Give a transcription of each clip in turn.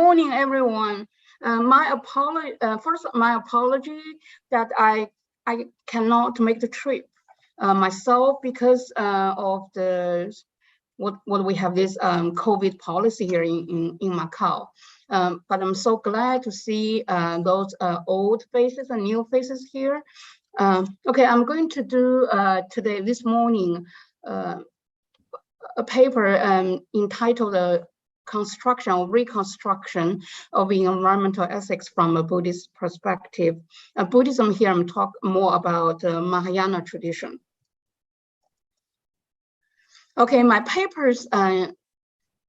morning, everyone. My apology that I cannot make the trip myself because of what we have this COVID policy here in Macau. But I'm so glad to see those old faces and new faces here. Okay, I'm going to do this morning a paper entitled Construction or Reconstruction of Environmental Ethics from a Buddhist Perspective. Buddhism here, I'm talking more about Mahayana tradition. Okay, my papers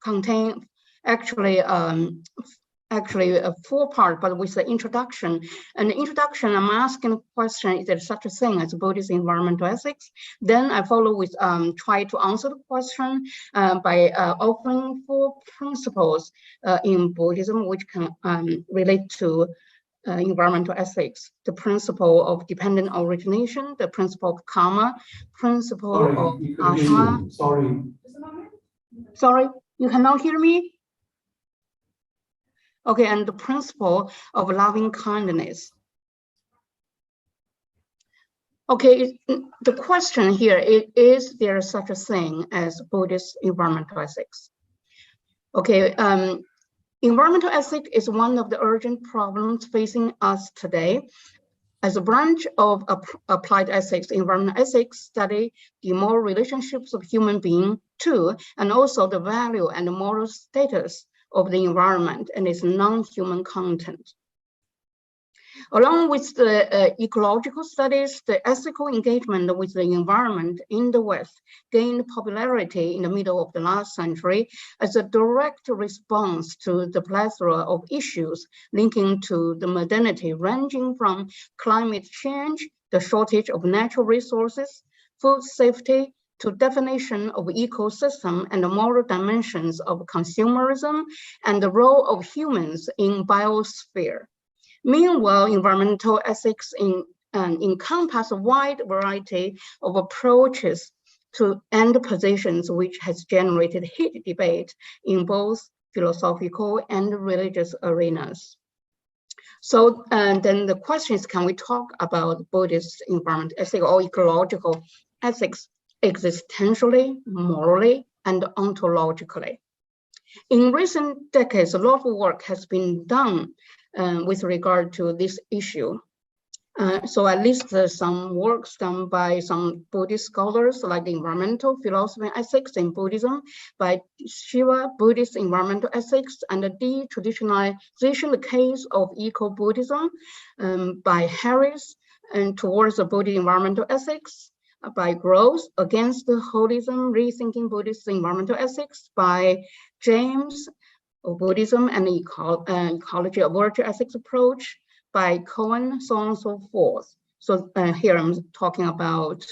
contain actually a four-part, but with the introduction. And the introduction, I'm asking the question, is there such a thing as Buddhist environmental ethics? Then I follow with try to answer the question by offering four principles in Buddhism, which can relate to environmental ethics. The principle of dependent origination, the principle of karma, principle of ashma. Sorry, you cannot hear me? Okay, and the principle of loving kindness. Okay, the question here is there such a thing as Buddhist environmental ethics? Okay, environmental ethics is one of the urgent problems facing us today. As a branch of applied ethics, environmental ethics study the moral relationships of human beings too, and also the value and the moral status of the environment and its non-human content. Along with the ecological studies, the ethical engagement with the environment in the West gained popularity in the middle of the last century as a direct response to the plethora of issues linking to the modernity, ranging from climate change, the shortage of natural resources, food safety, to definition of ecosystem and the moral dimensions of consumerism and the role of humans in biosphere. Meanwhile, environmental ethics encompass a wide variety of approaches to end positions, which has generated heated debate in both philosophical and religious arenas. So then the question is, can we talk about Buddhist environmental ethics or ecological ethics existentially, morally, and ontologically? In recent decades, a lot of work has been done with regard to this issue. So I list some works done by some Buddhist scholars, like the Environmental Philosophy and Ethics in Buddhism by Shiva, Buddhist Environmental Ethics, and the Detraditionalization, the Case of Eco-Buddhism by Harris, and Towards the Buddhist Environmental Ethics by Gross, Against the Holism, Rethinking Buddhist Environmental Ethics by James, Buddhism and Ecology of Virtue Ethics Approach by Cohen, so on and so forth. So here I'm talking about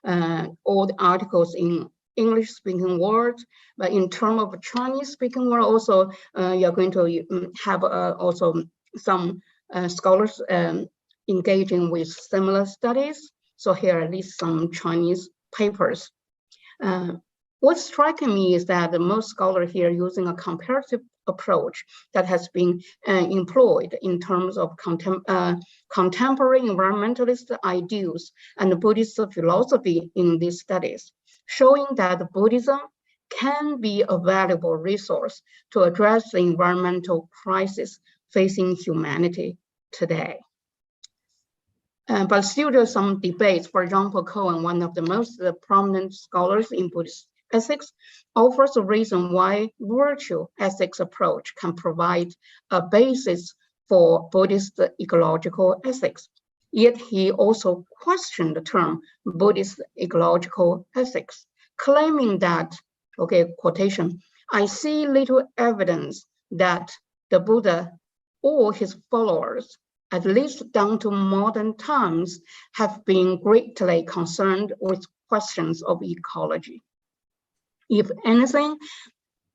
all the articles in English-speaking world, but in terms of Chinese-speaking world, also you're going to have also some scholars engaging with similar studies. So here are at least some Chinese papers. What's striking me is that the most scholars here using a comparative approach that has been employed in terms of contemporary environmentalist ideals and Buddhist philosophy in these studies, showing that Buddhism can be a valuable resource to address the environmental crisis facing humanity today. But still there's some debates. For example, Cohen, one of the most prominent scholars in Buddhist ethics, offers a reason why virtue ethics approach can provide a basis for Buddhist ecological ethics. Yet he also questioned the term Buddhist ecological ethics, claiming that, okay, quotation, I see little evidence that the Buddha or his followers, at least down to modern times, have been greatly concerned with questions of ecology. If anything,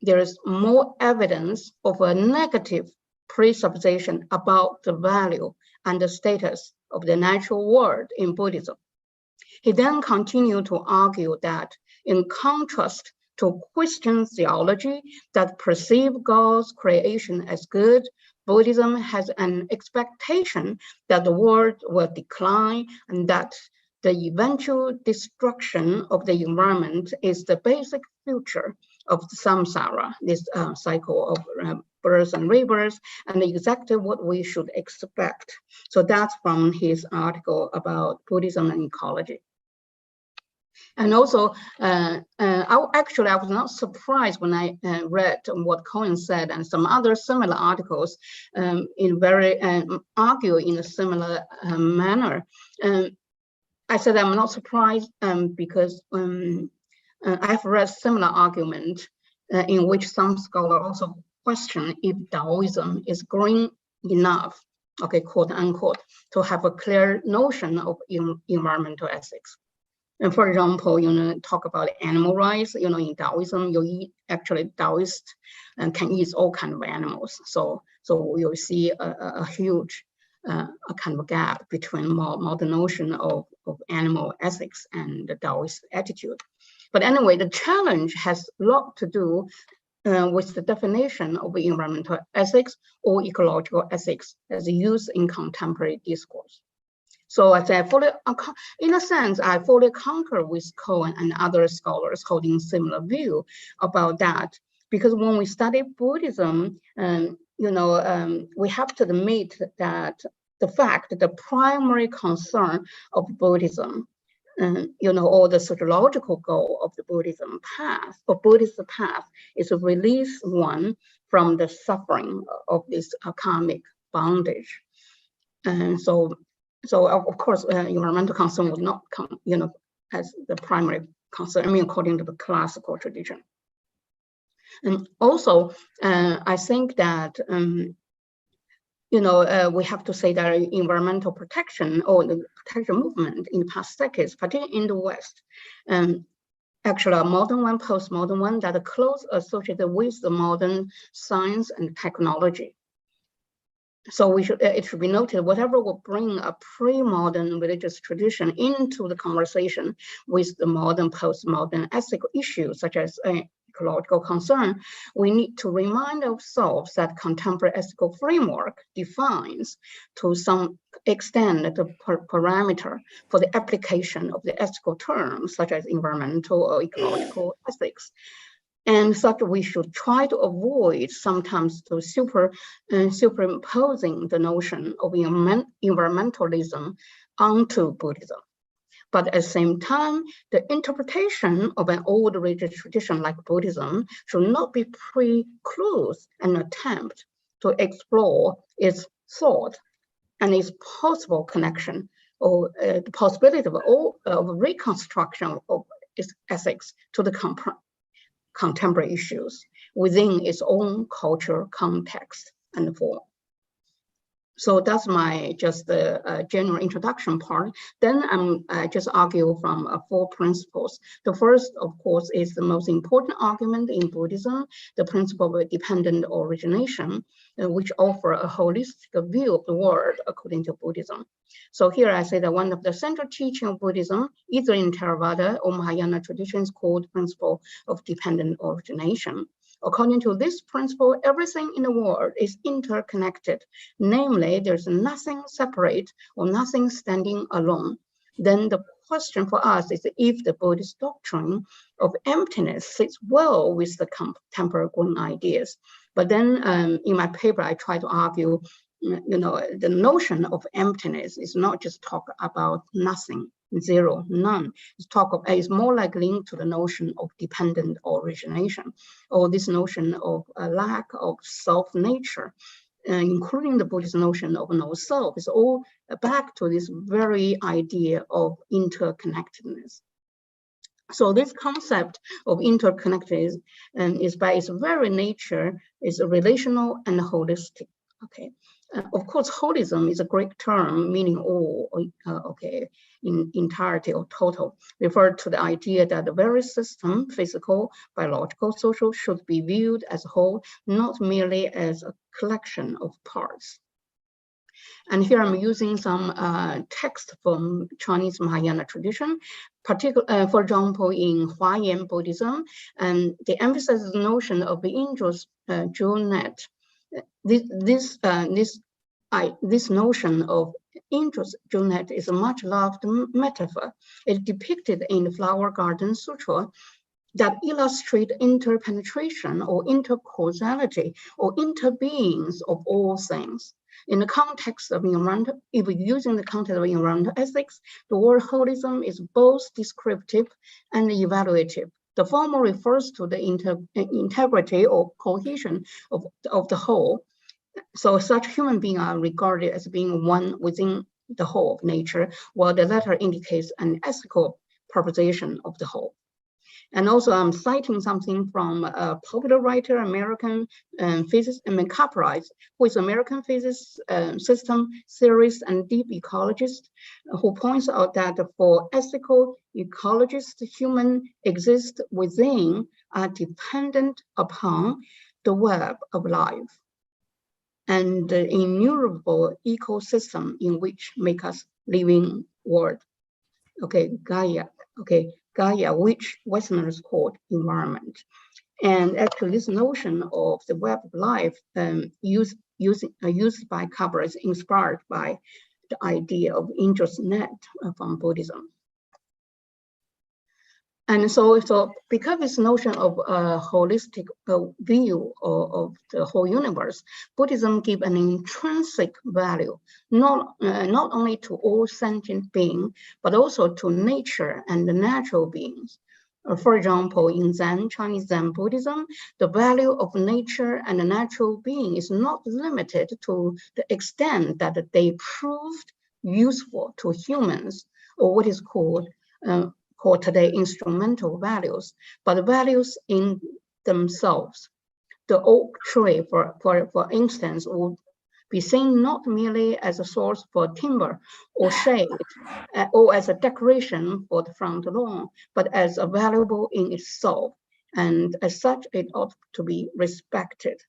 there is more evidence of a negative presupposition about the value and the status of the natural world in Buddhism. He then continued to argue that in contrast to question theology that perceive God's creation as good. Buddhism has an expectation that the world will decline and that the eventual destruction of the environment is the basic future of the samsara, this cycle of birth and rebirth, and exactly what we should expect. So that's from his article about Buddhism and ecology. And also, I was not surprised when I read what Cohen said and some other similar articles argue in a similar manner. I said I'm not surprised because I've read similar argument in which some scholars also question if Taoism is green enough, okay, quote unquote, to have a clear notion of environmental ethics. And for example, talk about animal rights, in Taoism, Taoists can eat all kinds of animals. So you'll see a huge kind of gap between modern notion of animal ethics and the Taoist attitude. But anyway, the challenge has a lot to do with the definition of environmental ethics or ecological ethics as used in contemporary discourse. So I say, in a sense, I fully concur with Cohen and other scholars holding similar view about that. Because when we study Buddhism, we have to admit that the fact that the primary concern of Buddhism, or the sociological goal of the Buddhist path is to release one from the suffering of this karmic bondage. And so of course, environmental concern would not come, as the primary concern, according to the classical tradition. And also, I think that, we have to say that environmental protection or the protection movement in the past decades, particularly in the West, actually a modern one, postmodern one, that are close associated with the modern science and technology. So it should be noted, whatever will bring a pre-modern religious tradition into the conversation with the modern, postmodern ethical issues, such as ecological concern, we need to remind ourselves that contemporary ethical framework defines, to some extent, the parameter for the application of the ethical terms, such as environmental or ecological ethics. And such we should try to avoid sometimes to superimposing the notion of environmentalism onto Buddhism. But at the same time, the interpretation of an old religious tradition like Buddhism should not be preclude an attempt to explore its thought and its possible connection or the possibility of reconstruction of its ethics to the contemporary issues within its own culture, context, and form. So that's my just the general introduction part. Then I just argue from 4 principles. The first, of course, is the most important argument in Buddhism, the principle of dependent origination, which offer a holistic view of the world according to Buddhism. So here I say that one of the central teachings of Buddhism, either in Theravada or Mahayana traditions, called principle of dependent origination. According to this principle, everything in the world is interconnected. Namely, there's nothing separate or nothing standing alone. Then the question for us is if the Buddhist doctrine of emptiness sits well with the contemporary green ideas. But then in my paper, I try to argue, the notion of emptiness is not just talk about nothing, zero, none. It's more like linked to the notion of dependent origination, or this notion of a lack of self-nature, including the Buddhist notion of no self. It's all back to this very idea of interconnectedness. So this concept of interconnectedness is by its very nature is relational and holistic. Okay. Of course, holism is a Greek term meaning all, in entirety or total, referred to the idea that the very system, physical, biological, social, should be viewed as a whole, not merely as a collection of parts. And here I'm using some text from Chinese Mahayana tradition, for example, in Huayan Buddhism, and they emphasize the notion of the angel's jewel net. This notion of angel's jewel net is a much loved metaphor. It's depicted in the Flower Garden Sutra that illustrate interpenetration or intercausality or interbeings of all things. In the context of environmental, if we're using the context of environmental ethics, the word holism is both descriptive and evaluative. The former refers to the integrity or cohesion of the whole. So such human beings are regarded as being one within the whole of nature, while the latter indicates an ethical proposition of the whole. And also I'm citing something from a popular writer, American physicist, Caprice, who is American physicist, system theorist, and deep ecologist, who points out that for ethical ecologists, human exists within are dependent upon the web of life and the innumerable ecosystem in which make us living world. Okay, Gaia, okay. Gaia, which Westerners called environment. And actually this notion of the web of life used by Kabbalah is inspired by the idea of angel's net from Buddhism. And so because this notion of a holistic view of the whole universe, Buddhism gives an intrinsic value, not only to all sentient beings, but also to nature and the natural beings. For example, in Chinese Zen Buddhism, the value of nature and the natural being is not limited to the extent that they proved useful to humans, or what is called today instrumental values, but values in themselves. The oak tree, for instance, would be seen not merely as a source for timber or shade, or as a decoration for the front lawn, but as a valuable in itself, and as such, it ought to be respected.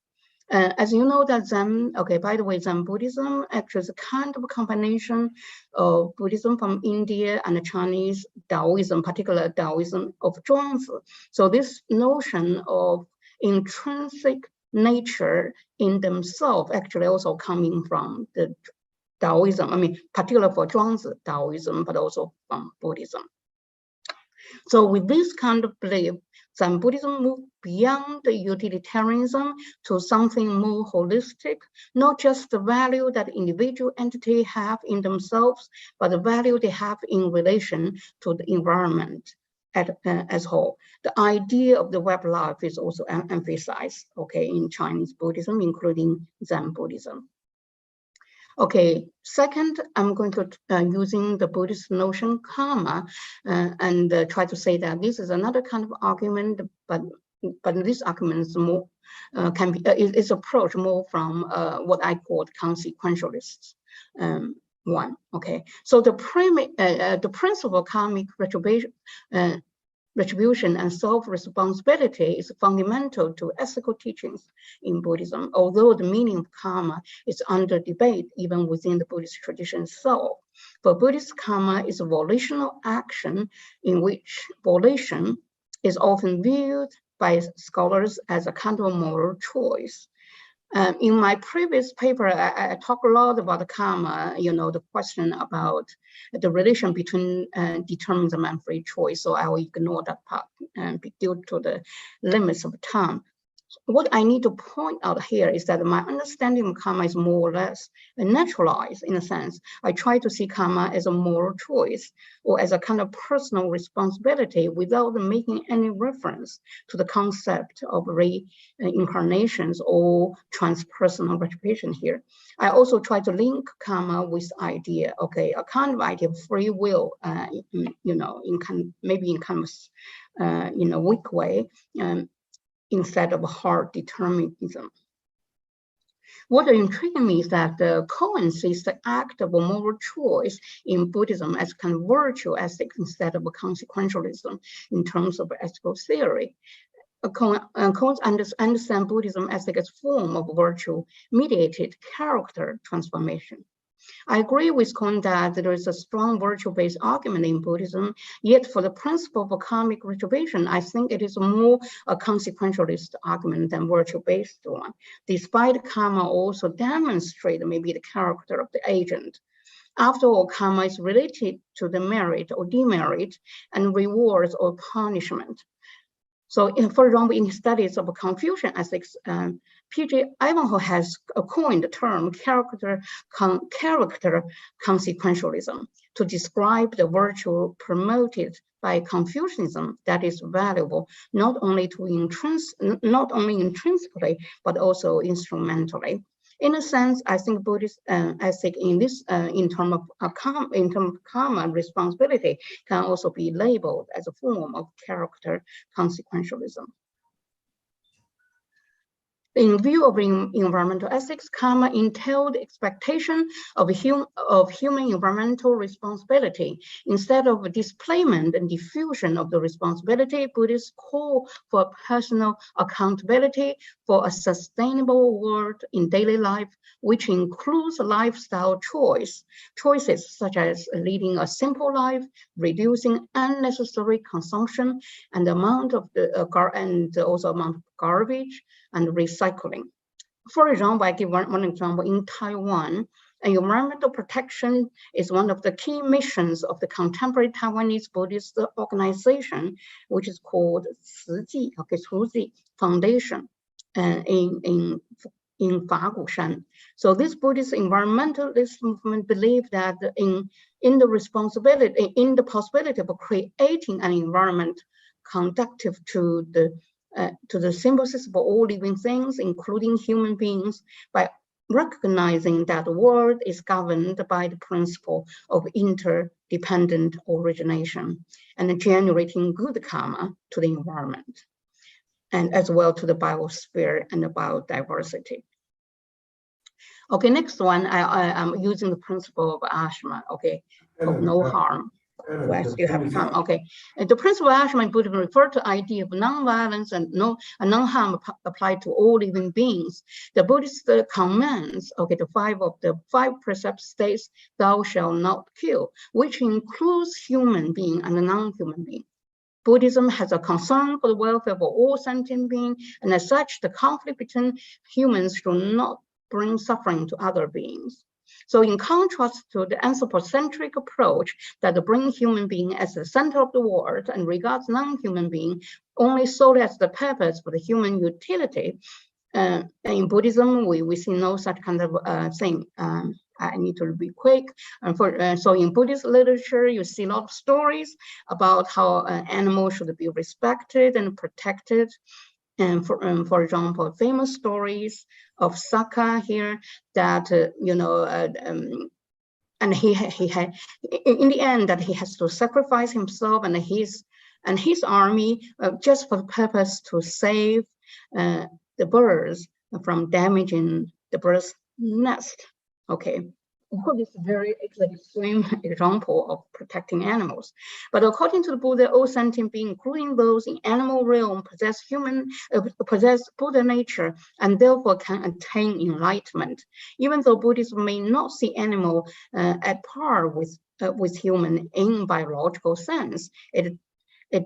As you know that Zen, okay, by the way, Zen Buddhism actually is a kind of a combination of Buddhism from India and Chinese Taoism, particular Taoism of Zhuangzi. So this notion of intrinsic nature in themselves actually also coming from the Taoism, I mean, particular for Zhuangzi Taoism, but also from Buddhism. So with this kind of belief, Zen Buddhism moved beyond the utilitarianism to something more holistic, not just the value that individual entities have in themselves, but the value they have in relation to the environment as whole. The idea of the web life is also emphasized, okay, in Chinese Buddhism, including Zen Buddhism. Okay, second, I'm going to using the Buddhist notion karma and try to say that this is another kind of argument, but this argument is more is approached more from what I call consequentialists. One, okay. So the principle of karmic retribution and self-responsibility is fundamental to ethical teachings in Buddhism, although the meaning of karma is under debate even within the Buddhist tradition itself. For Buddhist, karma is a volitional action in which volition is often viewed by scholars as a kind of moral choice. In my previous paper, I talk a lot about karma, you know, the question about the relation between determinism and free choice. So I will ignore that part due to the limits of time. What I need to point out here is that my understanding of karma is more or less naturalized in a sense. I try to see karma as a moral choice or as a kind of personal responsibility without making any reference to the concept of reincarnations or transpersonal retribution here. I also try to link karma with idea, okay, a kind of idea of free will, you know, maybe in kind of, in a weak way, instead of hard determinism. What intrigued me is that the koan sees the act of a moral choice in Buddhism as kind of virtue ethics instead of a consequentialism in terms of ethical theory. Koans understand Buddhism as a form of virtue-mediated character transformation. I agree with Kohn that there is a strong virtue-based argument in Buddhism, yet for the principle of karmic retribution, I think it is more a consequentialist argument than virtue-based one, despite karma also demonstrate maybe the character of the agent. After all, karma is related to the merit or demerit and rewards or punishment. So, for example, in studies of Confucian ethics, P.J. Ivanhoe has coined the term character consequentialism to describe the virtue promoted by Confucianism that is valuable not only intrinsically but also instrumentally. In a sense, I think Buddhist ethic in this, in terms of karma responsibility, can also be labeled as a form of character consequentialism. In view of environmental ethics, karma entailed expectation of human environmental responsibility. Instead of displayment and diffusion of the responsibility, Buddhists call for personal accountability for a sustainable world in daily life, which includes lifestyle choices such as leading a simple life, reducing unnecessary consumption, and the amount of garbage and recycling. For example, I give one example. In Taiwan, environmental protection is one of the key missions of the contemporary Taiwanese Buddhist organization, which is called Ciji Foundation in Fagushan. So this Buddhist environmentalist movement believe that in the possibility of creating an environment conducive to the symbiosis of all living things, including human beings, by recognizing that the world is governed by the principle of interdependent origination and generating good karma to the environment, and as well to the biosphere and the biodiversity. Okay, next one, I'm using the principle of ashma, okay, of no harm. Where still have time. Okay, and the principle of ashma in Buddhism refer to the idea of non-violence and non-harm applied to all living beings. The Buddhist commands, okay, the five precepts states, "Thou shalt not kill," which includes human being and non-human being. Buddhism has a concern for the welfare of all sentient beings, and as such, the conflict between humans should not bring suffering to other beings. So in contrast to the anthropocentric approach that brings human being as the center of the world and regards non-human being only solely as the purpose for the human utility, in Buddhism, we see no such kind of thing. I need to be quick. So in Buddhist literature, you see a lot of stories about how animals should be respected and protected. And for example, famous stories of Saka here that, and he had, in the end, that he has to sacrifice himself and his army just for the purpose to save the birds from damaging the bird's nest. Okay. Of course, it's a very extreme example of protecting animals. But according to the Buddha, all sentient beings, including those in animal realm, possess Buddha nature and therefore can attain enlightenment. Even though Buddhism may not see animal at par with human in biological sense, it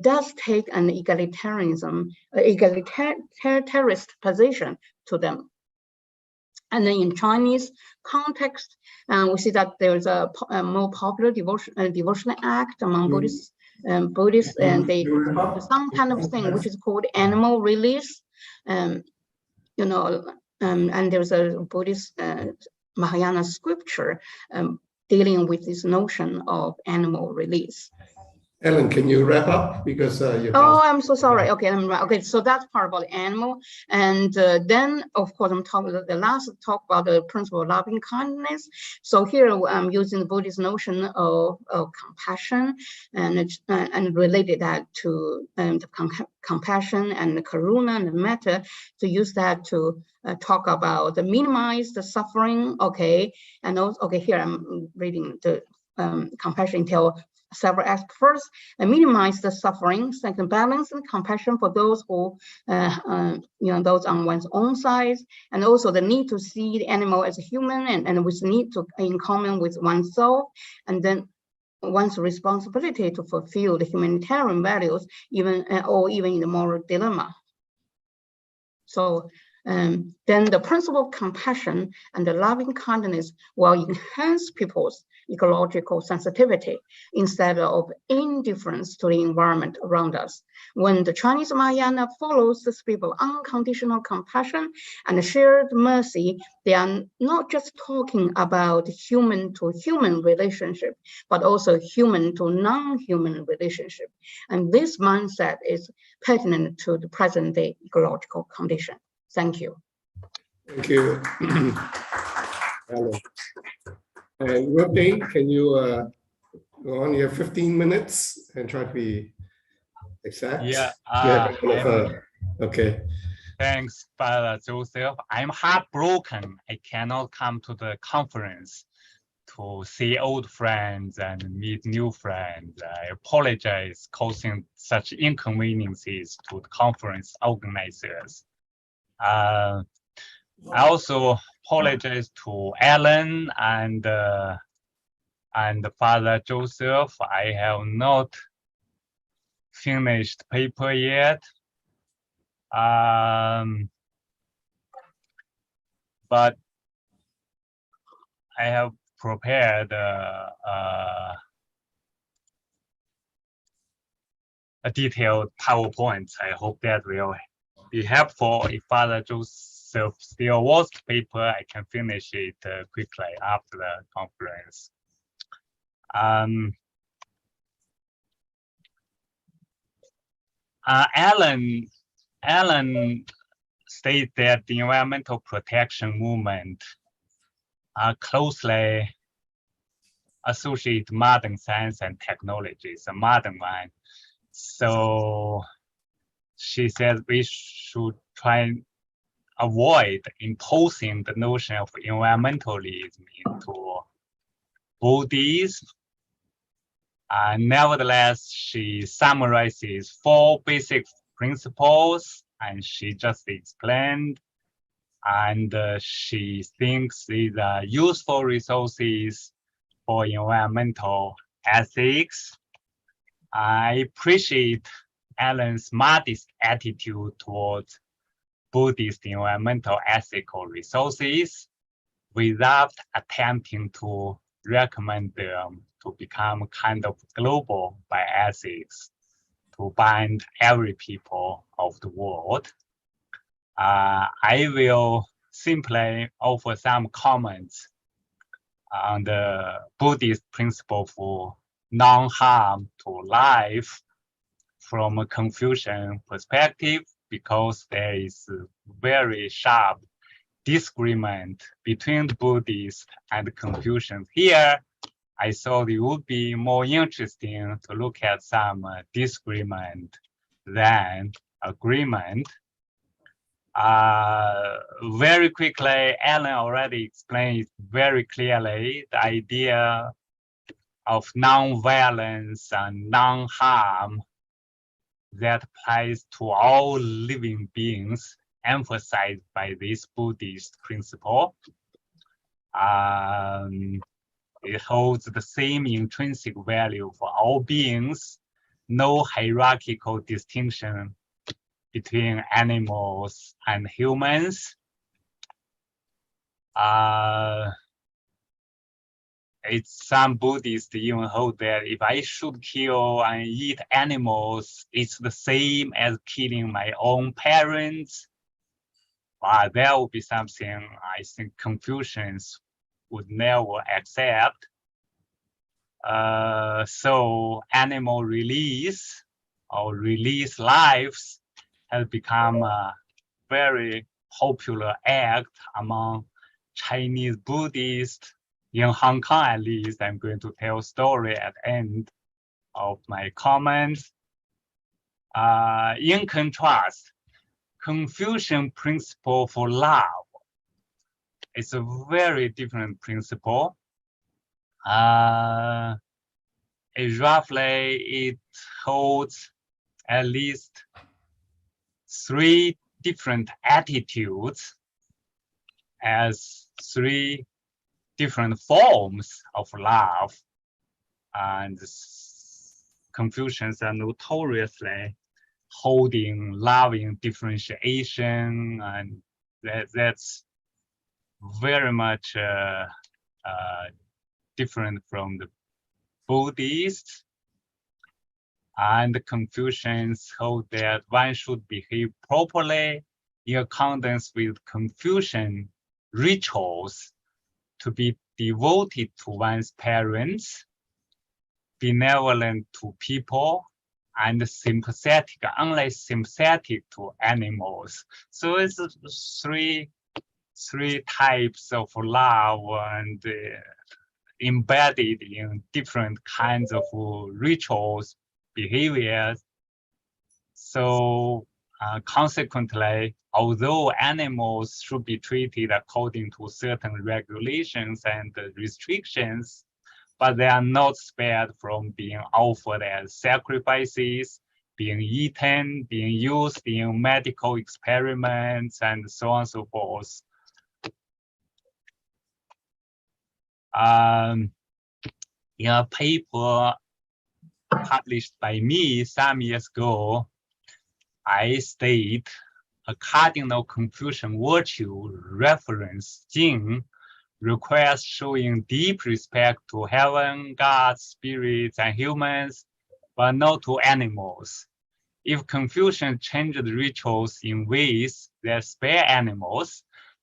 does take an egalitarianist position to them. And then in Chinese context, we see that there's a more popular devotional act among Buddhists, and they do some kind of thing which is called animal release. And there's a Buddhist Mahayana scripture dealing with this notion of animal release. Ellen, can you wrap up? Because I'm so sorry. Okay, okay. So that's part about the animal, and then of course I'm talking the last talk about the principle of loving kindness. So here I'm using the Buddhist notion of compassion and related that to the compassion and the karuna and the metta, to use that to talk about minimize the suffering. Okay, and also here I'm reading the compassion until several aspects. First, minimize the suffering. Second, balance and compassion for those who, those on one's own side, and also the need to see the animal as a human and with need to in common with oneself, and then one's responsibility to fulfill the humanitarian values, even in the moral dilemma. So then the principle of compassion and the loving kindness will enhance people's ecological sensitivity instead of indifference to the environment around us. When the Chinese Mahayana follows the spirit of unconditional compassion and shared mercy, they are not just talking about human-to-human relationship, but also human-to-non-human relationship. And this mindset is pertinent to the present-day ecological condition. Thank you. Thank you, Alan. And Rodney, can you go on? You have 15 minutes and try to be exact. Yeah. Okay. Thanks, Father Joseph. I'm heartbroken. I cannot come to the conference to see old friends and meet new friends. I apologize causing such inconveniences to the conference organizers. I also apologize to Alan and Father Joseph. I have not finished paper yet. But I have prepared a detailed PowerPoint. I hope that will be helpful. If Father Joseph still wants the paper, I can finish it quickly after the conference. Alan stated that the environmental protection movement are closely associated modern science and technology, it's a modern one. So she said we should try and avoid imposing the notion of environmentalism into Buddhism. Nevertheless, she summarizes 4 basic principles, and she just explained. And she thinks these are useful resources for environmental ethics. I appreciate Alan's modest attitude towards Buddhist environmental ethical resources without attempting to recommend them to become kind of global bioethics to bind every people of the world. I will simply offer some comments on the Buddhist principle for non-harm to life from a Confucian perspective, because there is a very sharp disagreement between the Buddhists and the Confucians. Here, I thought it would be more interesting to look at some disagreement than agreement. Very quickly, Alan already explained very clearly the idea of non-violence and non-harm that applies to all living beings, emphasized by this Buddhist principle. It holds the same intrinsic value for all beings, no hierarchical distinction between animals and humans. Some Buddhists even hold that if I should kill and eat animals, it's the same as killing my own parents. That would be something I think Confucians would never accept. So animal release or release lives has become a very popular act among Chinese Buddhists. In Hong Kong, at least, I'm going to tell a story at the end of my comments. In contrast, Confucian principle for love is a very different principle. roughly it holds at least 3 different attitudes as 3 different forms of love. And Confucians are notoriously holding loving differentiation, and that's very much different from the Buddhists. And the Confucians hold that one should behave properly in accordance with Confucian rituals, to be devoted to one's parents, benevolent to people, and sympathetic, only sympathetic to animals. So it's three types of love, and embedded in different kinds of rituals, behaviors. So consequently, although animals should be treated according to certain regulations and restrictions, but they are not spared from being offered as sacrifices, being eaten, being used in medical experiments, and so on and so forth. In a paper published by me some years ago, I state a cardinal Confucian virtue reference Jing requires showing deep respect to heaven, gods, spirits, and humans, but not to animals. If Confucians changed rituals in ways that spare animals,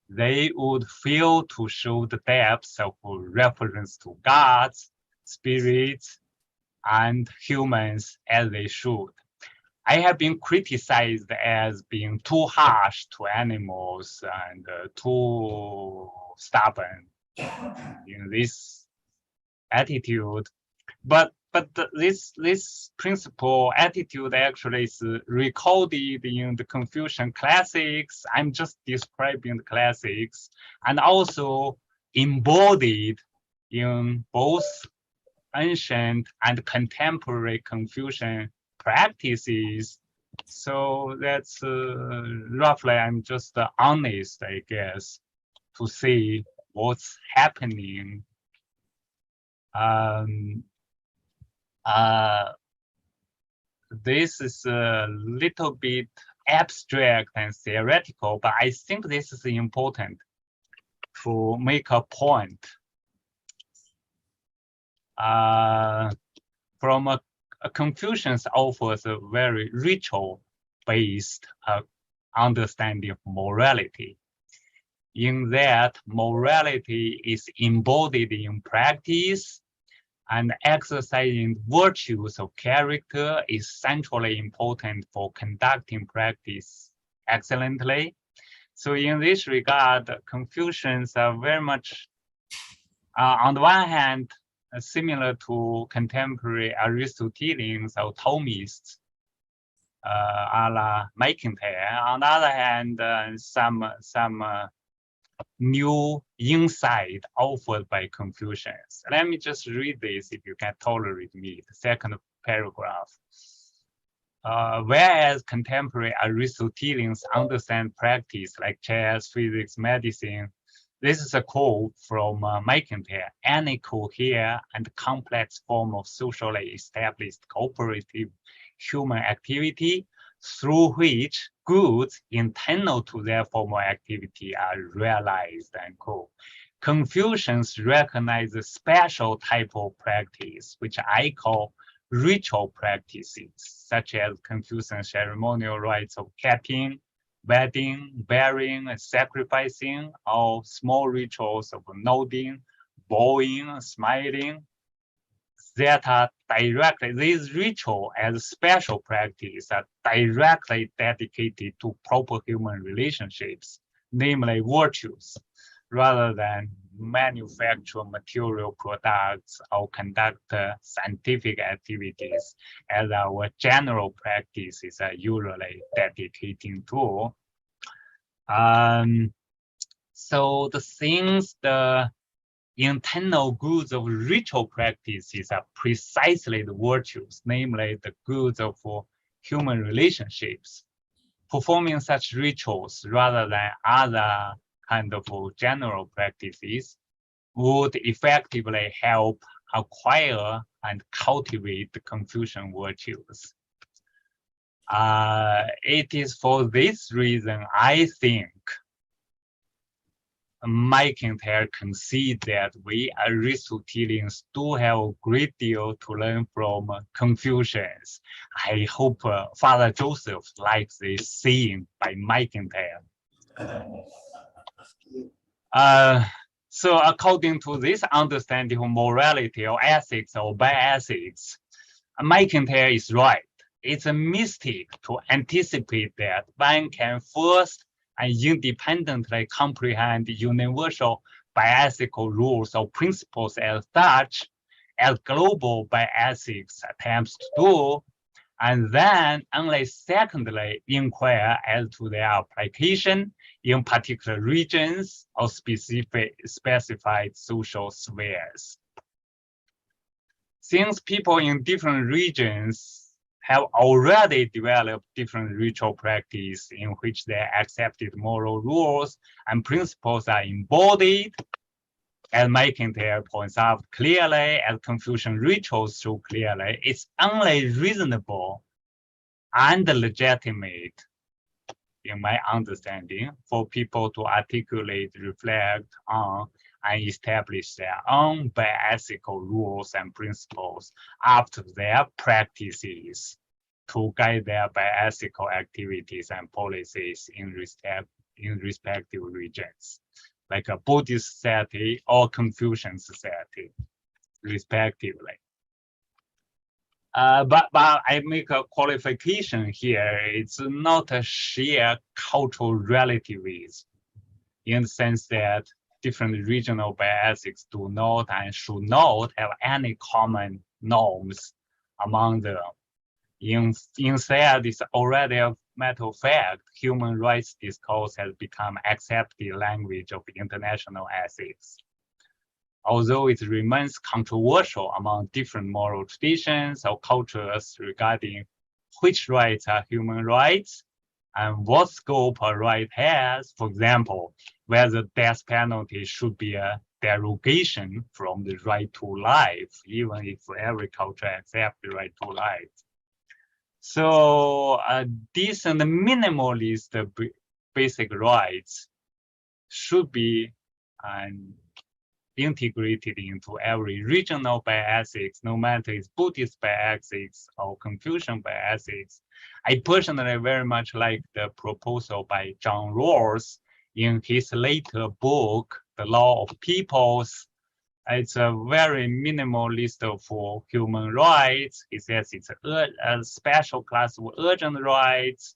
they would fail to show the depth of reference to gods, spirits, and humans as they should. I have been criticized as being too harsh to animals and too stubborn in this attitude, but this principle attitude actually is recorded in the Confucian classics. I'm just describing the classics, and also embodied in both ancient and contemporary Confucian practices. So that's roughly, I'm just honest, I guess, to see what's happening. This is a little bit abstract and theoretical, but I think this is important to make a point. From a Confucius offers a very ritual-based understanding of morality. In that, morality is embodied in practice, and exercising virtues of character is centrally important for conducting practice excellently. So in this regard, Confucians are very much, on the one hand, similar to contemporary Aristotelians or Thomists, a la McIntyre. On the other hand, some new insight offered by Confucians. Let me just read this if you can tolerate me, the second paragraph. Whereas contemporary Aristotelians understand practice like chess, physics, medicine, this is a quote from McIntyre. Any coherent and complex form of socially established cooperative human activity through which goods internal to their formal activity are realized, unquote. Confucians recognize a special type of practice, which I call ritual practices, such as Confucian ceremonial rites of capping, wedding, bearing, sacrificing, or small rituals of nodding, bowing, smiling, that are directly, these rituals as special practice are directly dedicated to proper human relationships, namely virtues, rather than manufacture material products or conduct scientific activities, as our general practices are usually dedicating to. So the things the internal goods of ritual practices are precisely the virtues, namely the goods of human relationships. Performing such rituals rather than other kind of general practices would effectively help acquire and cultivate the Confucian virtues. It is for this reason I think McIntyre concedes that we Aristotelians do have a great deal to learn from Confucians. I hope Father Joseph likes this saying by McIntyre. So according to this understanding of morality or ethics or bioethics, McIntyre is right. It's a mistake to anticipate that one can first and independently comprehend universal bioethical rules or principles as such, as global bioethics attempts to do, and then only secondly inquire as to their application in particular regions or specified social spheres. Since people in different regions have already developed different ritual practice in which their accepted moral rules and principles are embodied, as McIntyre points out clearly, as Confucian rituals show clearly, it's only reasonable and legitimate, in my understanding, for people to articulate, reflect on, and establish their own bioethical rules and principles after their practices to guide their bioethical activities and policies in respective regions, like a Buddhist society or Confucian society, respectively. But I make a qualification here. It's not a sheer cultural relativism in the sense that different regional bioethics do not and should not have any common norms among them. Instead, it's already a matter of fact, human rights discourse has become accepted language of international ethics. Although it remains controversial among different moral traditions or cultures regarding which rights are human rights and what scope a right has, for example, whether death penalty should be a derogation from the right to life, even if every culture accepts the right to life. So these and the minimalist basic rights should be integrated into every regional bioethics, no matter it's Buddhist bioethics or Confucian bioethics. I personally very much like the proposal by John Rawls in his later book, The Law of Peoples. It's a very minimal list for human rights. He says it's a special class of urgent rights.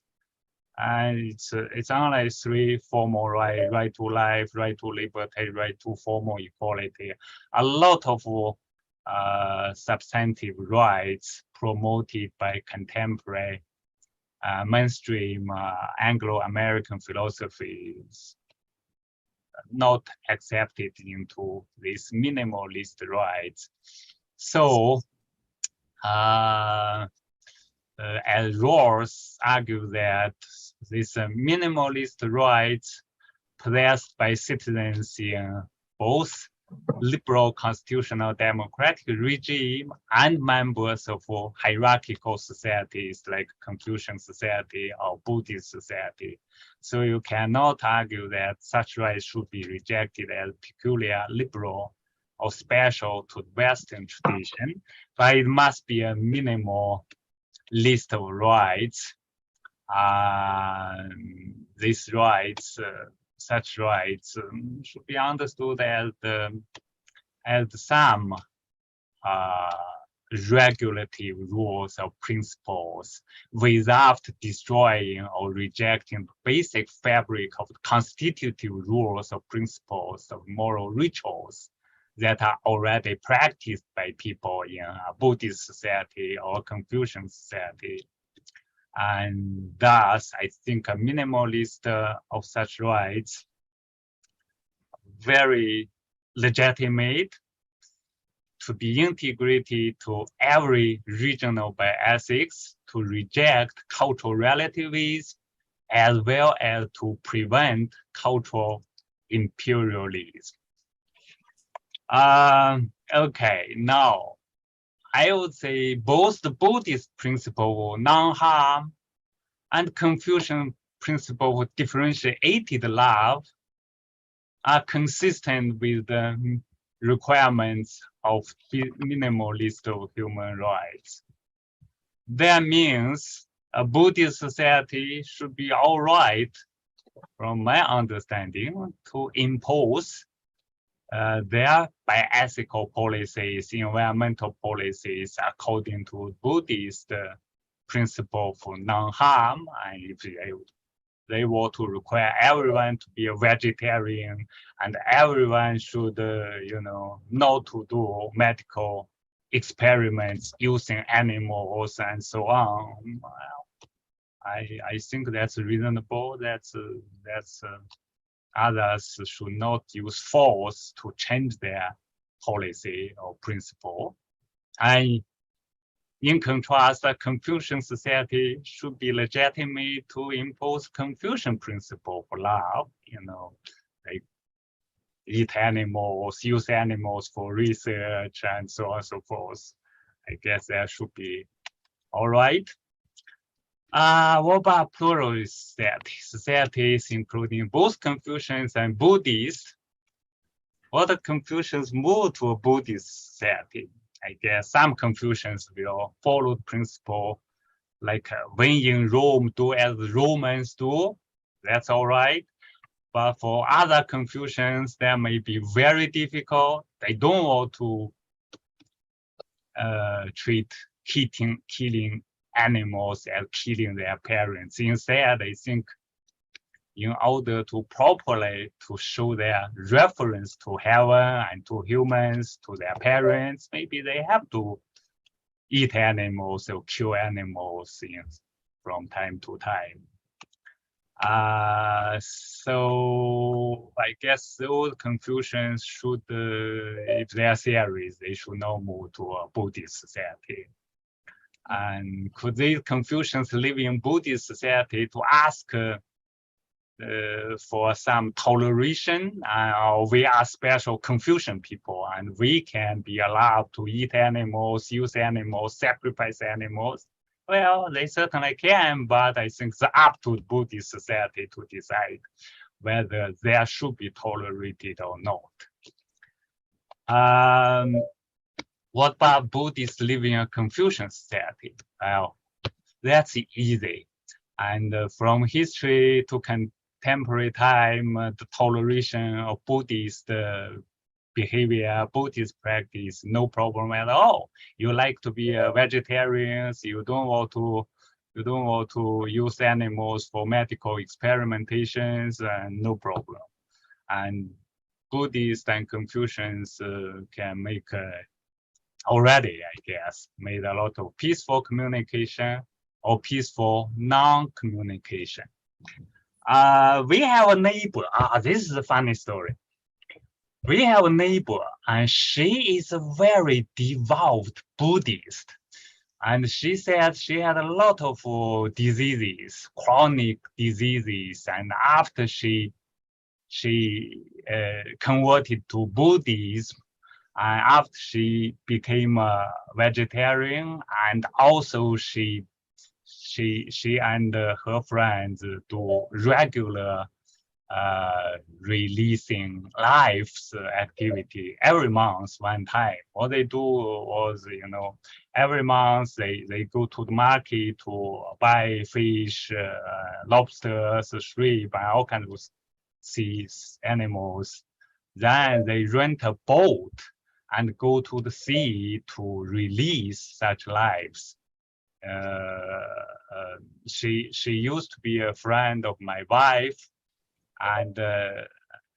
And it's only 3 formal rights: right to life, right to liberty, right to formal equality. A lot of substantive rights promoted by contemporary mainstream Anglo-American philosophies not accepted into these minimalist rights. So as Rawls argued that these minimalist rights possessed by citizens in both liberal constitutional democratic regime and members of hierarchical societies like Confucian society or Buddhist society. So you cannot argue that such rights should be rejected as peculiar liberal or special to the Western tradition, but it must be a minimal list of rights. These rights, such rights, should be understood as some regulative rules or principles without destroying or rejecting the basic fabric of constitutive rules or principles of moral rituals that are already practiced by people in a Buddhist society or Confucian society. And thus, I think a minimalist of such rights very legitimate to be integrated to every regional bioethics to reject cultural relativism as well as to prevent cultural imperialism. Okay, now I would say both the Buddhist principle of non-harm and Confucian principle of differentiated love are consistent with the requirements of minimalist of human rights. That means a Buddhist society should be all right, from my understanding, to impose their bioethical policies, environmental policies according to Buddhist principle for non-harm. And if they were to require everyone to be a vegetarian and everyone should, not to do medical experiments using animals and so on. I think that's reasonable. That's others should not use force to change their policy or principle. And in contrast, a Confucian society should be legitimate to impose Confucian principle for love. They eat animals, use animals for research, and so on and so forth. I guess that should be all right. What about pluralist societies, including both Confucians and Buddhists? What the Confucians move to a Buddhist society? I guess some Confucians will follow the principle like when in Rome, do as the Romans do. That's all right. But for other Confucians, that may be very difficult. They don't want to treat killing animals as killing their parents. Instead, they think in order to properly to show their reference to heaven and to humans, to their parents, maybe they have to eat animals or kill animals from time to time. So I guess those Confucians should, if they are serious, they should not move to a Buddhist society. And could these Confucians live in Buddhist society to ask for some toleration, or we are special Confucian people and we can be allowed to eat animals, use animals, sacrifice animals? Well, they certainly can, but I think it's up to the Buddhist society to decide whether they should be tolerated or not. What about Buddhists living in a Confucian society? Well, that's easy. And from history to contemporary time, the toleration of Buddhist behavior, Buddhist practice, no problem at all. You like to be a vegetarian, you don't want to use animals for medical experimentations, and no problem. And Buddhists and Confucians can make already, I guess, made a lot of peaceful communication or peaceful non-communication. We have a neighbor. This is a funny story. We have a neighbor, and she is a very devout Buddhist. And she said she had a lot of diseases, chronic diseases. And after she converted to Buddhism, and after she became a vegetarian, and also she and her friends do regular releasing lives activity every month, one time. What they do was, every month they go to the market to buy fish, lobsters, shrimp, and all kinds of sea animals. Then they rent a boat and go to the sea to release such lives. She used to be a friend of my wife, and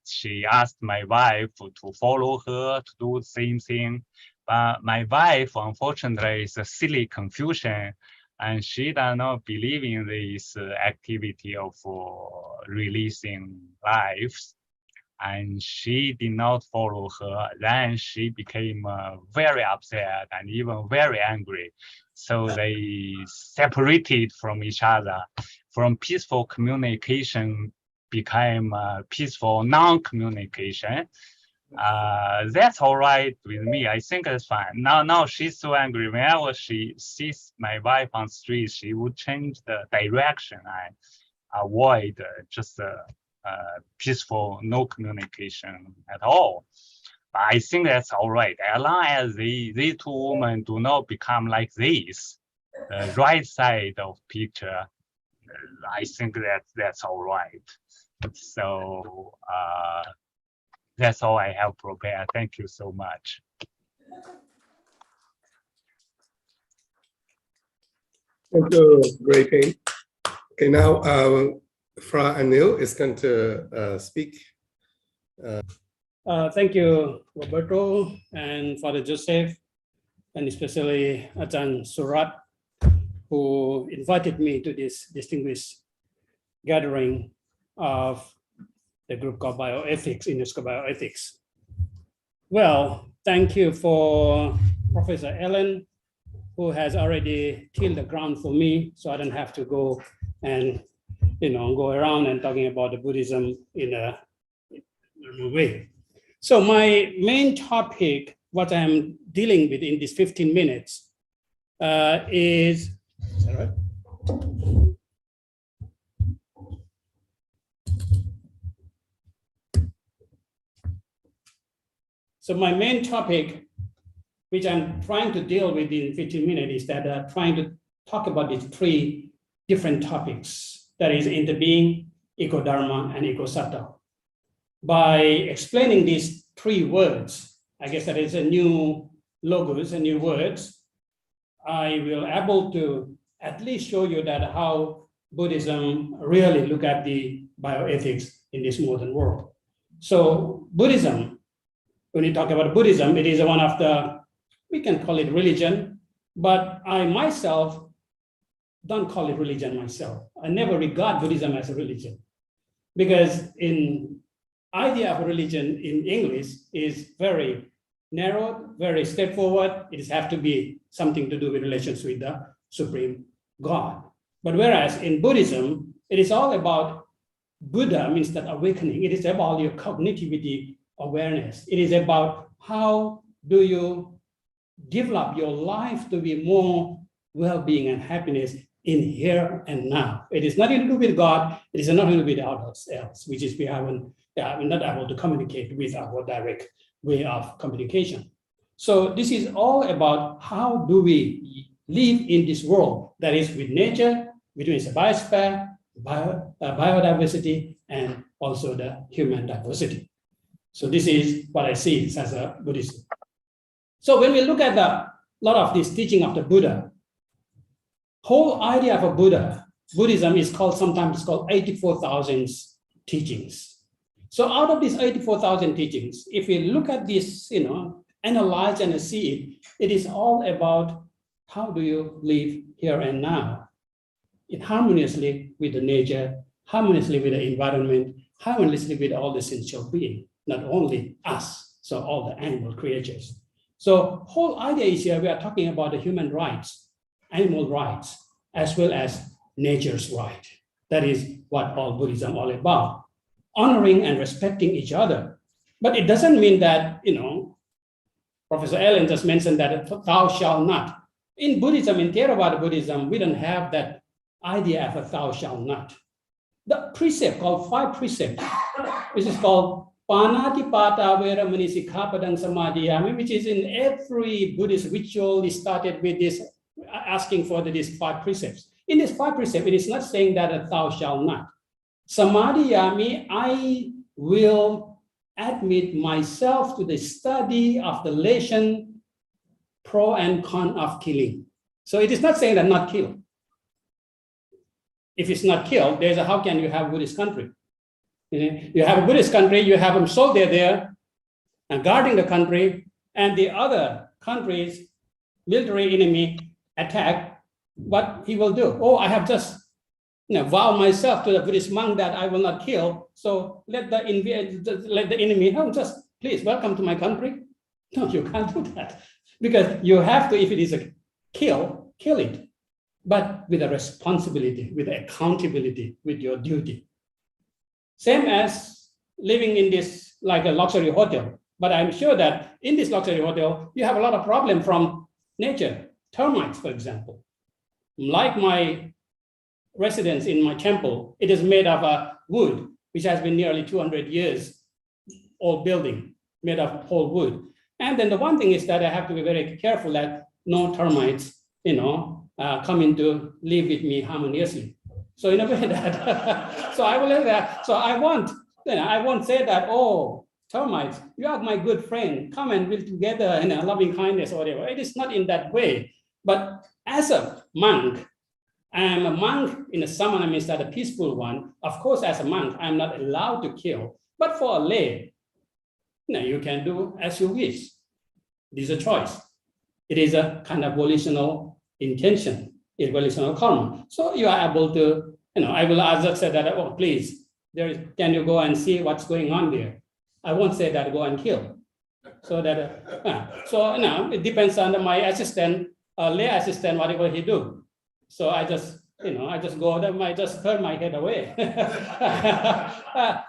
she asked my wife to follow her to do the same thing. But my wife, unfortunately, is a silly Confucian, and she does not believe in this activity of releasing lives. and she did not follow her. Then she became very upset and even very angry. So they separated from each other. From peaceful communication became peaceful non-communication. That's all right with me. I think it's fine. Now she's so angry. Whenever she sees my wife on the street, she would change the direction and avoid just peaceful, no communication at all. But I think that's all right. As long as these two women do not become like this, the right side of picture, I think that's all right. So that's all I have prepared. Thank you so much. Thank you, Gray Payne. Okay, now Fra Anil is going to speak. Thank you, Roberto, and Father Joseph, and especially Ajahn Surat, who invited me to this distinguished gathering of the group called Bioethics, UNESCO Bioethics. Well, thank you for Professor Ellen, who has already tilled the ground for me, so I don't have to go and go around and talking about the Buddhism in a way. So my main topic, what I'm dealing with in these 15 minutes is that right? So my main topic, which I'm trying to deal with in 15 minutes, is that trying to talk about these three different topics, that is interbeing, eco-dharma, and eco-sattva. By explaining these three words, I guess that is a new logos, a new words, I will able to at least show you that how Buddhism really look at the bioethics in this modern world. So Buddhism, when you talk about Buddhism, it is one of the, we can call it religion, but I myself don't call it religion myself. I never regard Buddhism as a religion, because in idea of religion in English is very narrow, very straightforward. It has to be something to do with relations with the Supreme God. But whereas in Buddhism, it is all about Buddha means that awakening. It is about your cognitivity awareness. It is about how do you develop your life to be more well-being and happiness in here and now. It is nothing to do with God. It is nothing to do with others else, which is we haven't we're not able to communicate with our direct way of communication. So this is all about how do we live in this world that is with nature, between the biosphere, biodiversity, and also the human diversity. So this is what I see as a Buddhism. So when we look at a lot of this teaching of the Buddha, whole idea of a Buddha, Buddhism is called, sometimes called 84,000 teachings. So out of these 84,000 teachings, if we look at this, analyze and see it, it is all about how do you live here and now, harmoniously with the nature, harmoniously with the environment, harmoniously with all the sentient beings, not only us, so all the animal creatures. So whole idea is here, we are talking about the human rights, animal rights, as well as nature's right. That is what all Buddhism all about. Honoring and respecting each other. But it doesn't mean that, Professor Ellen just mentioned that thou shalt not. In Buddhism, in Theravada Buddhism, we don't have that idea of a thou shalt not. The precept called 5 precepts, which is called Panatipata Veramani Sikkhapadang Samadhiyami, which is in every Buddhist ritual, is started with this, asking for these 5 precepts. In this 5 precepts, it is not saying that thou shalt not. Samadhiyami, I will admit myself to the study of the relation pro and con of killing. So it is not saying that not kill. If it's not killed, there's a, how can you have a Buddhist country? You have a Buddhist country, you have a soldier there and guarding the country, and the other countries, military enemy attack, what he will do? Oh, I have just vow myself to the Buddhist monk that I will not kill. So let the enemy just please welcome to my country. No, you can't do that, because you have to, if it is a kill it, but with a responsibility, with accountability, with your duty. Same as living in this like a luxury hotel. But I'm sure that in this luxury hotel, you have a lot of problem from nature, termites, for example. Like my residence in my temple, it is made of a wood, which has been nearly 200 years old building, made of whole wood. And then the one thing is that I have to be very careful that no termites, come in to live with me harmoniously. So in a way that, so I will have that. So I won't say that, oh, termites, you are my good friend, come and live together in a loving kindness or whatever. It is not in that way. But as a monk, I am a monk in a samana, means that a peaceful one. Of course, as a monk, I'm not allowed to kill. But for a lay, you can do as you wish. It is a choice. It is a kind of volitional intention, volitional karma. So you are able to, I will just say that, oh, please, can you go and see what's going on there? I won't say that go and kill. So that, it depends on my assistant, lay assistant, whatever he do. So I just go there, I just turn my head away.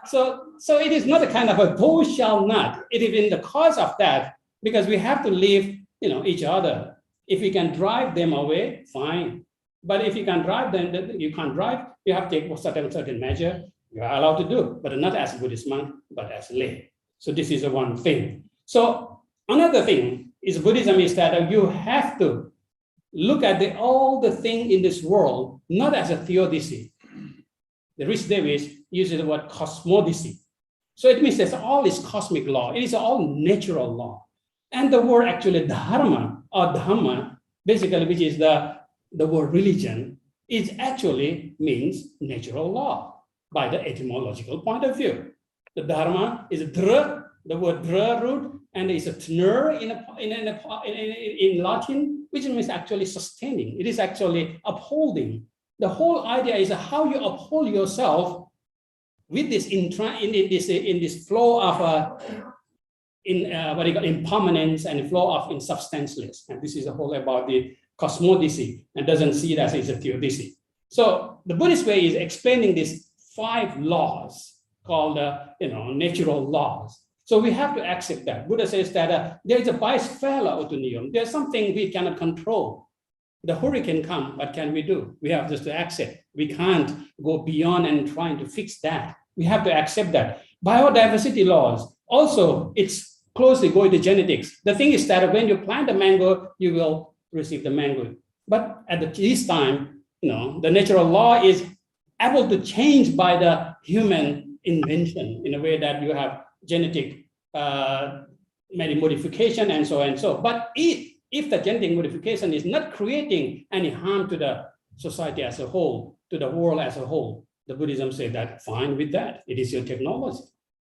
So it is not a kind of a thou shall not. It is in the cause of that, because we have to live, each other. If we can drive them away, fine. But if you can drive them, you can't drive, you have to take certain measure. You are allowed to do, but not as a Buddhist monk, but as lay. So this is the one thing. So another thing is Buddhism is that you have to look at all the thing in this world, not as a theodicy. The Rich Davis uses the word cosmodicy. So it means that all is cosmic law. It is all natural law. And the word actually dharma or dhamma, basically, which is the word religion, it actually means natural law by the etymological point of view. The dharma is dra, the word dra root, and it's a tner in Latin, which means actually sustaining. It is actually upholding. The whole idea is how you uphold yourself with this in this flow of impermanence and flow of insubstanceless. And this is a whole about the cosmodicy, and doesn't see it as a theodicy. So the Buddhist way is explaining these 5 laws called natural laws. So we have to accept that. Buddha says that there is a bisphala autonium. There's something we cannot control. The hurricane comes, what can we do? We have just to accept. We can't go beyond and trying to fix that. We have to accept that. Biodiversity laws, also, it's closely going to genetics. The thing is that when you plant a mango, you will receive the mango. But at this time, the natural law is able to change by the human invention in a way that you have genetic modification and so and so. But if the genetic modification is not creating any harm to the society as a whole, to the world as a whole, the Buddhism says that fine with that. It is your technology.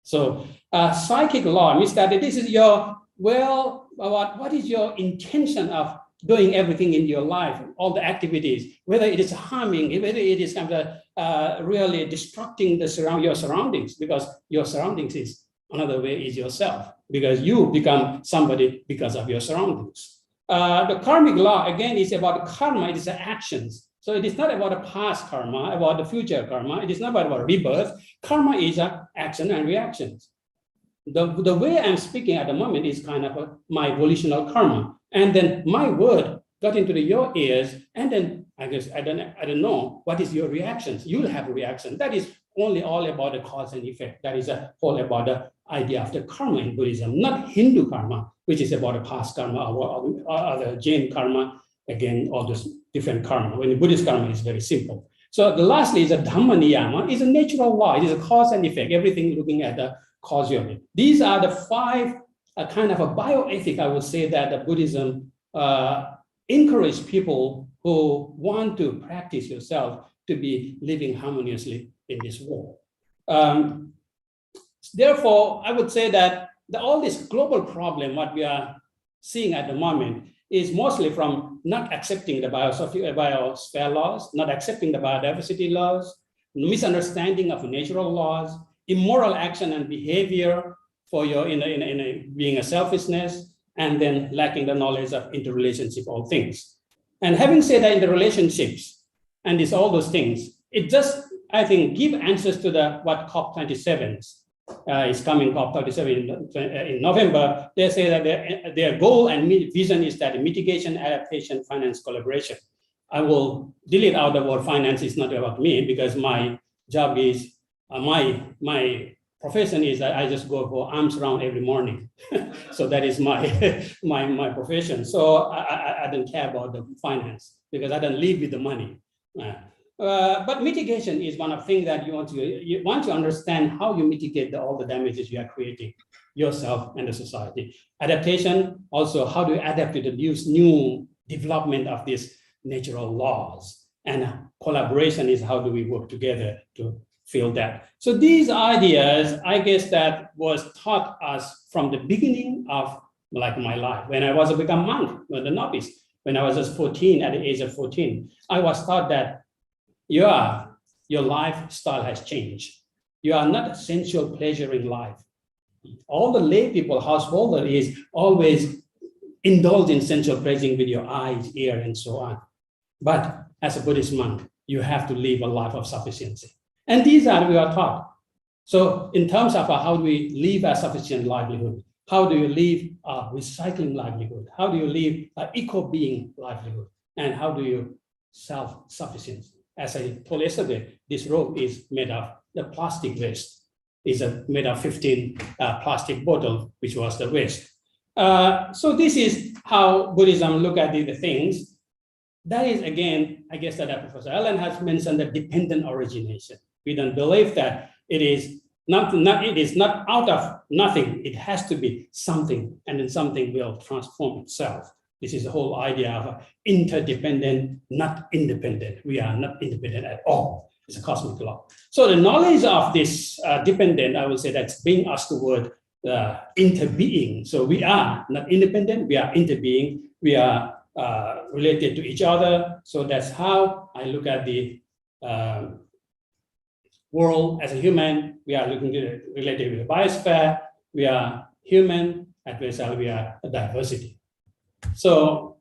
So psychic law means that this is your, what is your intention of doing everything in your life, all the activities, whether it is harming, whether it is kind of really destructing your surroundings, because your surroundings is another way is yourself, because you become somebody because of your surroundings. The karmic law, again, is about karma, it is the actions. So it is not about a past karma, about the future karma. It is not about rebirth. Karma is action and reactions. The way I'm speaking at the moment is kind of my volitional karma. And then my word got into your ears, and then I guess I don't know what is your reactions. You'll have a reaction. That is only all about the cause and effect. That is all about the idea of the karma in Buddhism, not Hindu karma, which is about the past karma or other Jain karma. Again, all those different karma. When the Buddhist karma is very simple. So the lastly is a Dhamma Niyama, is a natural law. It is a cause and effect, everything looking at the causal. These are the 5 kind of a bioethic, I would say, that the Buddhism encourage people who want to practice yourself to be living harmoniously in this world. Therefore, I would say that all this global problem, what we are seeing at the moment, is mostly from not accepting the biosphere laws, not accepting the biodiversity laws, misunderstanding of natural laws, immoral action and behavior for your being a selfishness, and then lacking the knowledge of interrelationship, all things. And having said that, interrelationships and all those things, it just, I think, give answers to what COP27 is coming, COP27 in November. They say that their goal and vision is that mitigation, adaptation, finance, collaboration. I will delete out the word finance. It's not about me, because my job is, my profession is that I just go for arms round every morning. So that is my my profession. So I don't care about the finance, because I don't live with the money. But mitigation is one of the things that you want to understand how you mitigate all the damages you are creating yourself and the society. Adaptation, also how do you adapt to the new development of these natural laws. And collaboration is how do we work together to feel that. So these ideas, I guess, that was taught us from the beginning of like my life. When I was a become monk, the novice, when I was just 14, at the age of 14, I was taught that your lifestyle has changed. You are not sensual pleasure in life. All the lay people, householder, is always indulge in sensual pleasure with your eyes, ear, and so on. But as a Buddhist monk, you have to live a life of sufficiency. And these are we are taught. So in terms of how do we live a sufficient livelihood? How do you live a recycling livelihood? How do you live an eco-being livelihood? And how do you self-sufficiency? As I told yesterday, this robe is made of the plastic waste. It's made of 15 plastic bottles, which was the waste. So this is how Buddhism look at the things. That is, again, I guess that Professor Allen has mentioned the dependent origination. We don't believe that it is not out of nothing. It has to be something, and then something will transform itself. This is the whole idea of interdependent, not independent. We are not independent at all. It's a cosmic law. So the knowledge of this dependent, I would say that's bring us toward interbeing. So we are not independent, we are interbeing, we are related to each other. So that's how I look at the world as a human. We are looking at related with the biosphere. We are human, at least we are a diversity. So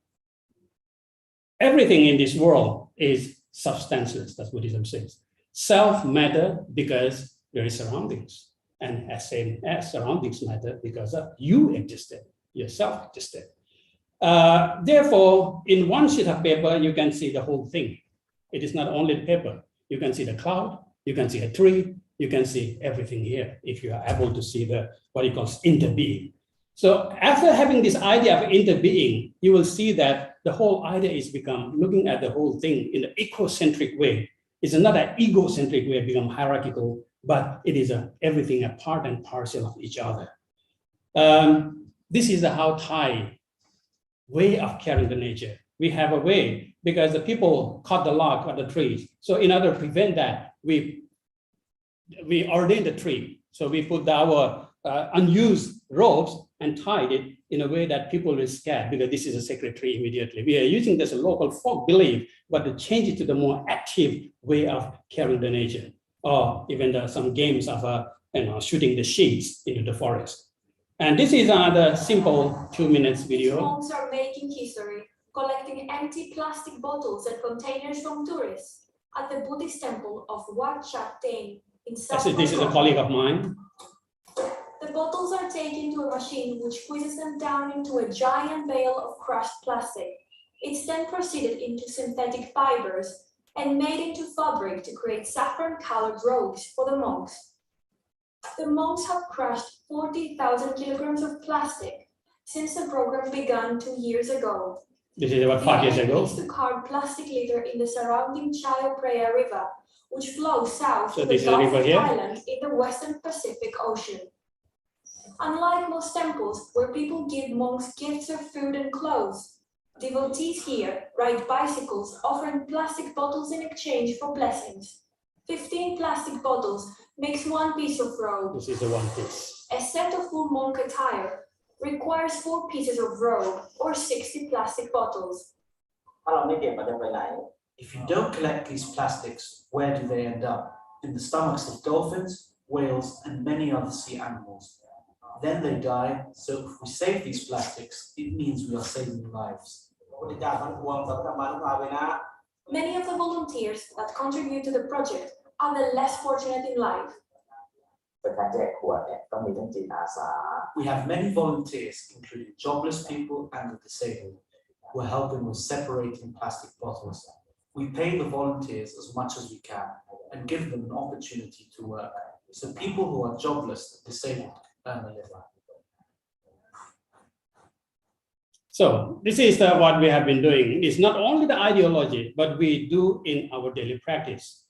everything in this world is substanceless, that's what Buddhism says. Self matter because there is surroundings, and as same as surroundings matter because of you existed, yourself existed. Therefore, in one sheet of paper, you can see the whole thing. It is not only the paper. You can see the cloud, you can see a tree, you can see everything here if you are able to see the what he calls interbeing. So after having this idea of interbeing, you will see that the whole idea is become looking at the whole thing in an ecocentric way. It's not an egocentric way, become hierarchical, but it is everything a part and parcel of each other. This is the how Thai way of caring the nature. We have a way because the people cut the log of the trees. So in order to prevent that, we ordain the tree. So we put our unused ropes and tied it in a way that people will scared because this is a sacred tree immediately. We are using this local folk belief, but to change it to the more active way of caring the nature, or even some games of shooting the sheets into the forest. And this is another simple 2 minutes video. Monks are making history, collecting empty plastic bottles and containers from tourists at the Buddhist temple of Wat Chak Teng in South Korea. This is a colleague of mine. The bottles are taken to a machine which squeezes them down into a giant bale of crushed plastic. It's then proceeded into synthetic fibers and made into fabric to create saffron-colored robes for the monks. The monks have crushed 40,000 kilograms of plastic since the program began 2 years ago. This is about 5 years ago. To carve plastic litter in the surrounding Chao Phraya River, which flows south to the this is Gulf the river of here. Thailand in the Western Pacific Ocean. Unlike most temples where people give monks gifts of food and clothes, devotees here ride bicycles offering plastic bottles in exchange for blessings. 15 plastic bottles makes one piece of robe. This is the one piece. A set of full monk attire, requires 4 pieces of rope or 60 plastic bottles. If you don't collect these plastics, where do they end up? In the stomachs of dolphins, whales, and many other sea animals. Then they die, so if we save these plastics, it means we are saving lives. Many of the volunteers that contribute to the project are the less fortunate in life. We have many volunteers, including jobless people and the disabled, who are helping with separating plastic bottles. We pay the volunteers as much as we can and give them an opportunity to work, so people who are jobless and disabled can earn a living. So this is what we have been doing. It's not only the ideology, but we do in our daily practice.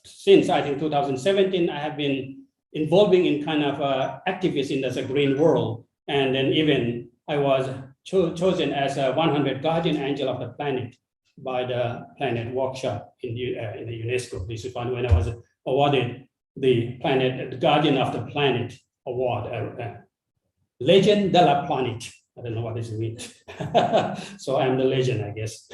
Since I think 2017, I have been involving in kind of activists in the green world. And then even I was chosen as a 100 guardian angel of the planet by the Planet Workshop in the UNESCO. This is when I was awarded the Guardian of the Planet award, Legend de la Planet. I don't know what this means. So I'm the legend, I guess.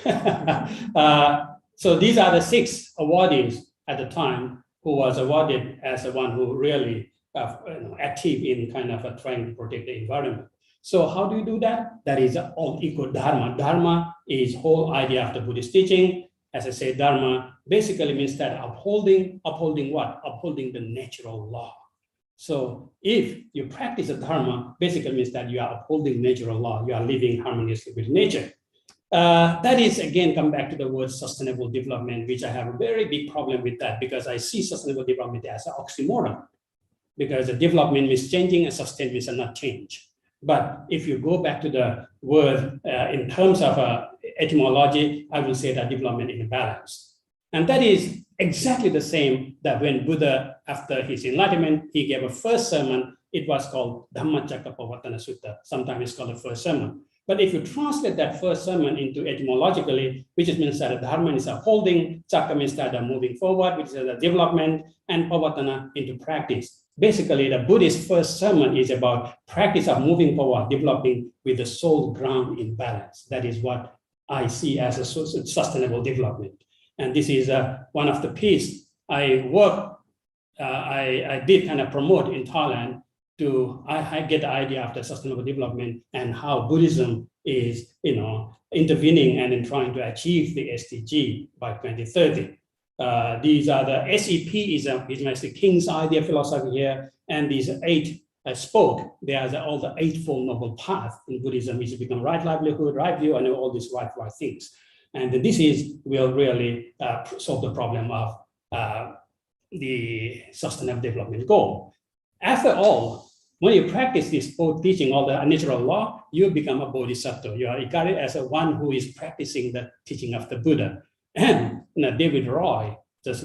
So these are the 6 awardees at the time who was awarded as the one who really active in kind of trying to protect the environment. So how do you do that? That is all equal dharma. Dharma is whole idea of the Buddhist teaching. As I say, dharma basically means that upholding what? Upholding the natural law. So if you practice a dharma, basically means that you are upholding natural law. You are living harmoniously with nature. That is, again, come back to the word sustainable development, which I have a very big problem with that, because I see sustainable development as an oxymoron, because the development means changing and sustain means not change. But if you go back to the word in terms of etymology, I will say that development in balance. And that is exactly the same that when Buddha, after his enlightenment, he gave a first sermon. It was called Dhammacakkappavattana Sutta. Sometimes it's called the first sermon. But if you translate that first sermon into etymologically, which means that dharma is upholding, chakka means that moving forward, which is the development, and pavattana into practice. Basically, the Buddhist first sermon is about practice of moving forward, developing with the soul ground in balance. That is what I see as a sustainable development. And this is one of the pieces I did kind of promote in Thailand. I get the idea of the sustainable development and how Buddhism is, intervening and in trying to achieve the SDG by 2030. These are the SEP is the King's idea philosophy here, and these 8 spoke. They are all the 8-fold noble path in Buddhism, which become right livelihood, right view, and all these right things. And this will really solve the problem of the sustainable development goal. After all, when you practice this both teaching all the natural law, you become a bodhisattva. You are regarded as one who is practicing the teaching of the Buddha. And David Roy just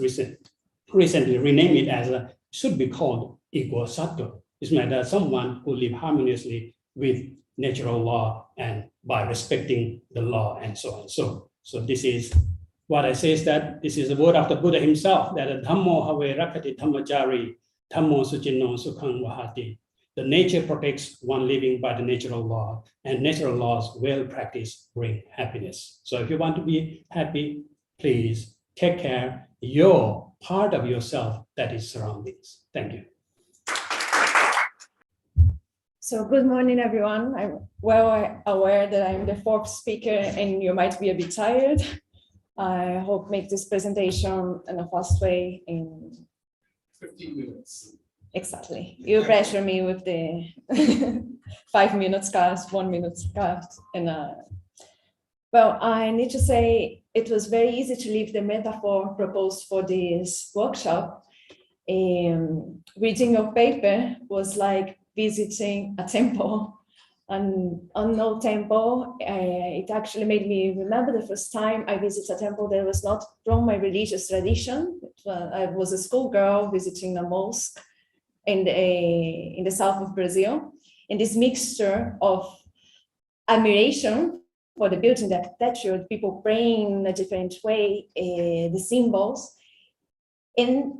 recently renamed it as should be called equal sattva. It's meant that someone who live harmoniously with natural law and by respecting the law and so on. So this is what I say is that this is the word of the Buddha himself, that Dhammo have rakati dhammachari, Dhammo suchinno sukhang vahati. The nature protects one living by the natural law, and natural laws, well practiced, bring happiness. So if you want to be happy, please take care your part of yourself that is surroundings. Thank you. So good morning, everyone. I'm well aware that I'm the 4th speaker and you might be a bit tired. I hope make this presentation in a fast way in 15 minutes. Exactly. You pressure me with the 5 minutes cast, 1 minute cast. And well, I need to say it was very easy to leave the metaphor proposed for this workshop. Reading your paper was like visiting a temple, an unknown temple. It actually made me remember the first time I visited a temple that was not from my religious tradition. I was a schoolgirl visiting a mosque in the south of Brazil. And this mixture of admiration for the building, the architecture, people praying in a different way, the symbols, and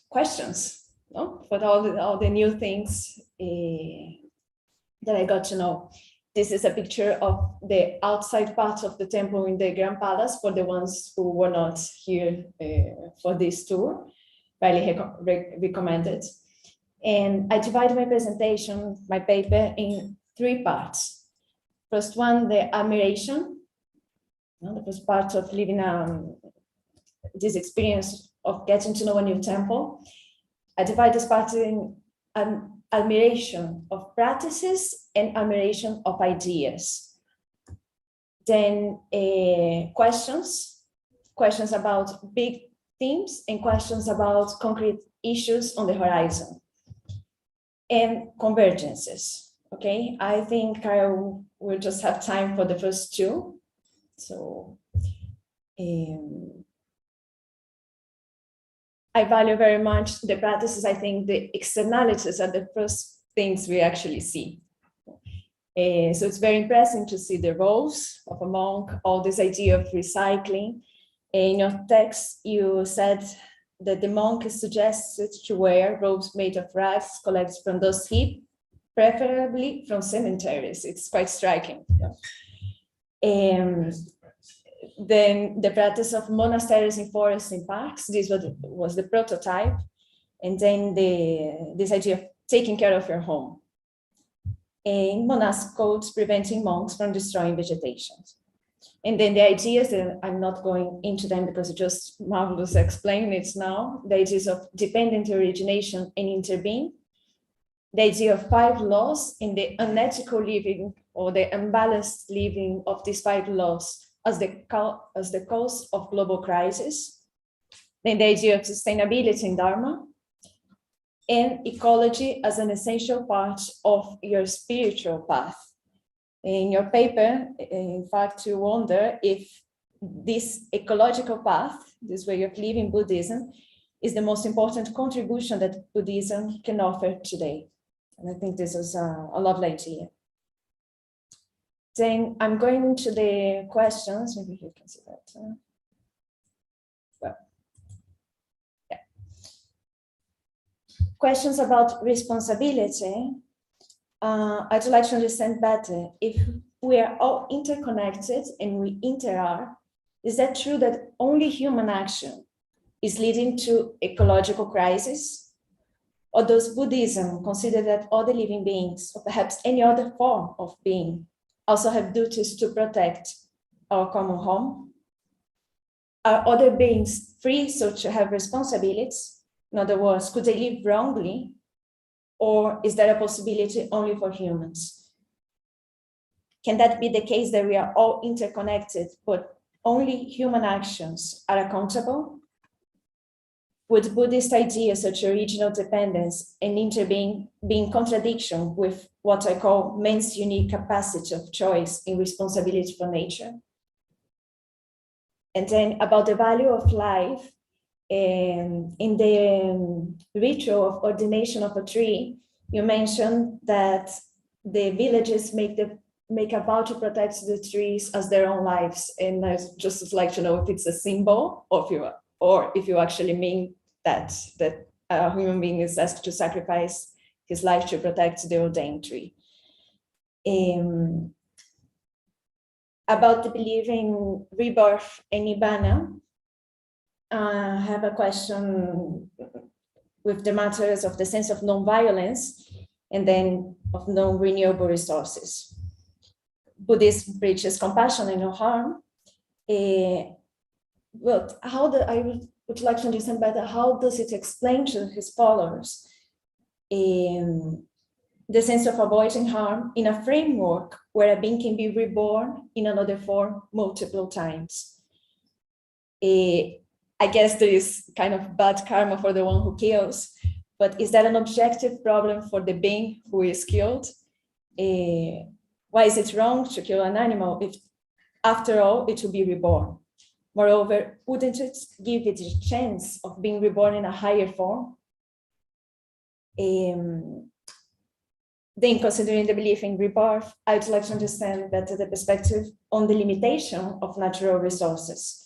questions no? For all the new things that I got to know. This is a picture of the outside part of the temple in the Grand Palace for the ones who were not here for this tour. Highly recommended. And I divide my presentation, my paper, in 3 parts. First one, the admiration. The first part of living this experience of getting to know a new temple. I divide this part in admiration of practices and admiration of ideas. Then questions about big themes and questions about concrete issues on the horizon. And convergences, okay? I think I will just have time for the first 2. So I value very much the practices. I think the externalities are the first things we actually see. So it's very impressive to see the roles of a monk, all this idea of recycling. In your text, you said that the monk is suggested to wear robes made of rags collected from those heaps, preferably from cemeteries. It's quite striking. Then the practice of monasteries in forests and parks, this was the prototype. And then this idea of taking care of your home. And monastic codes preventing monks from destroying vegetation. And then the ideas that I'm not going into them because it just marvelous explain it now. The ideas of dependent origination and interbeing. The idea of 5 laws in the unethical living or the unbalanced living of these 5 laws as the cause of global crisis. Then the idea of sustainability in Dharma. And ecology as an essential part of your spiritual path. In your paper, in fact, you wonder if this ecological path, this way of living Buddhism, is the most important contribution that Buddhism can offer today. And I think this is a lovely idea. Then I'm going into the questions. Maybe you can see that. Well, yeah. Questions about responsibility. I'd like to understand better if we are all interconnected and we interact. Is that true that only human action is leading to ecological crisis? Or does Buddhism consider that other living beings, or perhaps any other form of being, also have duties to protect our common home? Are other beings free so to have responsibilities? In other words, could they live wrongly? Or is there a possibility only for humans? Can that be the case that we are all interconnected, but only human actions are accountable? Would Buddhist ideas such as original dependence and interbeing be in contradiction with what I call man's unique capacity of choice in responsibility for nature? And then about the value of life, in the ritual of ordination of a tree, you mentioned that the villages make a vow to protect the trees as their own lives. And I just like to know if it's a symbol or if you actually mean that a human being is asked to sacrifice his life to protect the ordained tree. About the belief in rebirth and nibbana, I have a question with the matters of the sense of non-violence and then of non-renewable resources. Buddhism preaches compassion and no harm. But I would like to understand better, how does it explain to his followers the sense of avoiding harm in a framework where a being can be reborn in another form multiple times? I guess there is kind of bad karma for the one who kills, but is that an objective problem for the being who is killed? Why is it wrong to kill an animal if, after all, it will be reborn? Moreover, wouldn't it give it a chance of being reborn in a higher form? Then, considering the belief in rebirth, I would like to understand better the perspective on the limitation of natural resources.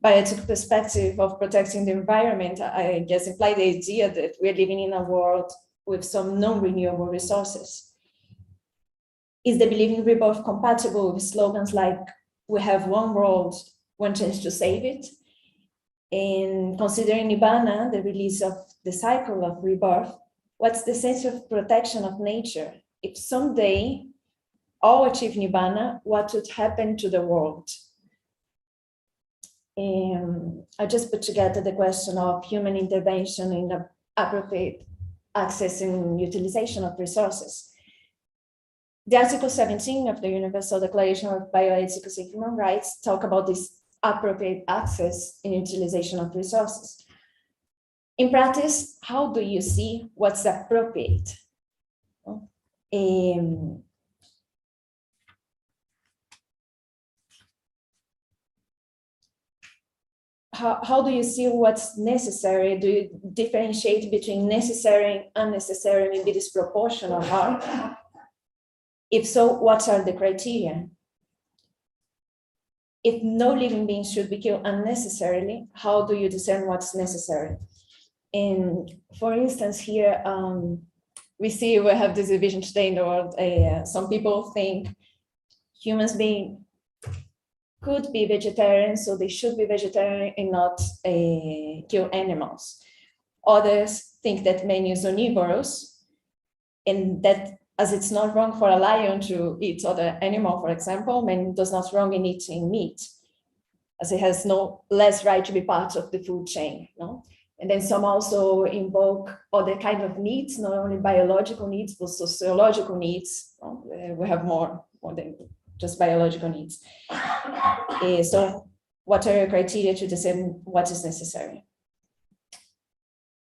bioethical perspective of protecting the environment, I guess, imply the idea that we're living in a world with some non-renewable resources. Is the belief in rebirth compatible with slogans like, we have one world, one chance to save it? And considering Nibbana, the release of the cycle of rebirth, what's the sense of protection of nature? If someday all achieve Nibbana, what would happen to the world? I just put together the question of human intervention in the appropriate access and utilization of resources. The Article 17 of the Universal Declaration of Bioethics and Human Rights talk about this appropriate access and utilization of resources. In practice, how do you see what's appropriate? How do you see what's necessary? Do you differentiate between necessary and unnecessary, maybe disproportional harm? If so, what are the criteria? If no living being should be killed unnecessarily, how do you discern what's necessary? And for instance, here, we have this division today in the world. Some people think humans could be vegetarian, so they should be vegetarian and not kill animals. Others think that man is omnivorous, and that as it's not wrong for a lion to eat other animal, for example, man does not wrong in eating meat, as it has no less right to be part of the food chain. No? And then some also invoke other kind of needs, not only biological needs, but sociological needs. No? We have more than just biological needs. So what are your criteria to discern what is necessary?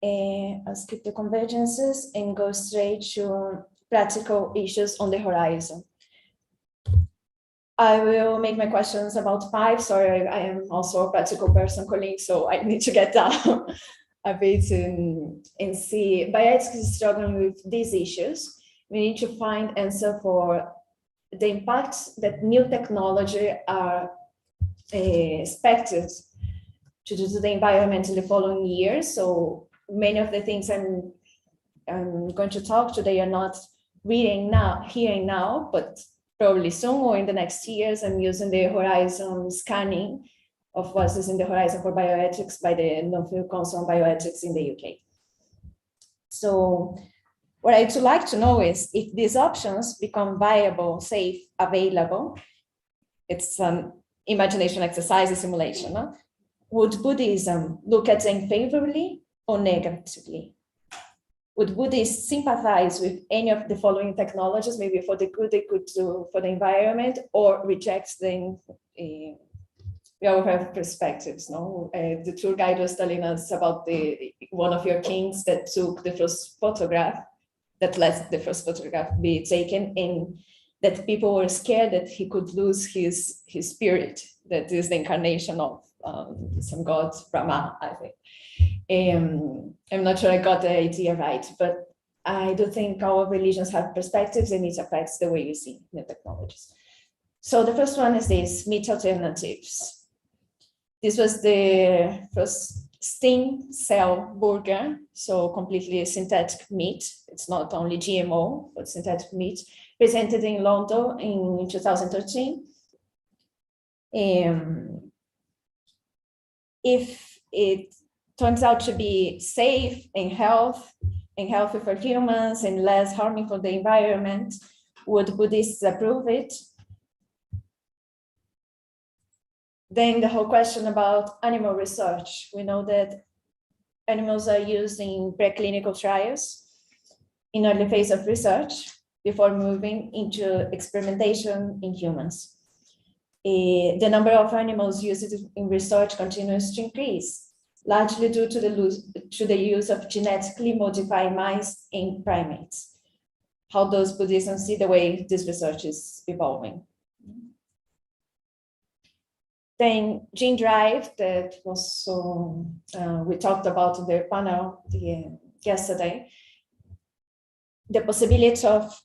I'll skip the convergences and go straight to practical issues on the horizon. I will make my questions about 5. Sorry, I am also a practical person, colleague, so I need to get down a bit and see. Bioethics is struggling with these issues. We need to find answer for the impacts that new technology are expected to do to the environment in the following years. So many of the things I'm going to talk today are not reading now, hearing now, but probably soon or in the next years. I'm using the horizon scanning of what is in the horizon for bioethics by the Non-Field Council on Bioethics in the UK. So what I'd like to know is if these options become viable, safe, available, it's an imagination exercise, a simulation, no? Would Buddhism look at them favorably or negatively? Would Buddhists sympathize with any of the following technologies, maybe for the good they could do for the environment, or reject them? We all have perspectives, no? The tour guide was telling us about one of your kings that took the first photograph, that let the first photograph be taken, and that people were scared that he could lose his spirit, that is the incarnation of some god, Brahma, I think. I'm not sure I got the idea right, but I do think our religions have perspectives and it affects the way you see the technologies. So the first one is this, meat alternatives. This was the first stem cell burger, so completely synthetic meat. It's not only GMO, but synthetic meat, presented in London in 2013. If it turns out to be safe and healthy for humans and less harming for the environment, would Buddhists approve it? Then the whole question about animal research. We know that animals are used in preclinical trials in early phase of research before moving into experimentation in humans. The number of animals used in research continues to increase, largely due to the use of genetically modified mice in primates. How does Buddhism see the way this research is evolving? Then gene drive, that was we talked about in the panel yesterday. The possibility of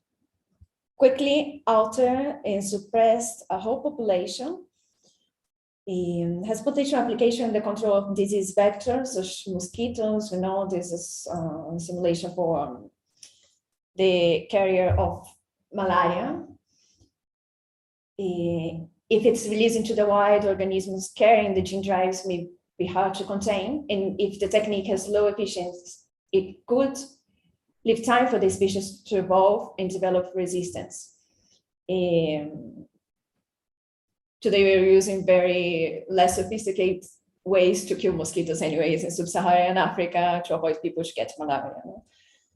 quickly alter and suppress a whole population has potential application in the control of disease vectors, such as mosquitoes. We know this is a simulation for the carrier of malaria. If it's released into the wild, organisms carrying the gene drives may be hard to contain. And if the technique has low efficiency, it could leave time for the species to evolve and develop resistance. Today we're using very less sophisticated ways to kill mosquitoes anyways in sub-Saharan Africa to avoid people to get malaria.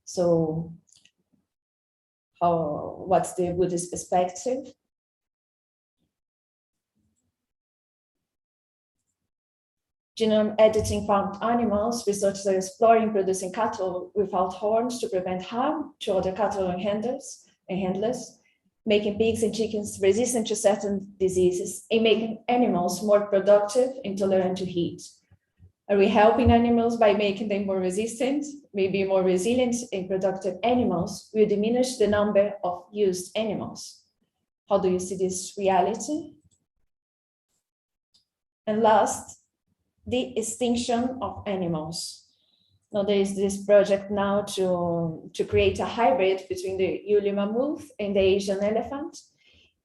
So what's the Buddhist perspective? Genome editing farmed animals, researchers are exploring producing cattle without horns to prevent harm to other cattle and handlers, making pigs and chickens resistant to certain diseases, and making animals more productive and tolerant to heat. Are we helping animals by making them more resistant? Maybe more resilient and productive animals will diminish the number of used animals. How do you see this reality? And last, the extinction of animals. Now there is this project now to create a hybrid between the woolly mammoth and the Asian elephant.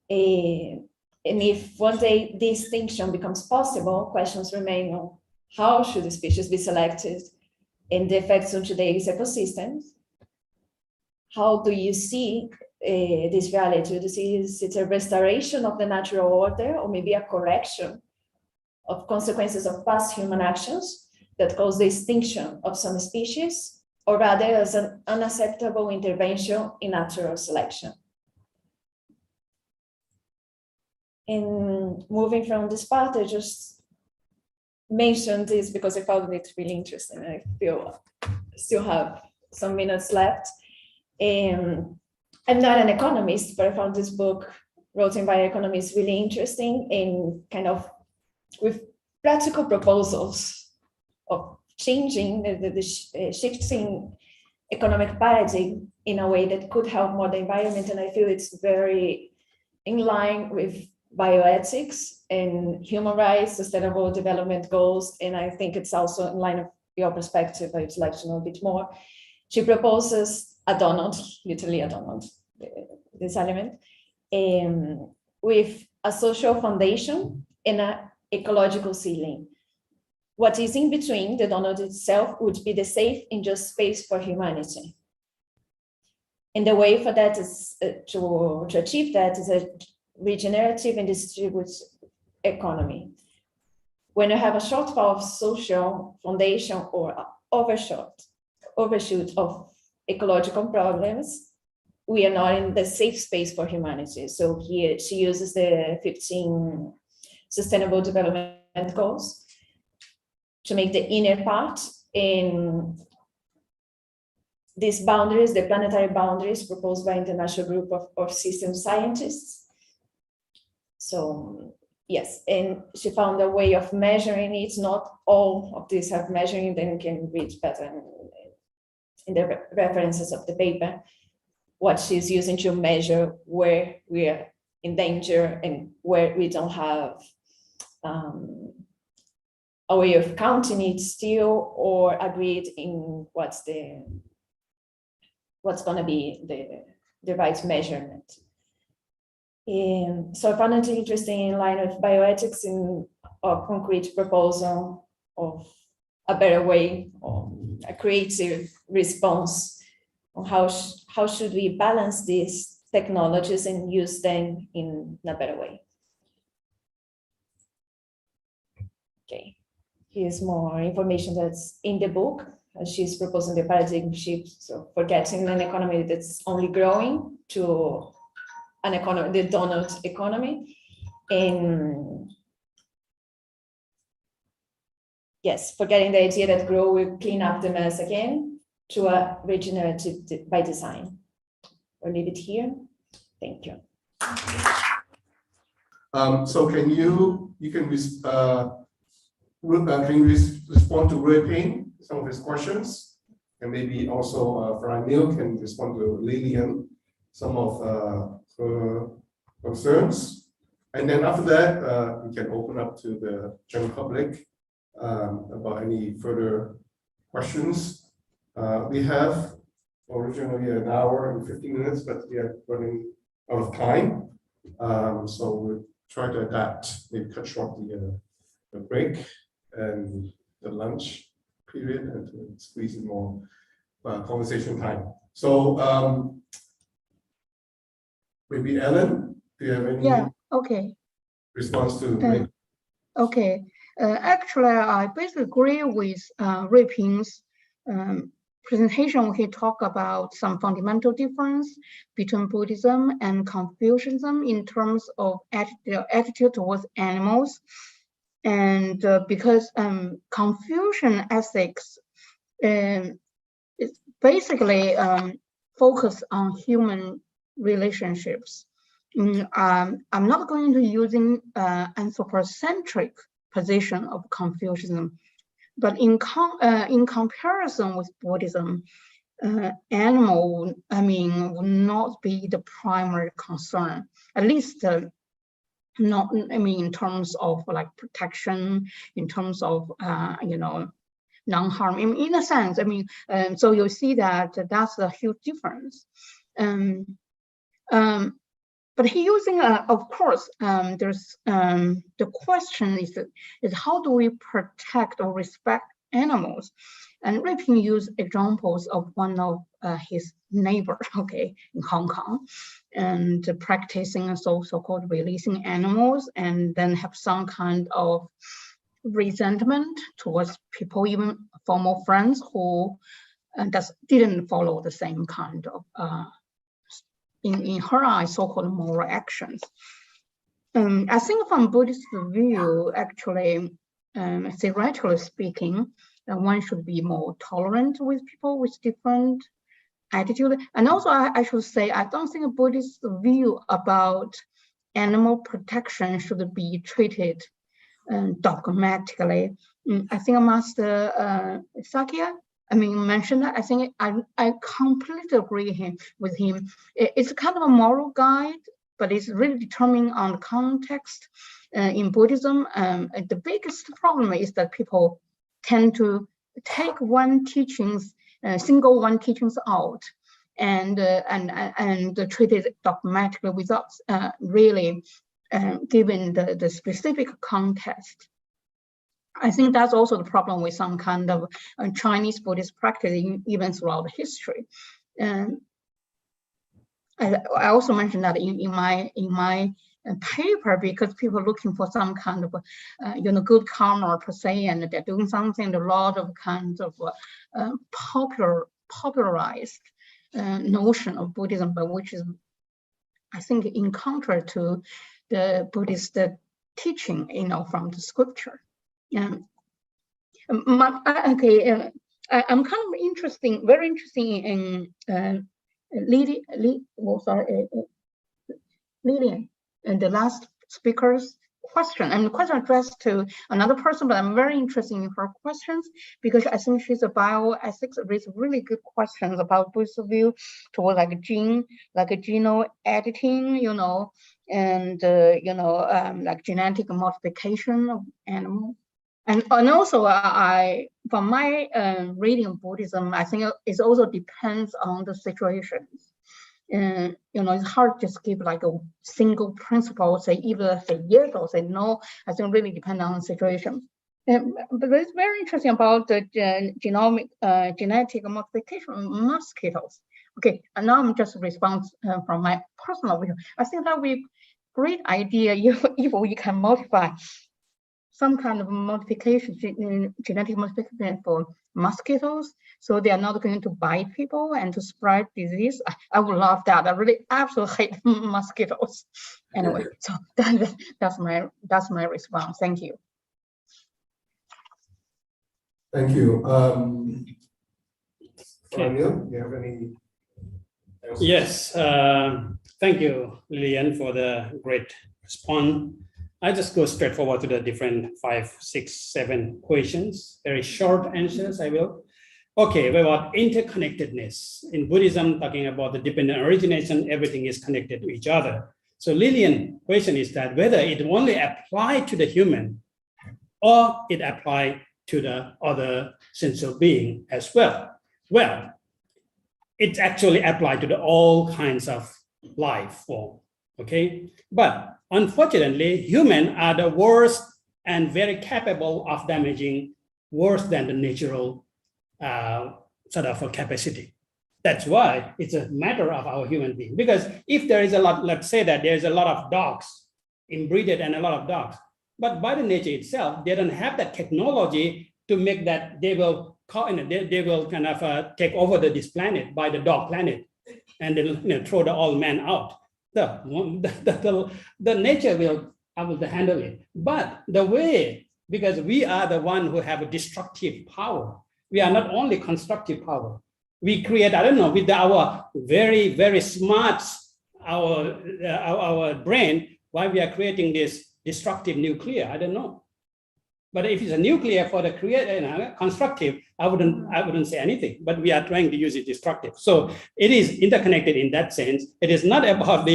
And if one day the extinction becomes possible, questions remain on how should the species be selected and the effects on today's ecosystems. How do you see this reality? Do you see it's a restoration of the natural order or maybe a correction of consequences of past human actions that cause the extinction of some species, or rather as an unacceptable intervention in natural selection? In moving from this part, I just mentioned this because I found it really interesting. I feel I still have some minutes left. I'm not an economist, but I found this book written by economists really interesting and kind of with practical proposals of changing the shifting economic paradigm in a way that could help more the environment. And I feel it's very in line with bioethics and human rights, sustainable development goals. And I think it's also in line with your perspective. I would like to know a bit more. She proposes a donut, literally a donut, this element, with a social foundation and an ecological ceiling. What is in between the donut itself would be the safe and just space for humanity. And the way for that is to achieve that is a regenerative and distributed economy. When you have a shortfall of social foundation or overshoot of ecological problems, we are not in the safe space for humanity. So here she uses the 15 Sustainable Development Goals to make the inner part in these boundaries, the planetary boundaries proposed by International Group of System Scientists. So yes, and she found a way of measuring it. Not all of these have measuring, then you can read better in the references of the paper, what she's using to measure where we are in danger and where we don't have a way of counting it still or agreed in what's going to be the right measurement. So I found it interesting in line with bioethics in a concrete proposal of a better way, or a creative response on how should we balance these technologies and use them in a better way. Okay, here's more information that's in the book. She's proposing the paradigm shift, so forgetting an economy that's only growing to an economy, the donut economy, and yes, forgetting the idea that growth will clean up the mess again to a regenerative by design. I'll leave it here. Thank you. So can you respond to Ray Payne, some of his questions, and maybe also Neil can respond to Lillian, some of her concerns. And then after that, we can open up to the general public about any further questions. We have originally an hour and 15 minutes, but we are running out of time. So we'll try to adapt, maybe cut short the break and the lunch period and to squeeze in more conversation time. So maybe Ellen, do you have any okay. response to Okay. Actually, I basically agree with Ruiping's presentation. He talked about some fundamental difference between Buddhism and Confucianism in terms of attitude towards animals. And because Confucian ethics is basically focused on human relationships. I'm not going to using anthropocentric position of Confucianism, but in comparison with Buddhism, animal, will not be the primary concern, at least not, in terms of like protection, in terms of, non-harm, in a sense, so you see that that's a huge difference. But he using, of course, there's the question is how do we protect or respect animals? And Ruiping used examples of one of his neighbors, in Hong Kong, and practicing so-called releasing animals, and then have some kind of resentment towards people, even former friends who just didn't follow the same kind of in her eyes, so-called moral actions. I think from Buddhist view, actually, theoretically speaking, one should be more tolerant with people with different attitude. And also, I should say, I don't think a Buddhist view about animal protection should be treated dogmatically. I think Master Sakya, mentioned that. I think I completely agree with him. It's kind of a moral guide, but it's really determined on the context. In Buddhism, the biggest problem is that people tend to take single one teachings out and treat it dogmatically without really giving the specific context. I think that's also the problem with some kind of Chinese Buddhist practice, even throughout history. And I also mentioned that in my paper, because people are looking for some kind of good karma per se, and they're doing something. A lot of kinds of popularized notion of Buddhism, but which is, I think, in contrary to the Buddhist teaching, from the scripture. I'm kind of very interested in Lillian and the last speaker's question. And the question addressed to another person, but I'm very interested in her questions because I think she's a bioethics, raised really good questions about Buddhist view toward like genome editing, and like genetic modification of animals. And also, from my reading of Buddhism, I think it also depends on the situations. And it's hard to just give like a single principle, say either say yes or say no. I think really depends on the situation. But it's very interesting about the genetic modification of mosquitoes. Okay, and now I'm just responding from my personal view. I think that would be a great idea if we can modify some kind of modification, genetic modification for mosquitoes, so they are not going to bite people and to spread disease. I would love that. I really absolutely hate mosquitoes. Anyway, so that's my response. Thank you. Thank you. Daniel, do you have any? Yes. Thank you, Lillian, for the great response. I just go straight forward to the different 5, 6, 7 questions. Very short answers, I will. Okay, about interconnectedness. In Buddhism, talking about the dependent origination, everything is connected to each other. So Lillian's question is that whether it only applies to the human or it applies to the other sensual being as well. Well, it actually applies to all kinds of life form, okay? But unfortunately, humans are the worst and very capable of damaging worse than the natural sort of a capacity. That's why it's a matter of our human being. Because if there is a lot, let's say that there's a lot of dogs, inbreeded and a lot of dogs, but by the nature itself, they don't have that technology to make that they will kind of take over this planet by the dog planet, and then throw the old man out. The nature will able to handle it. But the way, because we are the one who have a destructive power, we are not only constructive power. We create, I don't know, with our very, very smart, our brain, why we are creating this destructive nuclear, I don't know. But if it's a nuclear for the constructive, I wouldn't say anything, but we are trying to use it destructive. So it is interconnected in that sense. It is not about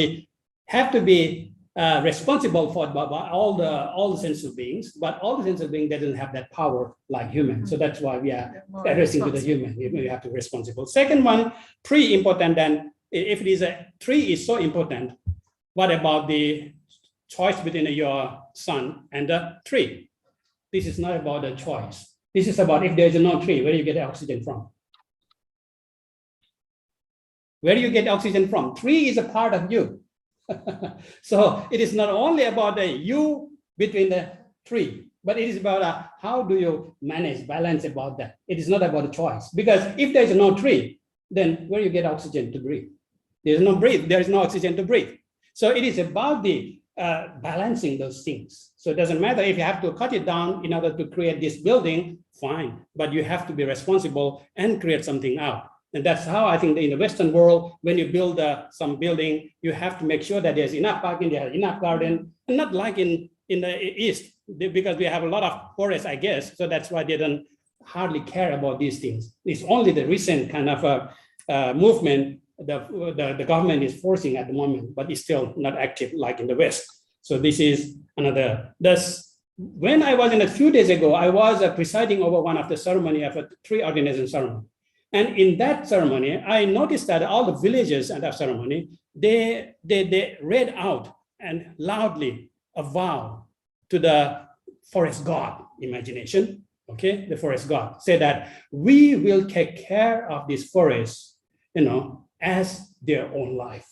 have to be responsible for all the sensual beings, but all the sensual beings doesn't have that power like human. So that's why we are addressing to the human. We have to be responsible. Second one, tree important. Then if it is a tree is so important, what about the choice between your son and the tree? This is not about a choice. This is about if there is no tree, where do you get oxygen from? Where do you get oxygen from? Tree is a part of you. So it is not only about the you between the tree, but it is about how do you manage, balance about that. It is not about a choice. Because if there is no tree, then where do you get oxygen to breathe? There is no breathe, there is no oxygen to breathe. So it is about the balancing those things. So it doesn't matter if you have to cut it down in order to create this building, fine, but you have to be responsible and create something out. And that's how I think that in the Western world, when you build some building, you have to make sure that there's enough parking, there's enough garden, and not like in the East, because we have a lot of forests, I guess. So that's why they don't hardly care about these things. It's only the recent kind of movement the government is forcing at the moment, but it's still not active like in the West. So this is another. When I was in a few days ago, I was presiding over one of the ceremony of a tree ordination ceremony. And in that ceremony, I noticed that all the villagers at that ceremony, they read out and loudly a vow to the forest god imagination, okay? The forest god, say that we will take care of this forest, as their own life.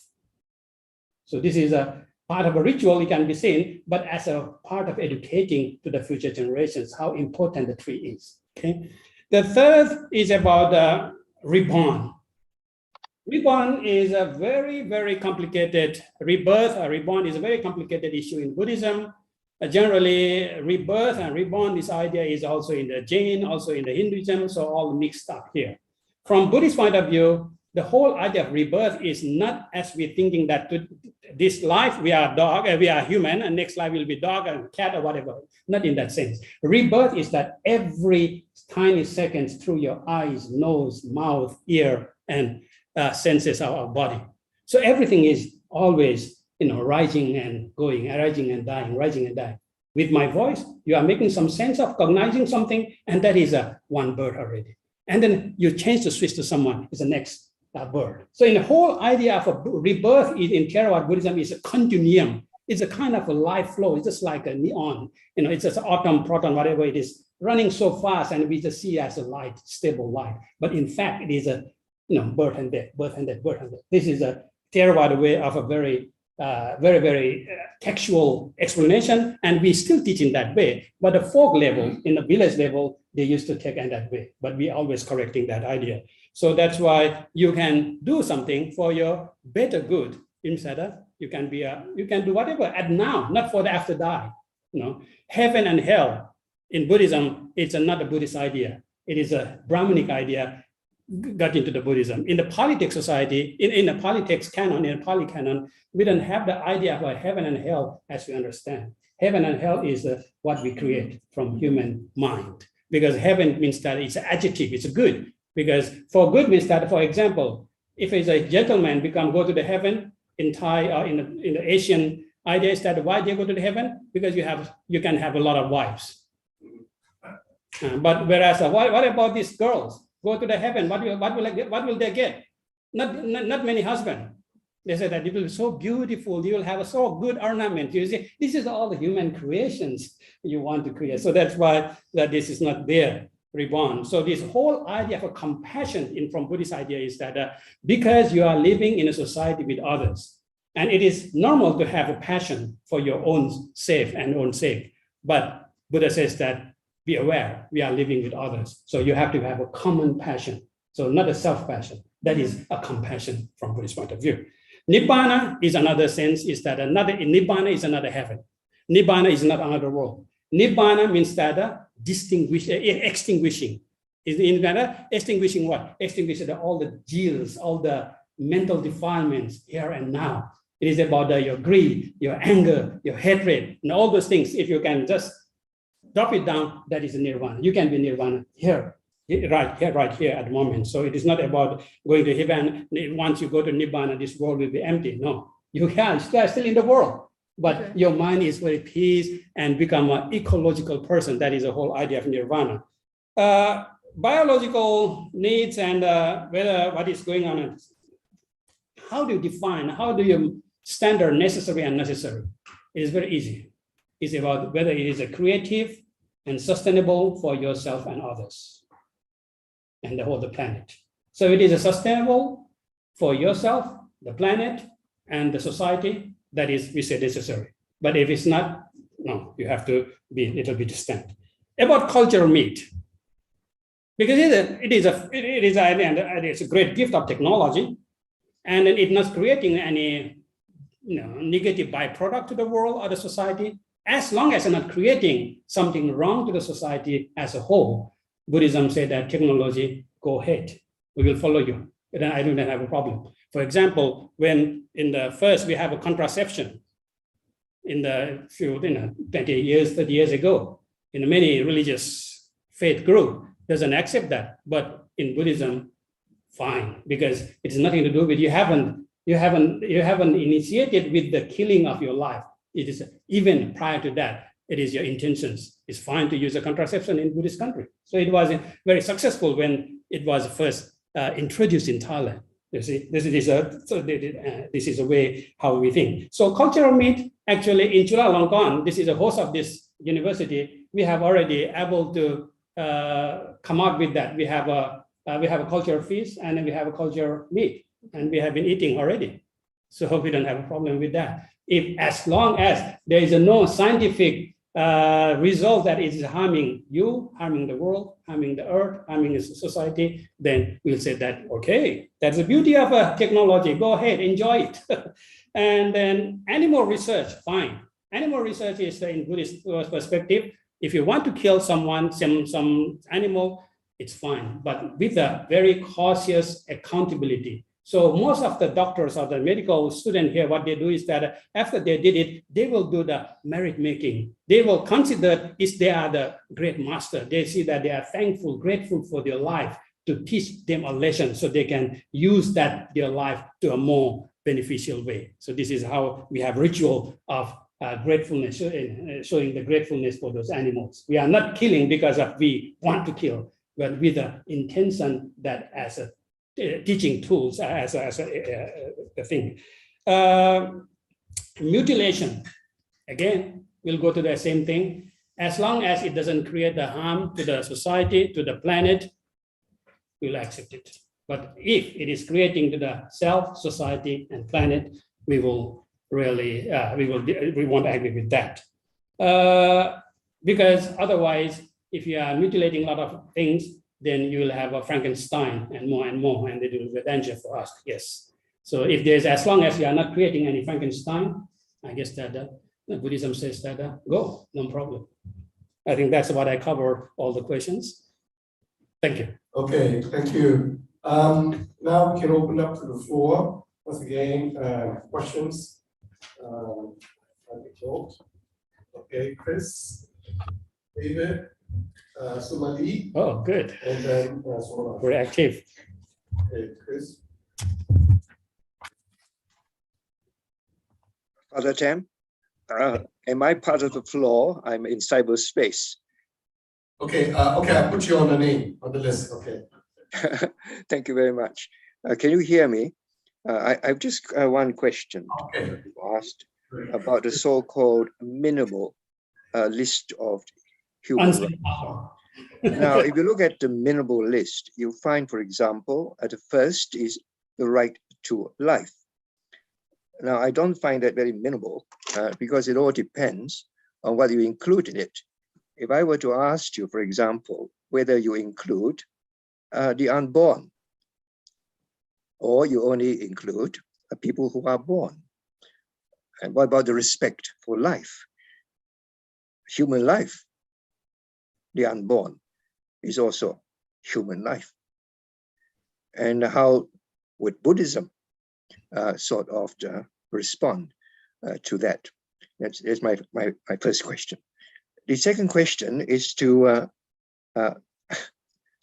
So this is a part of a ritual, it can be seen, but as a part of educating to the future generations how important the tree is, okay? The third is about reborn. Reborn is a very, very complicated rebirth. Reborn is a very complicated issue in Buddhism. Generally, rebirth and reborn, this idea is also in the Jain, also in the Hinduism, so all mixed up here. From Buddhist point of view, the whole idea of rebirth is not as we're thinking that to this life we are dog, we are human, and next life will be dog and cat or whatever. Not in that sense. Rebirth is that every tiny seconds through your eyes, nose, mouth, ear, and senses of our body. So everything is always, rising and going, rising and dying, rising and dying. With my voice, you are making some sense of cognizing something, and that is one bird already. And then you change the switch to someone, it's the next bird. So in the whole idea of a rebirth in Theravada Buddhism is a continuum. It's a kind of a life flow. It's just like a neon. It's just atom, proton, whatever it is, running so fast, and we just see it as a light, stable light. But in fact, it is a birth and death, birth and death, birth and death. This is a Theravada way of a very, very textual explanation, and we still teach in that way. But the folk level, in the village level, they used to take in that way. But we always correcting that idea. So that's why you can do something for your better good. Instead, you can do whatever at now, not for the after die. Heaven and hell in Buddhism, it's not a Buddhist idea. It is a Brahmanic idea got into the Buddhism. In the Polytheist society, in the Polytheist canon, in the Pali canon, we don't have the idea of heaven and hell as we understand. Heaven and hell is what we create from human mind. Because heaven means that it's an adjective, it's a good. Because for good means that, for example, if it's a gentleman go to the heaven, in Thai or in the Asian idea is that why they go to the heaven? Because you can have a lot of wives. But whereas what about these girls go to the heaven? What will they get? Not many husbands. They say that it will be so beautiful. You will have a so good ornament. You see, this is all the human creations you want to create. So that's why that this is not there, reborn. So this whole idea of a compassion from Buddhist idea is that because you are living in a society with others, and it is normal to have a passion for your own sake and own sake. But Buddha says that be aware, we are living with others. So you have to have a common passion. So not a self-passion. That is a compassion from Buddhist point of view. Nibbana is another sense, is that Nibbana is another heaven. Nibbana is not another world. Nibbana means that extinguishing. Is in that extinguishing what? Extinguishing all the guilt, all the mental defilements here and now. It is about your greed, your anger, your hatred, and all those things. If you can just drop it down, that is nirvana. You can be nirvana here. Right here at the moment. So it is not about going to heaven. Once you go to Nibbana, this world will be empty. No, you are still in the world, but your mind is very peace and become an ecological person. That is the whole idea of nirvana. Biological needs and whether what is going on. How do you define? How do you standard necessary and necessary? It is very easy. It's about whether it is a creative and sustainable for yourself and others. And the whole planet. So it is a sustainable for yourself, the planet, and the society. That is, we say necessary. But if it's not, no, you have to be a little bit distant. About cultural meat, because it is a great gift of technology, and it's not creating any negative byproduct to the world or the society. As long as it's not creating something wrong to the society as a whole. Buddhism said that technology, go ahead, we will follow you. And then I don't have a problem. For example, when in the first we have a contraception in the 20 years, 30 years ago, in many religious faith group doesn't accept that. But in Buddhism, fine, because it's nothing to do with you haven't initiated with the killing of your life. It is even prior to that. It is your intentions. It's fine to use a contraception in Buddhist country. So it was very successful when it was first introduced in Thailand. You see, this is a way how we think. So cultural meat, actually in Chulalongkorn, this is a host of this university. We have already able to come out with that. We have a cultural feast and then we have a cultural meat, and we have been eating already. So we don't have a problem with that. As long as there is no scientific result that it is harming you, harming the world, harming the earth, harming the society, then we'll say that, okay, that's the beauty of technology. Go ahead, enjoy it. And then animal research, fine. Animal research is in Buddhist perspective. If you want to kill someone, some animal, it's fine, but with a very cautious accountability. So most of the doctors or the medical student here, what they do is that after they did it, they will do the merit making. They will consider if they are the great master. They see that they are thankful, grateful for their life to teach them a lesson so they can use that their life to a more beneficial way. So this is how we have ritual of gratefulness, showing the gratefulness for those animals. We are not killing because we want to kill, but with the intention that as a teaching tools as a thing. Mutilation, again, we'll go to the same thing. As long as it doesn't create the harm to the society, to the planet, we'll accept it. But if it is creating to the self, society, and planet, we will really, we won't agree with that. Because otherwise, if you are mutilating a lot of things, then you will have a Frankenstein and more, and it will be a danger for us, yes. So if there's, as long as you are not creating any Frankenstein, I guess that Buddhism says that go, no problem. I think that's what I cover all the questions. Thank you. Okay, thank you. Now we can open up to the floor. Once again, questions. Okay, Chris, David, Sumali. Oh, good. And then very active. Okay, Chris. Father Tam, am I part of the floor? I'm in cyberspace. Okay, okay, I put you on the name, on the list, okay. Thank you very much. Can you hear me? I've just one question Okay. asked about the so-called minimal list of human rights. Now, if you look at the minimal list, you find, for example, the first is the right to life. Now, I don't find that very minimal because it all depends on what you include in it. If I were to ask you, for example, whether you include the unborn, or you only include people who are born. And what about the respect for life? Human life, the unborn, is also human life. And how would Buddhism sort of respond to that? That's my first question. The second question is to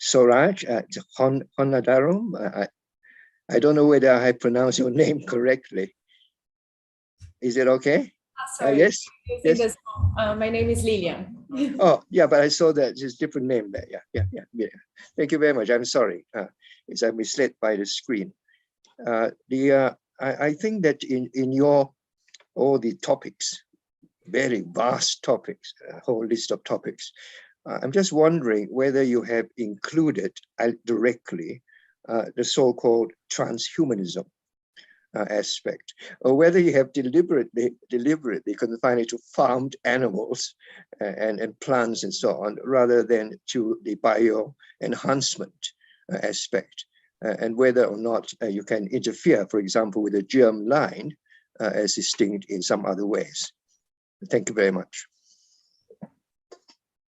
Soraj Honadarum. I don't know whether I pronounced your name correctly. Is it okay? Sorry. Yes. Yes. My name is Lilian. Oh, yeah, but I saw that it's a different name there. Yeah. Thank you very much. I'm sorry. It's I misled by the screen. I think that in your all the topics, very vast topics, a whole list of topics. I'm just wondering whether you have included directly the so-called transhumanism aspect, or whether you have deliberately confined it to farmed animals and plants and so on, rather than to the bio enhancement aspect, and whether or not you can interfere, for example, with the germ line as distinct in some other ways. Thank you very much.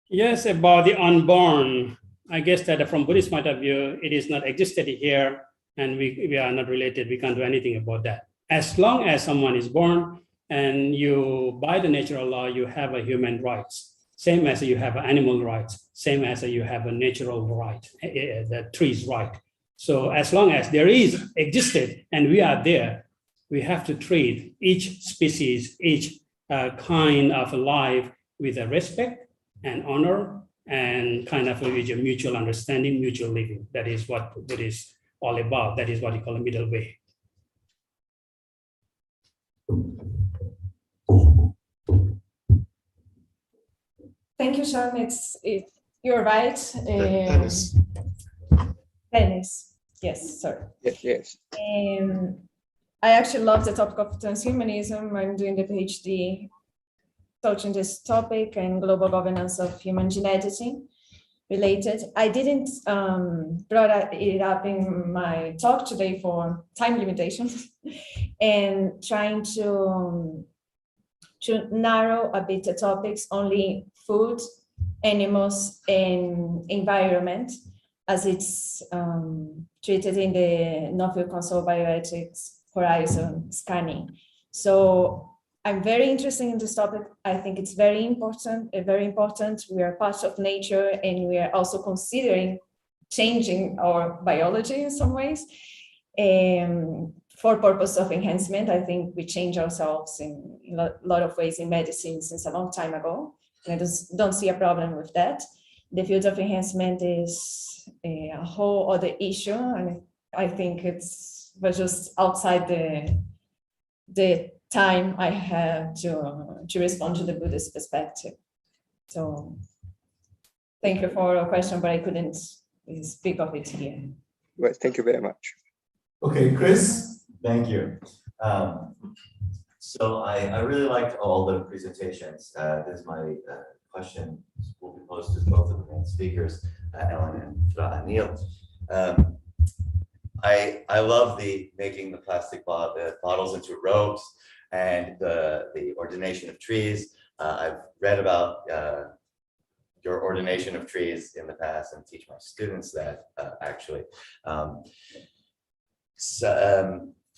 Yes, about the unborn, I guess that from Buddhist point of view, it is not existed here, and we are not related. We can't do anything about that. As long as someone is born and you, by the natural law, you have a human rights, same as you have animal rights, same as you have a natural right, the tree's right. So as long as there is existed and we are there, we have to treat each species, each kind of life with a respect and honor and kind of with a mutual understanding, mutual living. That is what it is all about. That is what you call a middle way. Thank you, Sean. You're right. Dennis. Yes, sorry. Yes. I actually love the topic of transhumanism. I'm doing the PhD touching this topic and global governance of human genetically related. I didn't brought it up in my talk today for time limitations and trying to narrow a bit the topics, only food, animals, and environment, as it's treated in the Nobel Council Bioethics Horizon scanning. So I'm very interested in this topic. I think it's very important, We are part of nature, and we are also considering changing our biology in some ways. For purpose of enhancement, I think we change ourselves in a lot of ways in medicine since a long time ago. And I don't see a problem with that. The field of enhancement is a whole other issue, and I think was just outside the time I have to respond to the Buddhist perspective. So thank you for your question, but I couldn't speak of it here. Well, thank you very much. Okay, Chris. Thank you. So I really liked all the presentations. This is my question will be posed to both of the main speakers, Ellen and Neil. I love the making the plastic bottles into robes and the ordination of trees. I've read about your ordination of trees in the past and teach my students that actually.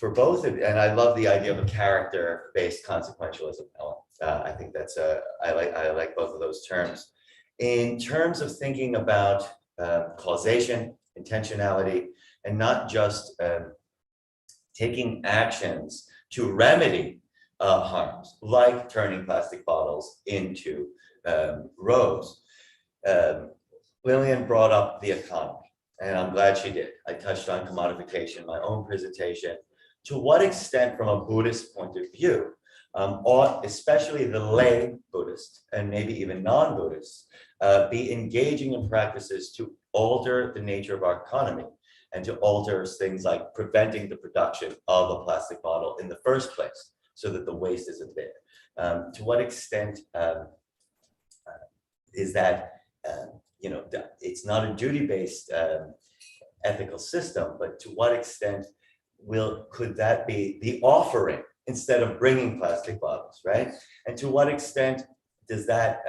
For both of you, and I love the idea of a character-based consequentialism, Ellen. I think that's I like both of those terms. In terms of thinking about causation, intentionality, and not just taking actions to remedy harms, like turning plastic bottles into roads. Lillian brought up the economy, and I'm glad she did. I touched on commodification in my own presentation. To what extent, from a Buddhist point of view, ought especially the lay Buddhist and maybe even non-Buddhists be engaging in practices to alter the nature of our economy and to alter things like preventing the production of a plastic bottle in the first place so that the waste isn't there? To what extent is that, it's not a duty-based ethical system, but to what extent could that be the offering instead of bringing plastic bottles, right? And to what extent does that,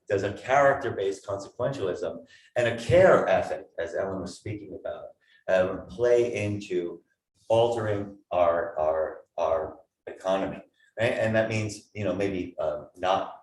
does a character-based consequentialism and a care ethic, as Ellen was speaking about, play into altering our economy, right? And that means, maybe not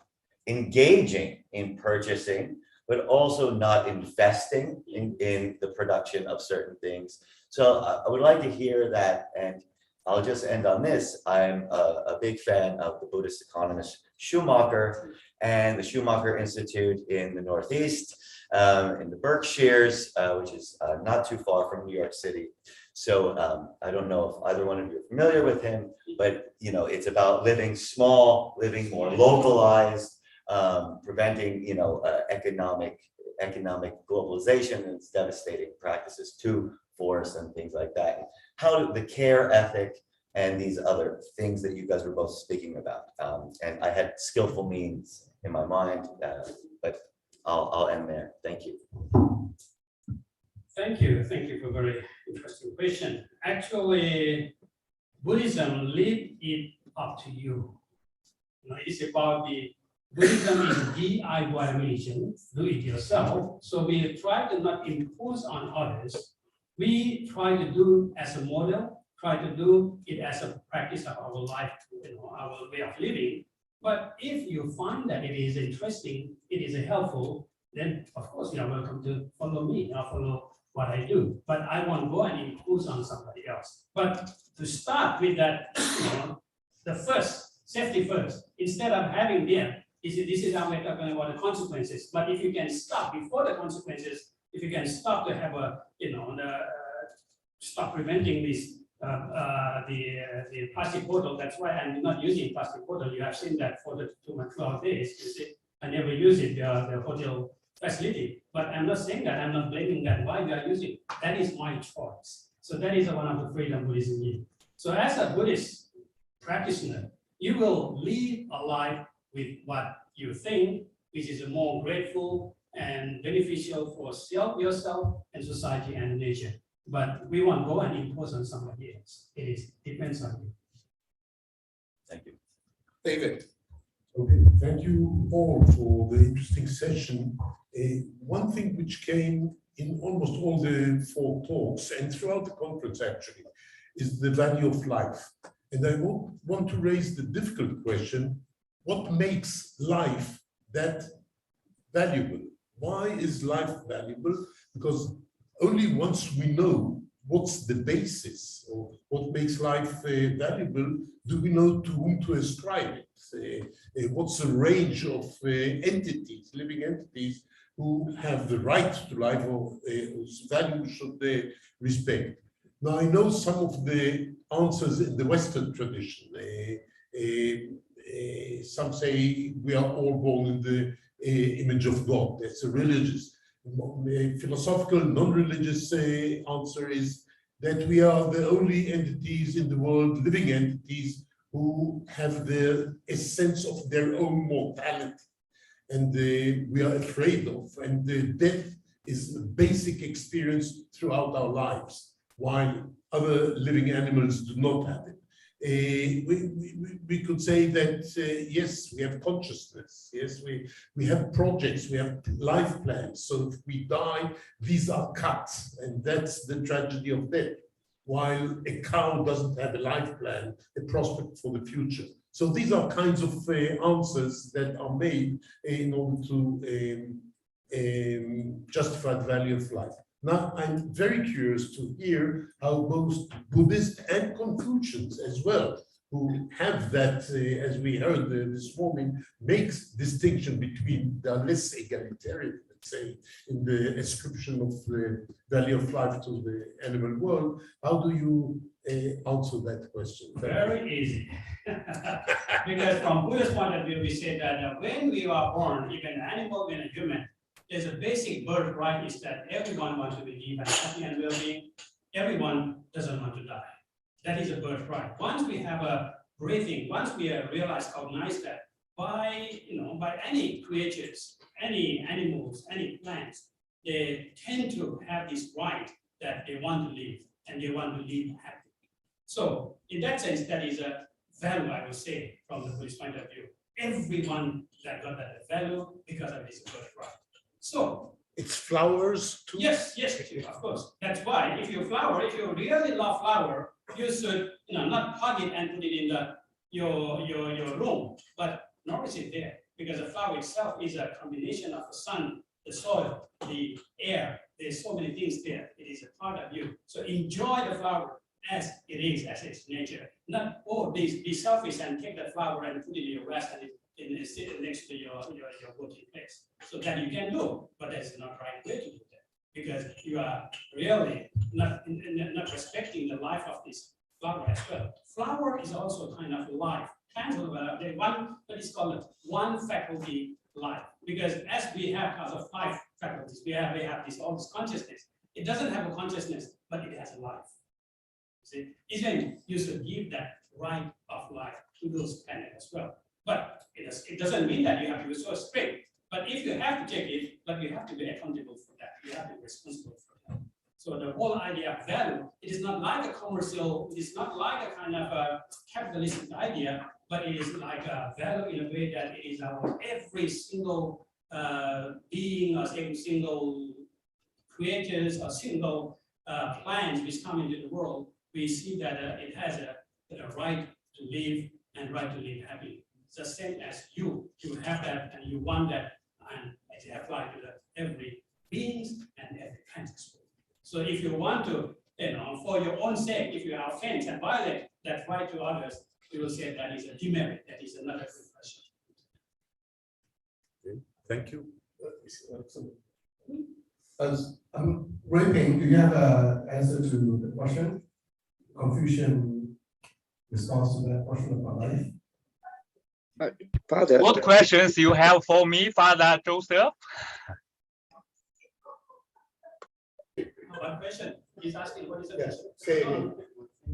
engaging in purchasing, but also not investing in the production of certain things. So I would like to hear that, and I'll just end on this. I'm a big fan of the Buddhist economist Schumacher and the Schumacher Institute in the Northeast, in the Berkshires, which is not too far from New York City. So I don't know if either one of you are familiar with him, but it's about living small, living more localized, preventing economic globalization and its devastating practices to forests and things like that. How do the care ethic and these other things that you guys were both speaking about, and I had skillful means in my mind, but I'll end there. Thank you. Thank you for a very interesting question. Actually, Buddhism leave it up to you. It's about the Buddhism is DIY religion, do it yourself. So we try to not impose on others. We try to do as a model, try to do it as a practice of our life, our way of living. But if you find that it is interesting, it is helpful, then of course you are welcome to follow me or follow what I do. But I won't go and impose on somebody else. But to start with that, the first, safety first, instead of having them, this is how we're talking about the consequences. But if you can stop before the consequences, if you can stop to have a, stop preventing this, the plastic bottle. That's why I'm not using plastic bottle. You have seen that for the 12 days. You see, I never use it, the hotel facility. But I'm not saying that. I'm not blaming that. Why we are using it? That is my choice. So that is one of the freedom Buddhism gives. So as a Buddhist practitioner, you will live a life with what you think, which is more grateful and beneficial for yourself and society and nature. But we won't go and impose on somebody else. It depends on you. Thank you. David. Okay, thank you all for the interesting session. One thing which came in almost all the 4 talks and throughout the conference actually is the value of life. And I want to raise the difficult question, what makes life that valuable? Why is life valuable? Because only once we know what's the basis or what makes life valuable, do we know to whom to ascribe it? What's the range of entities, living entities, who have the right to life or whose value should they respect? Now, I know some of the answers in the Western tradition. Some say we are all born in the image of God. That's a religious. Philosophical, non-religious answer is that we are the only entities in the world, living entities, who have a sense of their own mortality, and we are afraid of. And death is a basic experience throughout our lives, while other living animals do not have it. We could say that, yes, we have consciousness. Yes, we have projects, we have life plans. So if we die, these are cut, and that's the tragedy of death. While a cow doesn't have a life plan, a prospect for the future. So these are kinds of answers that are made in order to justify the value of life. Now, I'm very curious to hear how both Buddhists and Confucians as well who have that, as we heard this morning, makes distinction between the less egalitarian, let's say, in the ascription of the value of life to the animal world. How do you answer that question? Very easy. Because from Buddha's point of view, we say that when we are born, even an animal and a human, there's a basic birthright is that everyone wants to be live and happy and well-being. Everyone doesn't want to die. That is a birthright. Once we have a breathing, once we realize, cognize that by any creatures, any animals, any plants, they tend to have this right that they want to live and they want to live happy. So in that sense, that is a value, I would say, from the Buddhist point of view. Everyone that got that value because of this birthright. So it's flowers too? Yes, of course. That's why if you really love flower, you should not hug it and put it in your room, but nourish it there, because the flower itself is a combination of the sun, the soil, the air. There's so many things there. It is a part of you. So enjoy the flower as it is, as its nature. Not be selfish and take the flower and put it in your rest and sit next to your working place. So that you can do, but that's not the right way to do that, because you are really not respecting the life of this flower as well. Flower is also kind of life. Plants are one that is called one faculty life, because as we have other 5 faculties, we have all this consciousness. It doesn't have a consciousness, but it has a life. See, even you should give that right of life to those planets as well. But it doesn't mean that you have to be so strict. But if you have to take it, but you have to be accountable for that. You have to be responsible for that. So the whole idea of value, it is not like a commercial, it is not like a kind of a capitalistic idea, but it is like a value in a way that it is our every single being or every single creators or single plants which come into the world. We see that it has a right to live and right to live happy. It's the same as you have that and you want that, and it applies to every beings and every kind of spirit. So if you want to, for your own sake, if you are offense and violate that right to others, we will say that is a demerit, that is another good question. Okay. Thank you. As Wei-Ping, do you have an answer to the question? Confucian response to that question about life? Father, What questions you have for me, Father Joseph? One question. He's asking what is the Yes. question?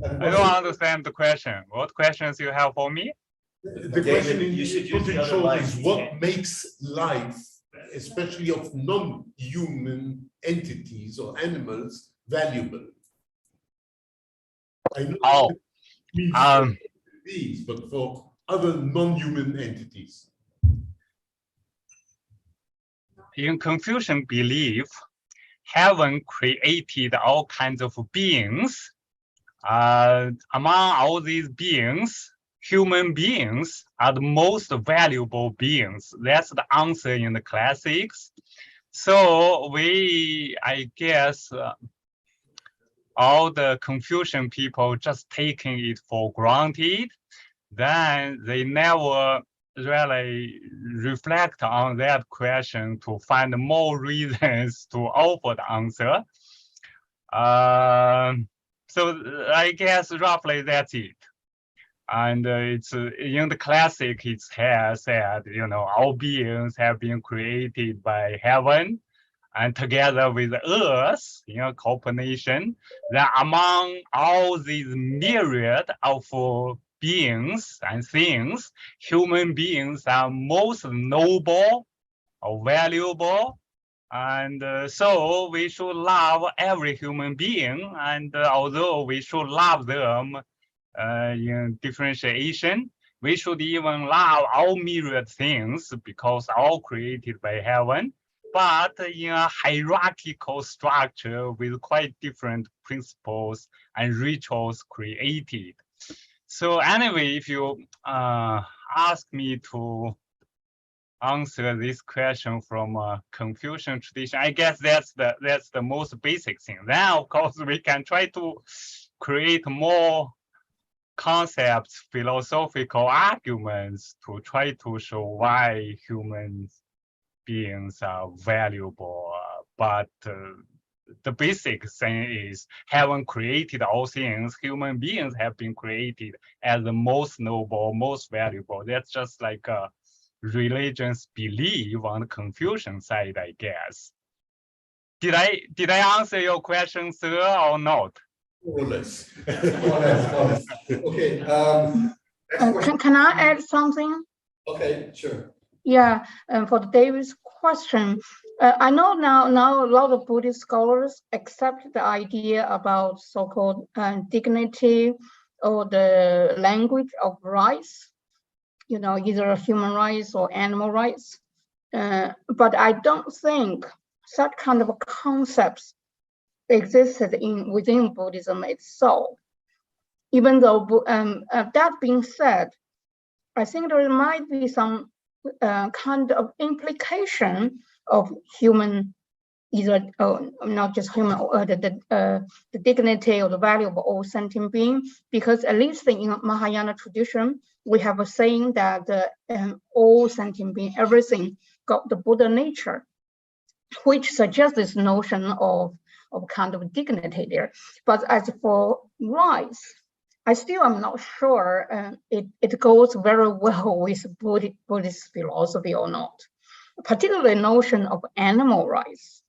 I don't understand the question. What questions you have for me? The question you should put in short is what makes life, especially of non-human entities or animals, valuable? I know these, but for other non-human entities. In Confucian belief, heaven created all kinds of beings. Among all these beings, human beings are the most valuable beings. That's the answer in the classics. So I guess, all the Confucian people just taking it for granted, then they never really reflect on that question to find more reasons to offer the answer. So I guess roughly that's it. And it's in the classic, it has said, all beings have been created by heaven and together with earth, combination. That among all these myriad of beings and things, human beings are most noble or valuable. And so we should love every human being. And although we should love them in differentiation, we should even love all myriad things because all created by heaven, but in a hierarchical structure with quite different principles and rituals created. So anyway, if you ask me to answer this question from a Confucian tradition, I guess that's the most basic thing. Then of course we can try to create more concepts, philosophical arguments to try to show why human beings are valuable. But the basic thing is, heaven created all things. Human beings have been created as the most noble, most valuable. That's just like a religion's belief on the Confucian side, I guess. Did I answer your question, sir, or not? More or less. More or less. Okay. Can I add something? Okay, sure. Yeah, and for David's question, I know now a lot of Buddhist scholars accept the idea about so-called dignity or the language of rights, you know, either human rights or animal rights. But I don't think such kind of concepts existed within Buddhism itself. Even though, that being said, I think there might be some kind of implication of human, either not just human, the dignity or the value of all sentient being, because at least in Mahayana tradition, we have a saying that all sentient being, everything got the Buddha nature, which suggests this notion of kind of dignity there. But as for rights, I still am not sure it goes very well with Buddhist philosophy or not, particularly the notion of animal rights,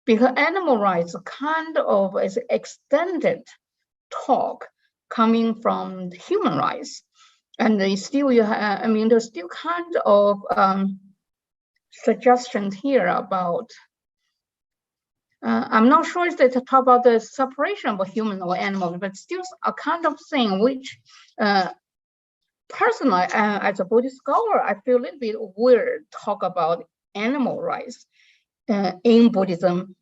because animal rights kind of is extended talk coming from human rights, and they still I mean there's still kind of suggestions here about. I'm not sure if they talk about the separation of a human or animal, but still a kind of thing which, personally, as a Buddhist scholar, I feel a little bit weird talk about animal rights in Buddhism,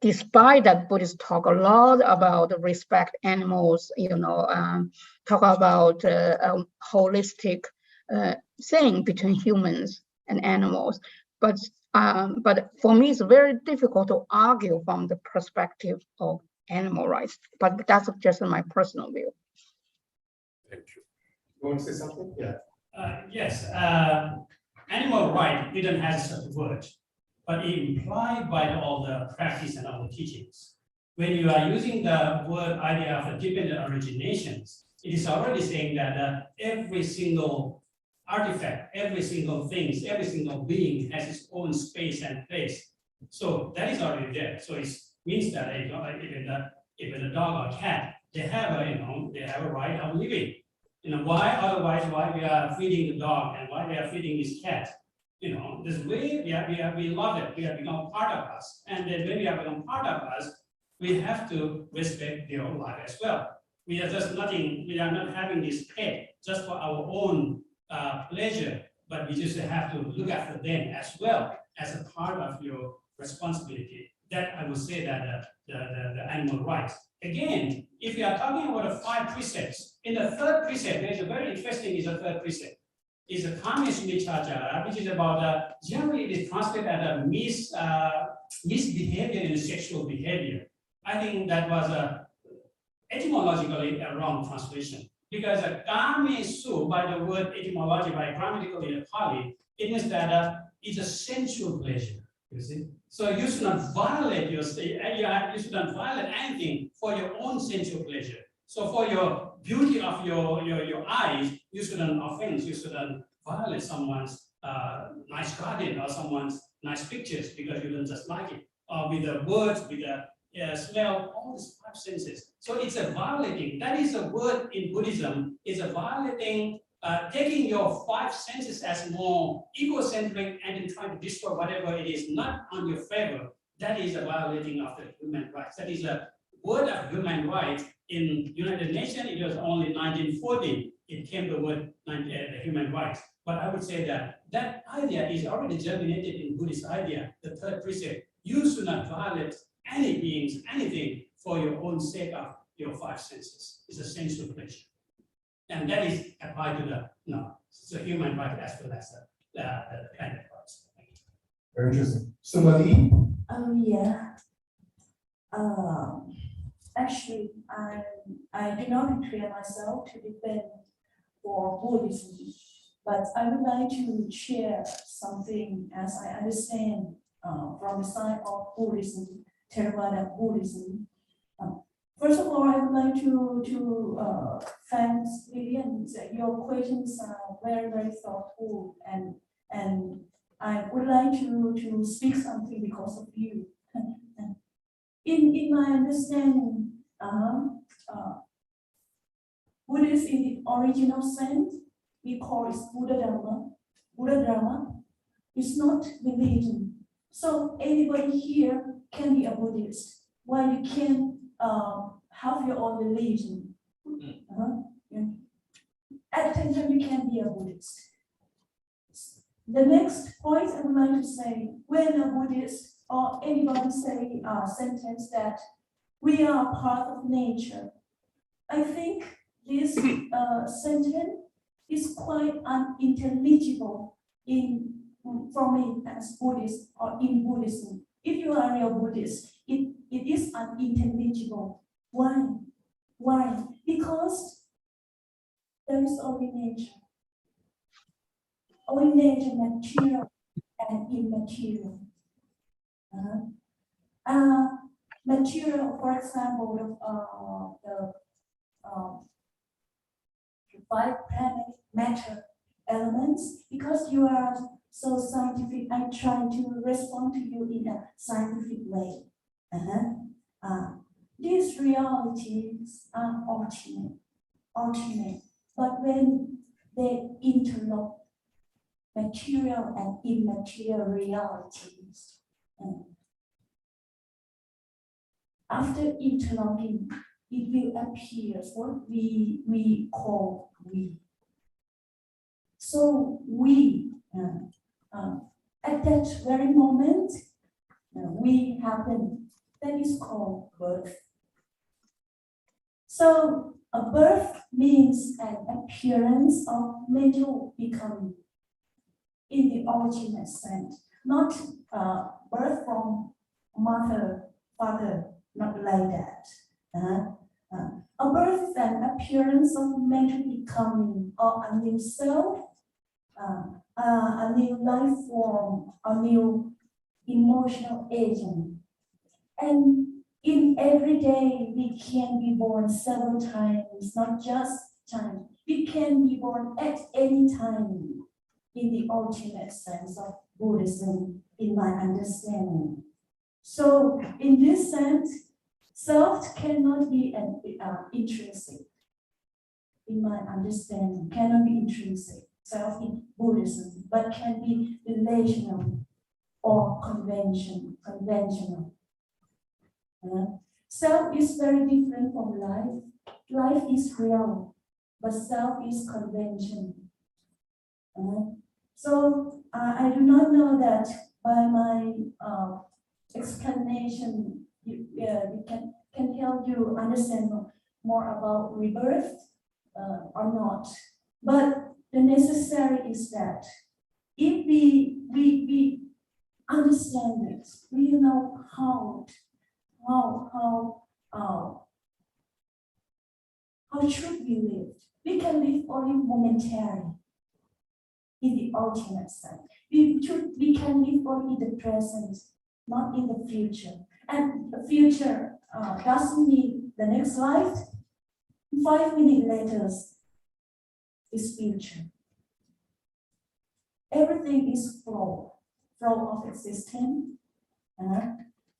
despite that Buddhists talk a lot about respect animals, you know, talk about a holistic thing between humans and animals, but for me, it's very difficult to argue from the perspective of animal rights. But that's just my personal view. Thank you. You want to say something? Yeah. Yes. Animal right didn't have such a word, but implied by all the practice and all the teachings. When you are using the word idea of dependent originations, it is already saying that every single artifact, every single thing, every single being has its own space and place. So that is already there. So it means that even a dog or cat, they have a right of living. You know, why otherwise why we are feeding the dog and why we are feeding this cat? You know, this way we love it. We have become part of us. And then when we have become part of us, we have to respect their own life as well. We are just nothing, we are not having this pet just for our own pleasure, but we just have to look after them as well as a part of your responsibility. That I would say that the animal rights. Again, if you are talking about the 5 precepts, in the 3rd precept, there's a very interesting is the 3rd precept. Is a Kamesh Michachara, which is about generally it is translated as a misbehavior in sexual behavior. I think that was etymologically a wrong translation. Because Kamesu, by the word etymology, by grammatically in Pali, it means that it's a sensual pleasure. You see, so you should not violate you should not violate anything for your own sensual pleasure. So for your beauty of your eyes, you shouldn't offend. You shouldn't violate someone's nice garden or someone's nice pictures because you don't just like it. Or with the words, with the smell, all these 5 senses. So it's a violating. That is a word in Buddhism. It's a violating, taking your 5 senses as more egocentric and then trying to destroy whatever it is not on your favor. That is a violating of the human rights. That is a word of human rights in United Nations. It was only 1940 it came the word human rights. But I would say that that idea is already germinated in Buddhist idea. The 3rd precept: you should not violate any beings, anything for your own sake of your 5 senses. It's a sensual pleasure. And that is applied to the human right as well as the planet rights. Very interesting. Somebody? Yeah. actually, I do not declare myself to defend for Buddhism, but I would like to share something as I understand from the side of Buddhism, Theravada Buddhism. First of all, I would like to thank Lillian. Your questions are very, very thoughtful, and I would like to speak something because of you. In my understanding, Buddhism in the original sense, we call it Buddha Dharma. Buddha Dharma is not religion. So anybody here can be a Buddhist, while you can have your own religion. Yeah. At the same time, you can be a Buddhist. The next point I would like to say, when a Buddhist or anybody say a sentence that we are part of nature, I think this sentence is quite unintelligible for me as Buddhist or in Buddhism. If you are a real Buddhist, it is unintelligible. Why? Why? Because there is only nature. Only nature, material and immaterial. Material, for example, the five planet matter elements. Because you are so scientific, I try to respond to you in a scientific way. These realities are ultimate, but when they interlock material and immaterial realities, after interlocking, it will appear what we call we. So we, at that very moment, we happen. That is called birth. So a birth means an appearance of mental becoming in the original sense, not birth from mother, father, not like that. A birth is an appearance of mental becoming or a new self, a new life form, a new emotional agent. And in every day, we can be born several times, not just time. We can be born at any time in the ultimate sense of Buddhism, in my understanding. So in this sense, self cannot be an intrinsic, in my understanding, cannot be intrinsic, self in Buddhism, but can be relational or conventional. Self is very different from life. Life is real, but self is convention. So I do not know that by my explanation, you can help you understand more about rebirth or not. But the necessary is that if we understand it, we know how should we live. We can live only momentarily in the ultimate sense. We can live only in the present, not in the future. And the future doesn't mean the next life. 5 minutes later is future. Everything is flow of existence.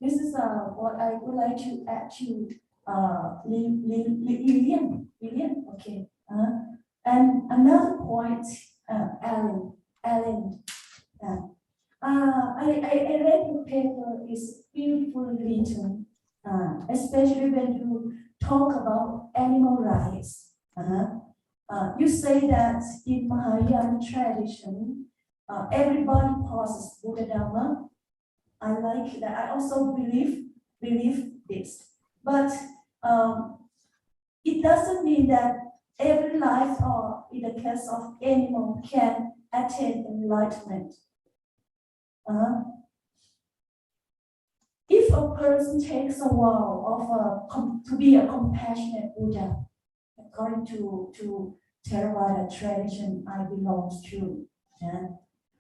This is what I would like to add to Lillian. Okay. And another point, Alan. I read your paper, is beautifully written, especially when you talk about animal rights. You say that in Mahayana tradition, everybody possesses Buddha Dharma. I like that. I also believe this, but it doesn't mean that every life, or in the case of animal, can attain enlightenment. if a person takes a vow to be a compassionate Buddha, according to Theravada tradition I belong to,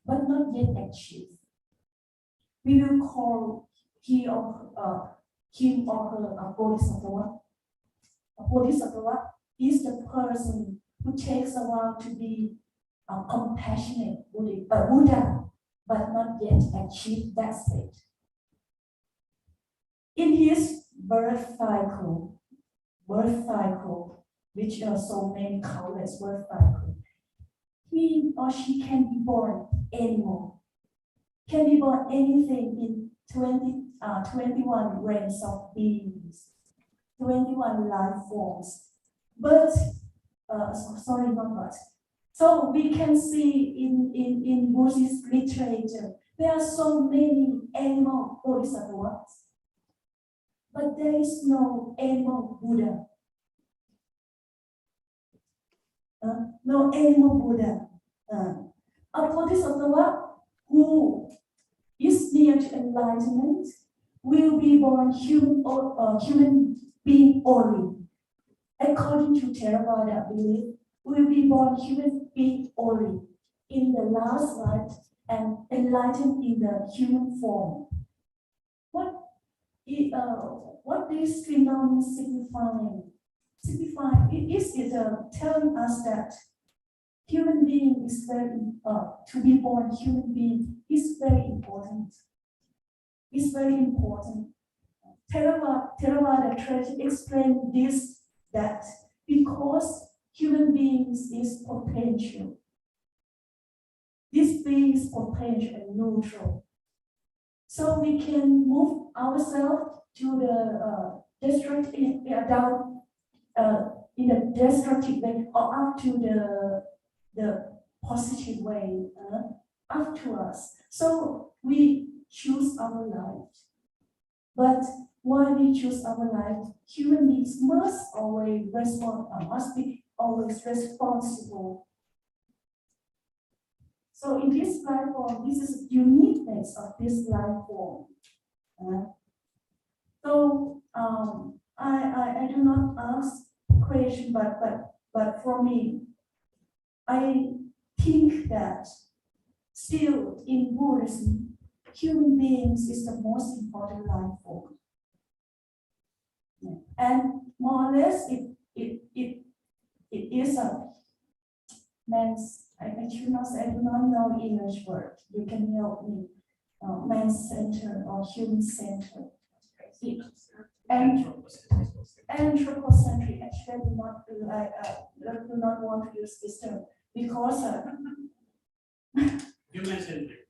but not yet achieved, we will call him or her a bodhisattva. A bodhisattva is the person who takes a vow to be a compassionate Buddha, but not yet achieved that state. In his birth cycle, which are so many countless birth cycles, he or she can be born anymore, can be born anything in 21 ranks of beings, 21 life forms. But, sorry, not but. So we can see in Buddhist literature, there are so many animal bodhisattvas, but there is no animal Buddha. No animal Buddha. A bodhisattva who is near to enlightenment will be born human being only. According to Theravada belief, will be born human being only in the last life and enlightened in the human form. What this phenomenon signify? It is telling us that human being is to be born human being is very important. It's very important. Theravada tradition explain this, that because human beings is potential. This being is potential and neutral. So we can move ourselves to the destructive, down in a destructive way, or up to the positive way, up to us. So we choose our life. But while we choose our life, human beings must always must be always responsible. So in this life form, this is the uniqueness of this life form. So I do not ask question, but for me, I think that still in Buddhism, human beings is the most important life form. And more or less, it is a man's, I should not say, I do not know English word. You can help me. Man-centered or human-centered. Anthropocentric. Actually, I do not want to use this term because human-centric.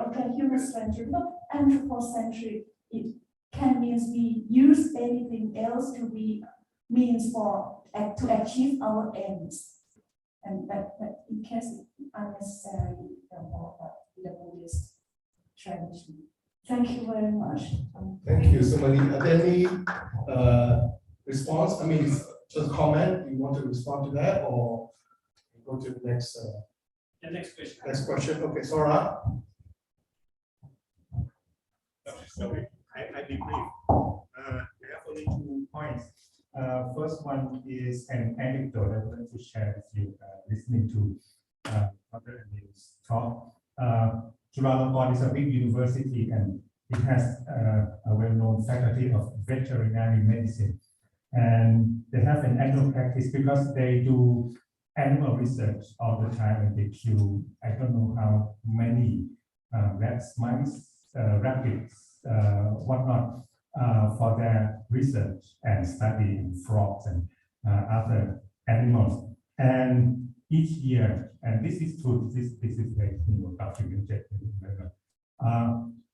Okay, human-centric. But anthropocentric, it can means we use anything else to be means for to achieve our ends, and that in case it's unnecessary in the Buddhist tradition. Thank you very much. Thank you. Somebody, are there any response? I mean, just comment. You want to respond to that, or go to the next? The next question. Next question. Okay, Sora. Sorry, I'll be brief. I have only 2 points. First one is an anecdote I want to share with you, listening to Dr. Anil's talk. Chulalongkorn is a big university and it has a well-known faculty of veterinary medicine. And they have an annual practice because they do animal research all the time and they kill, I don't know how many rats, mice, rabbits, whatnot, for their research and study in frogs and other animals. And each year, and this is true, this is like documented.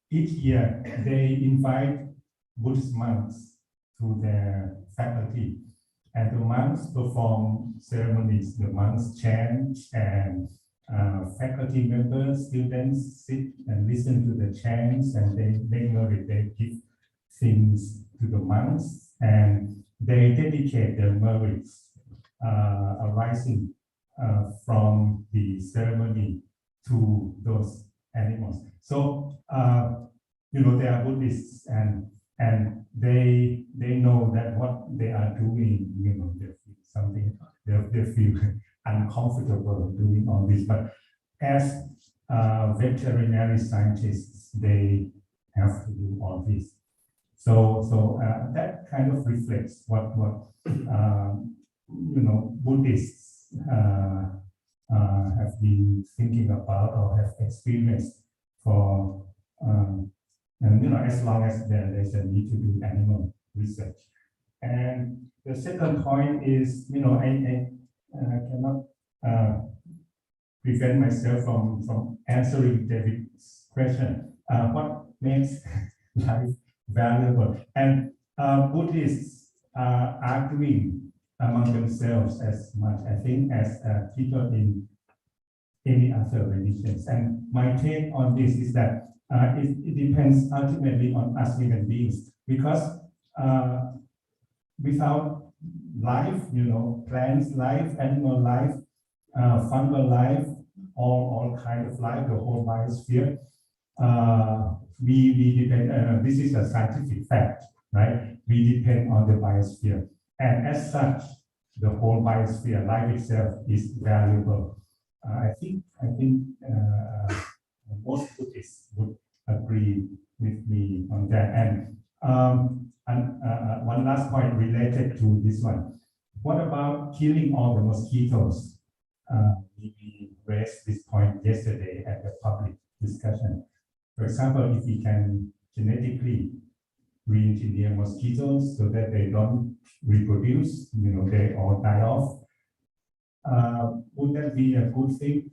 Each year they invite Buddhist monks to their faculty, and the monks perform ceremonies. The monks chant, and faculty members, students sit and listen to the chants, and they give things to the monks, and they dedicate their merits arising from the ceremony to those animals. So they are Buddhists and they know that what they are doing, they feel something, they feel uncomfortable doing all this. But as veterinary scientists, they have to do all this. So that kind of reflects what Buddhists have been thinking about or have experienced for as long as there's a need to do animal research. And the second point is, I cannot prevent myself from answering David's question. What makes life valuable? And Buddhists are arguing among themselves as much, I think, as people in any other religions. And my take on this is that it depends ultimately on us human beings, because without life, plants life, animal life, fungal life, all kind of life, the whole biosphere, we depend, this is a scientific fact, right? We depend on the biosphere. And as such, the whole biosphere, life itself, is valuable. I think most Buddhists would agree with me on that. And one last point related to this one. What about killing all the mosquitoes? We raised this point yesterday at the public discussion. For example, if we can genetically re-engineer mosquitoes so that they don't reproduce, they all die off, would that be a good thing?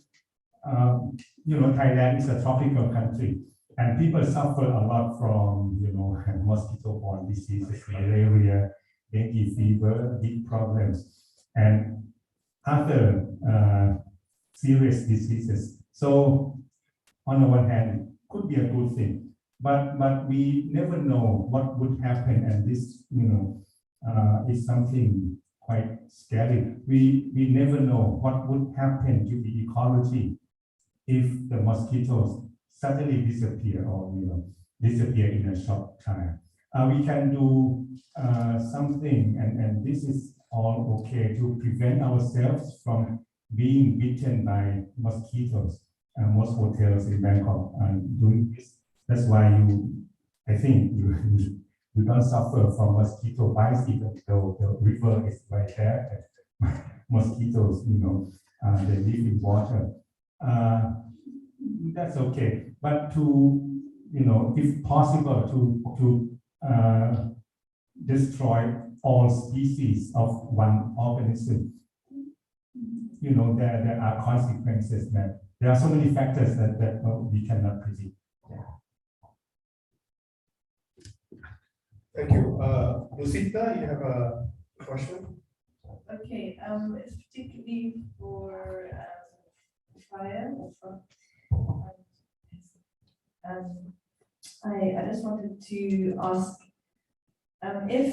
Thailand is a tropical country, and people suffer a lot from, mosquito-borne diseases, malaria, dengue fever, big problems, and other serious diseases. So, on the one hand, could be a good thing, but we never know what would happen, and this, is something quite scary. We never know what would happen to the ecology if the mosquitoes suddenly disappear or disappear in a short time. We can do something, and this is all okay, to prevent ourselves from being bitten by mosquitoes. Most hotels in Bangkok are doing this. That's why I think you don't suffer from mosquito bites, even though the river is right there. Mosquitoes, they live in water. That's okay. But to, if possible, to destroy all species of one organism, there are consequences that there are so many factors that we cannot predict. Thank you. Lucita, you have a question? Okay, it's particularly for fire. I just wanted to ask if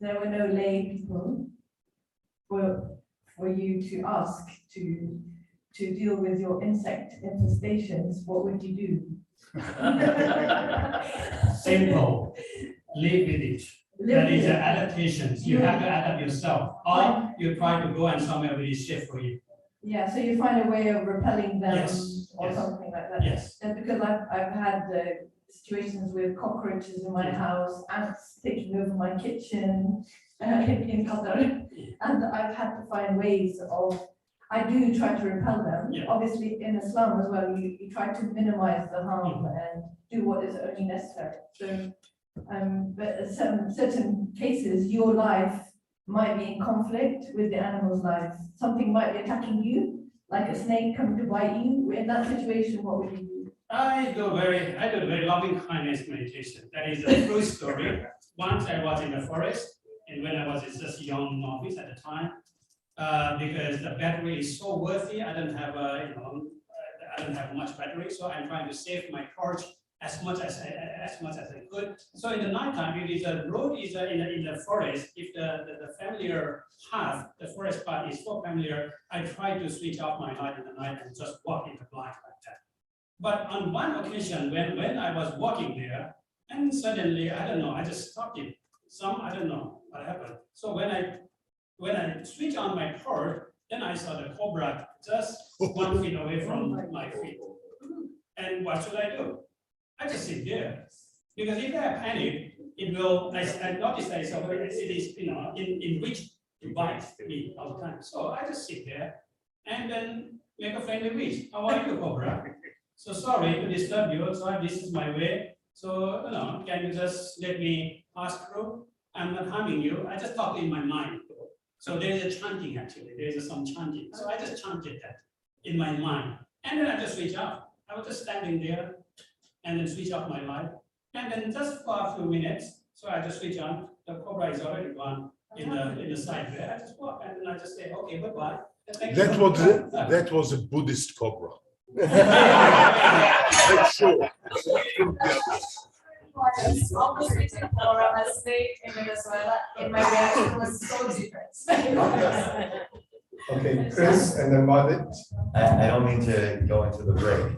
there were no lay people for you to ask to deal with your insect infestations, what would you do? Simple. Live with it. That is adaptations. You have to adapt yourself, or you try to go and somewhere really safe for you. Yeah, so you find a way of repelling them, Yes, or yes. something like that. Yes. And because I've had situations with cockroaches in my house, ants taking over my kitchen in Qatar, and I've had to find ways of. I do try to repel them. Yeah. Obviously, in Islam as well, you try to minimize the harm and do what is only necessary. So, but in certain cases, your life might be in conflict with the animal's life. Something might be attacking you, like a snake coming to bite you. In that situation, what would you do? I do a very loving kindness meditation. That is a true story. Once I was in the forest, and when I was just a young novice at the time, because the battery is so worthy, I don't have I don't have much battery, so I'm trying to save my torch as much as I could. So in the nighttime, if the road is in the forest, if the familiar path, the forest path is so familiar, I try to switch off my light in the night and just walk in the blind like that. But on one occasion, when I was walking there, and suddenly, I don't know, I just stopped it. I don't know what happened. So when I switch on my torch, then I saw the cobra just 1 feet away from my feet. And what should I do? I just sit there. Because if I panic, it will, I noticed that it is, in reach to bite me all the time. So I just sit there and then make a friendly wish. How are you, cobra? So sorry to disturb you. So this is my way. So, can you just let me pass through? I'm not harming you. I just talk in my mind. So there is a chanting actually. There is some chanting. So I just chanted that in my mind. And then I just switch off. I was just standing there and then switch off my light. And then just for a few minutes, so I just switch on. The cobra is already gone in the side there. I just walk and then I just say, okay, goodbye. That was a Buddhist cobra. That's sure. Opposite for a state in Venezuela, and my reaction was so different. Okay, Chris, and then Margaret. I don't mean to go into the break.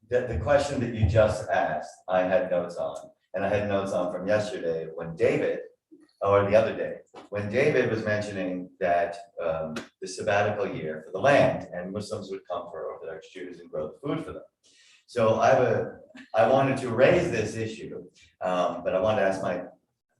The question that you just asked, I had notes on, and I had notes on from yesterday when David, or the other day, when David was mentioning that the sabbatical year for the land, and Muslims would come for Orthodox Jews and grow the food for them. So I wanted to raise this issue, but I wanted to ask my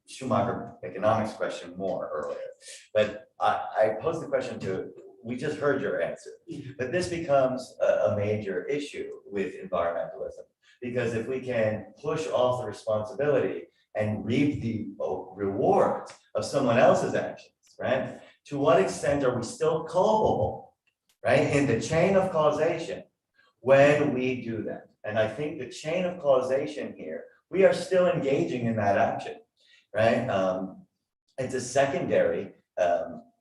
Schumacher economics question more earlier. But I posed the question to, we just heard your answer, but this becomes a major issue with environmentalism, because if we can push off the responsibility and reap the rewards of someone else's actions, right? To what extent are we still culpable, right, in the chain of causation when we do that? And I think the chain of causation here, we are still engaging in that action, right? It's a secondary,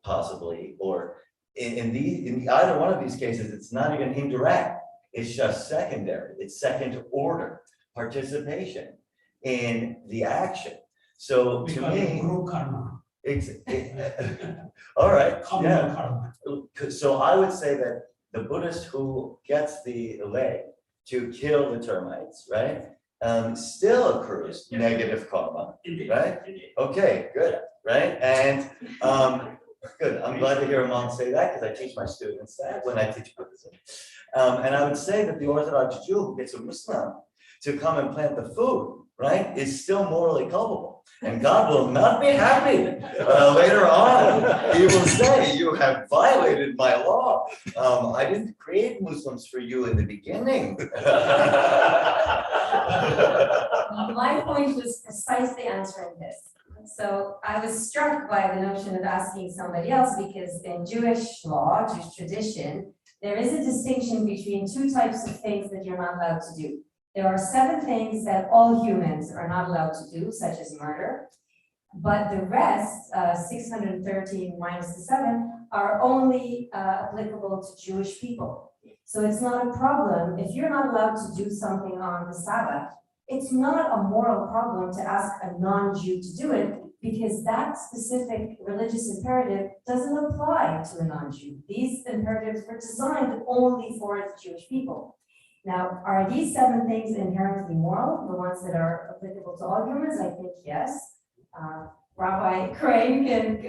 possibly, or in either one of these cases, it's not even indirect. It's just secondary. It's second order participation in the action. So to me, group karma. All right. Communal karma. So I would say that the Buddhist who gets the leg to kill the termites, right, still accrues negative karma, right? Okay, good, right? And good. I'm glad to hear a monk say that, because I teach my students that when I teach Buddhism. And I would say that the Orthodox Jew who gets a Muslim to come and plant the food, right, is still morally culpable. And God will not be happy. Later on, he will say, you have violated my law. I didn't create Muslims for you in the beginning. My point was precisely answering this. So I was struck by the notion of asking somebody else, because in Jewish law, Jewish tradition, there is a distinction between two types of things that you're not allowed to do. There are 7 things that all humans are not allowed to do, such as murder, but the rest, 613 minus the 7, are only applicable to Jewish people. So it's not a problem. If you're not allowed to do something on the Sabbath, it's not a moral problem to ask a non-Jew to do it, because that specific religious imperative doesn't apply to a non-Jew. These imperatives were designed only for the Jewish people. Now, are these 7 things inherently moral, the ones that are applicable to all humans? I think yes. Rabbi Crane can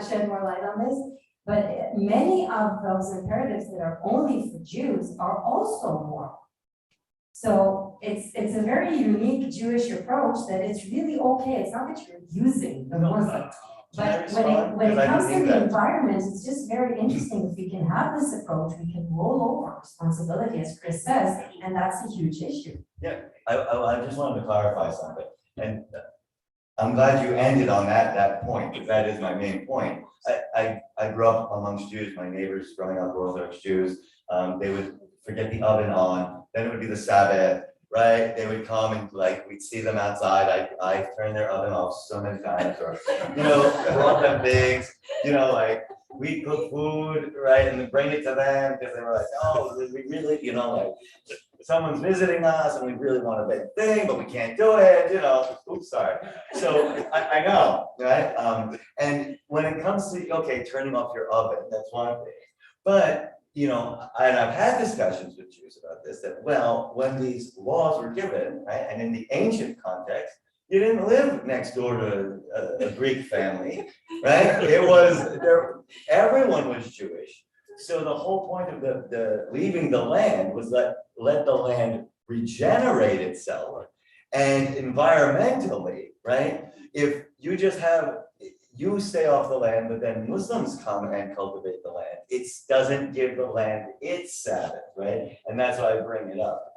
shed more light on this. But many of those imperatives that are only for Jews are also moral. So it's a very unique Jewish approach that it's really okay. It's not that you're using the Muslim. But when it comes to the environment, it's just very interesting. If we can have this approach, we can roll over responsibility, as Chris says, and that's a huge issue. Yeah, I just wanted to clarify something, and I'm glad you ended on that point, because that is my main point. I grew up amongst Jews. My neighbors growing up were Orthodox Jews. They would forget the oven on, then it would be the Sabbath, right? They would come and we'd see them outside. I turned their oven off so many times, or, brought them things, we cook food, right? And then bring it to them, because they were like, oh, we really, someone's visiting us and we really want a big thing, but we can't do it, oops, sorry. So I know, right? And when it comes to, okay, turning off your oven, that's one thing. But you know, and I've had discussions with Jews about this, that, well, when these laws were given, right, and in the ancient context, you didn't live next door to a Greek family, right? It was, everyone was Jewish. So the whole point of the leaving the land was let the land regenerate itself. And environmentally, right? If you just you stay off the land, but then Muslims come and cultivate the land, it doesn't give the land its Sabbath, right? And that's why I bring it up.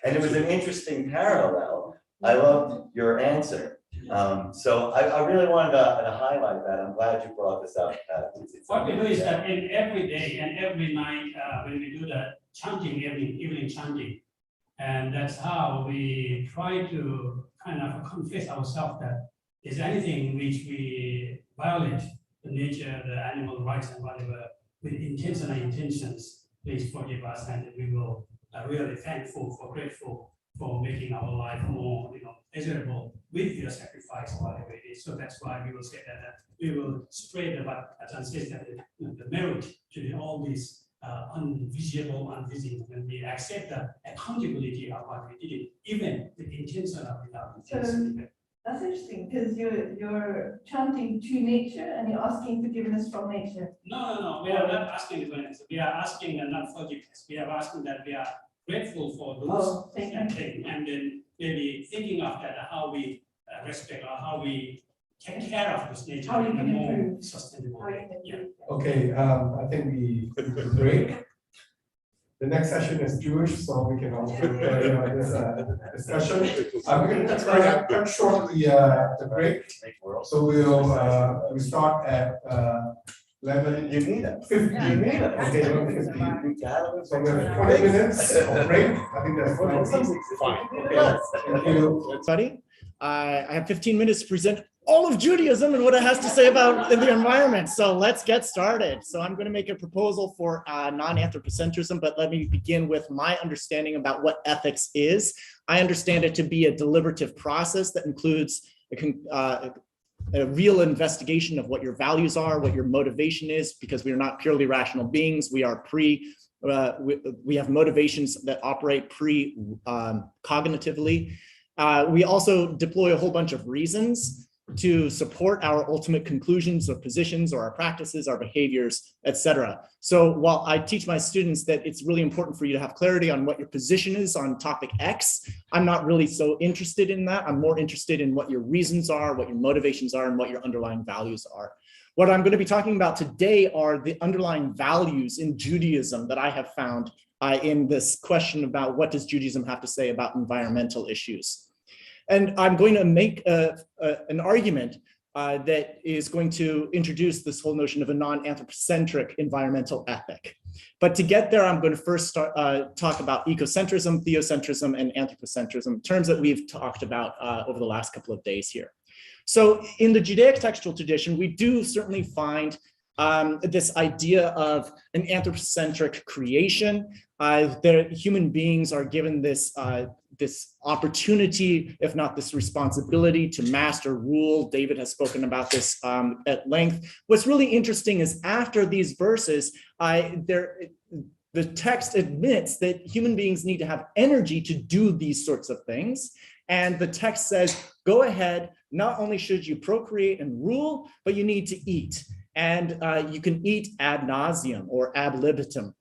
And it was an interesting parallel. I loved your answer. So I really wanted to highlight that. I'm glad you brought this up. What we do is that in every day and every night, when we do the chanting, evening chanting, and that's how we try to kind of confess ourselves that is anything which we violate the nature, the animal rights and whatever, with intentional intentions, please forgive us, and we will really grateful for making our life more, pleasurable with your sacrifice, whatever it is. So that's why we will say that we will spread about the merit to all these unvisible, unvisible, when we accept the accountability of what we did, even the intention of without intention. That's interesting, because you're chanting to nature and you're asking forgiveness from nature. No. We are not asking forgiveness. We are asking not forgiveness. We are asking that we are grateful for those and then maybe thinking of that, how we respect or how we take care of this nature in a more sustainable way. Yeah. Okay, I think we could break. The next session is Jewish, so we can also this discussion. We're going to cut short the break. So we start at 11. You need it. 15. Okay, 11:15. So we have 20 minutes of break. I think that's fine. Okay. Thank you. Everybody, I have 15 minutes to present all of Judaism and what it has to say about the environment. So let's get started. So I'm going to make a proposal for non-anthropocentrism, but let me begin with my understanding about what ethics is. I understand it to be a deliberative process that includes a real investigation of what your values are, what your motivation is, because we are not purely rational beings. We are we have motivations that operate cognitively. We also deploy a whole bunch of reasons to support our ultimate conclusions or positions or our practices, our behaviors, etc. So while I teach my students that it's really important for you to have clarity on what your position is on topic X, I'm not really so interested in that. I'm more interested in what your reasons are, what your motivations are, and what your underlying values are. What I'm going to be talking about today are the underlying values in Judaism that I have found in this question about what does Judaism have to say about environmental issues. And I'm going to make an argument that is going to introduce this whole notion of a non-anthropocentric environmental ethic. But to get there, I'm going to first talk about ecocentrism, theocentrism, and anthropocentrism, terms that we've talked about over the last couple of days here. So in the Judaic textual tradition, we do certainly find this idea of an anthropocentric creation. Human beings are given this opportunity, if not this responsibility, to master, rule. David has spoken about this at length. What's really interesting is after these verses, the text admits that human beings need to have energy to do these sorts of things. And the text says, go ahead, not only should you procreate and rule, but you need to eat. And you can eat ad nauseum or ad libitum.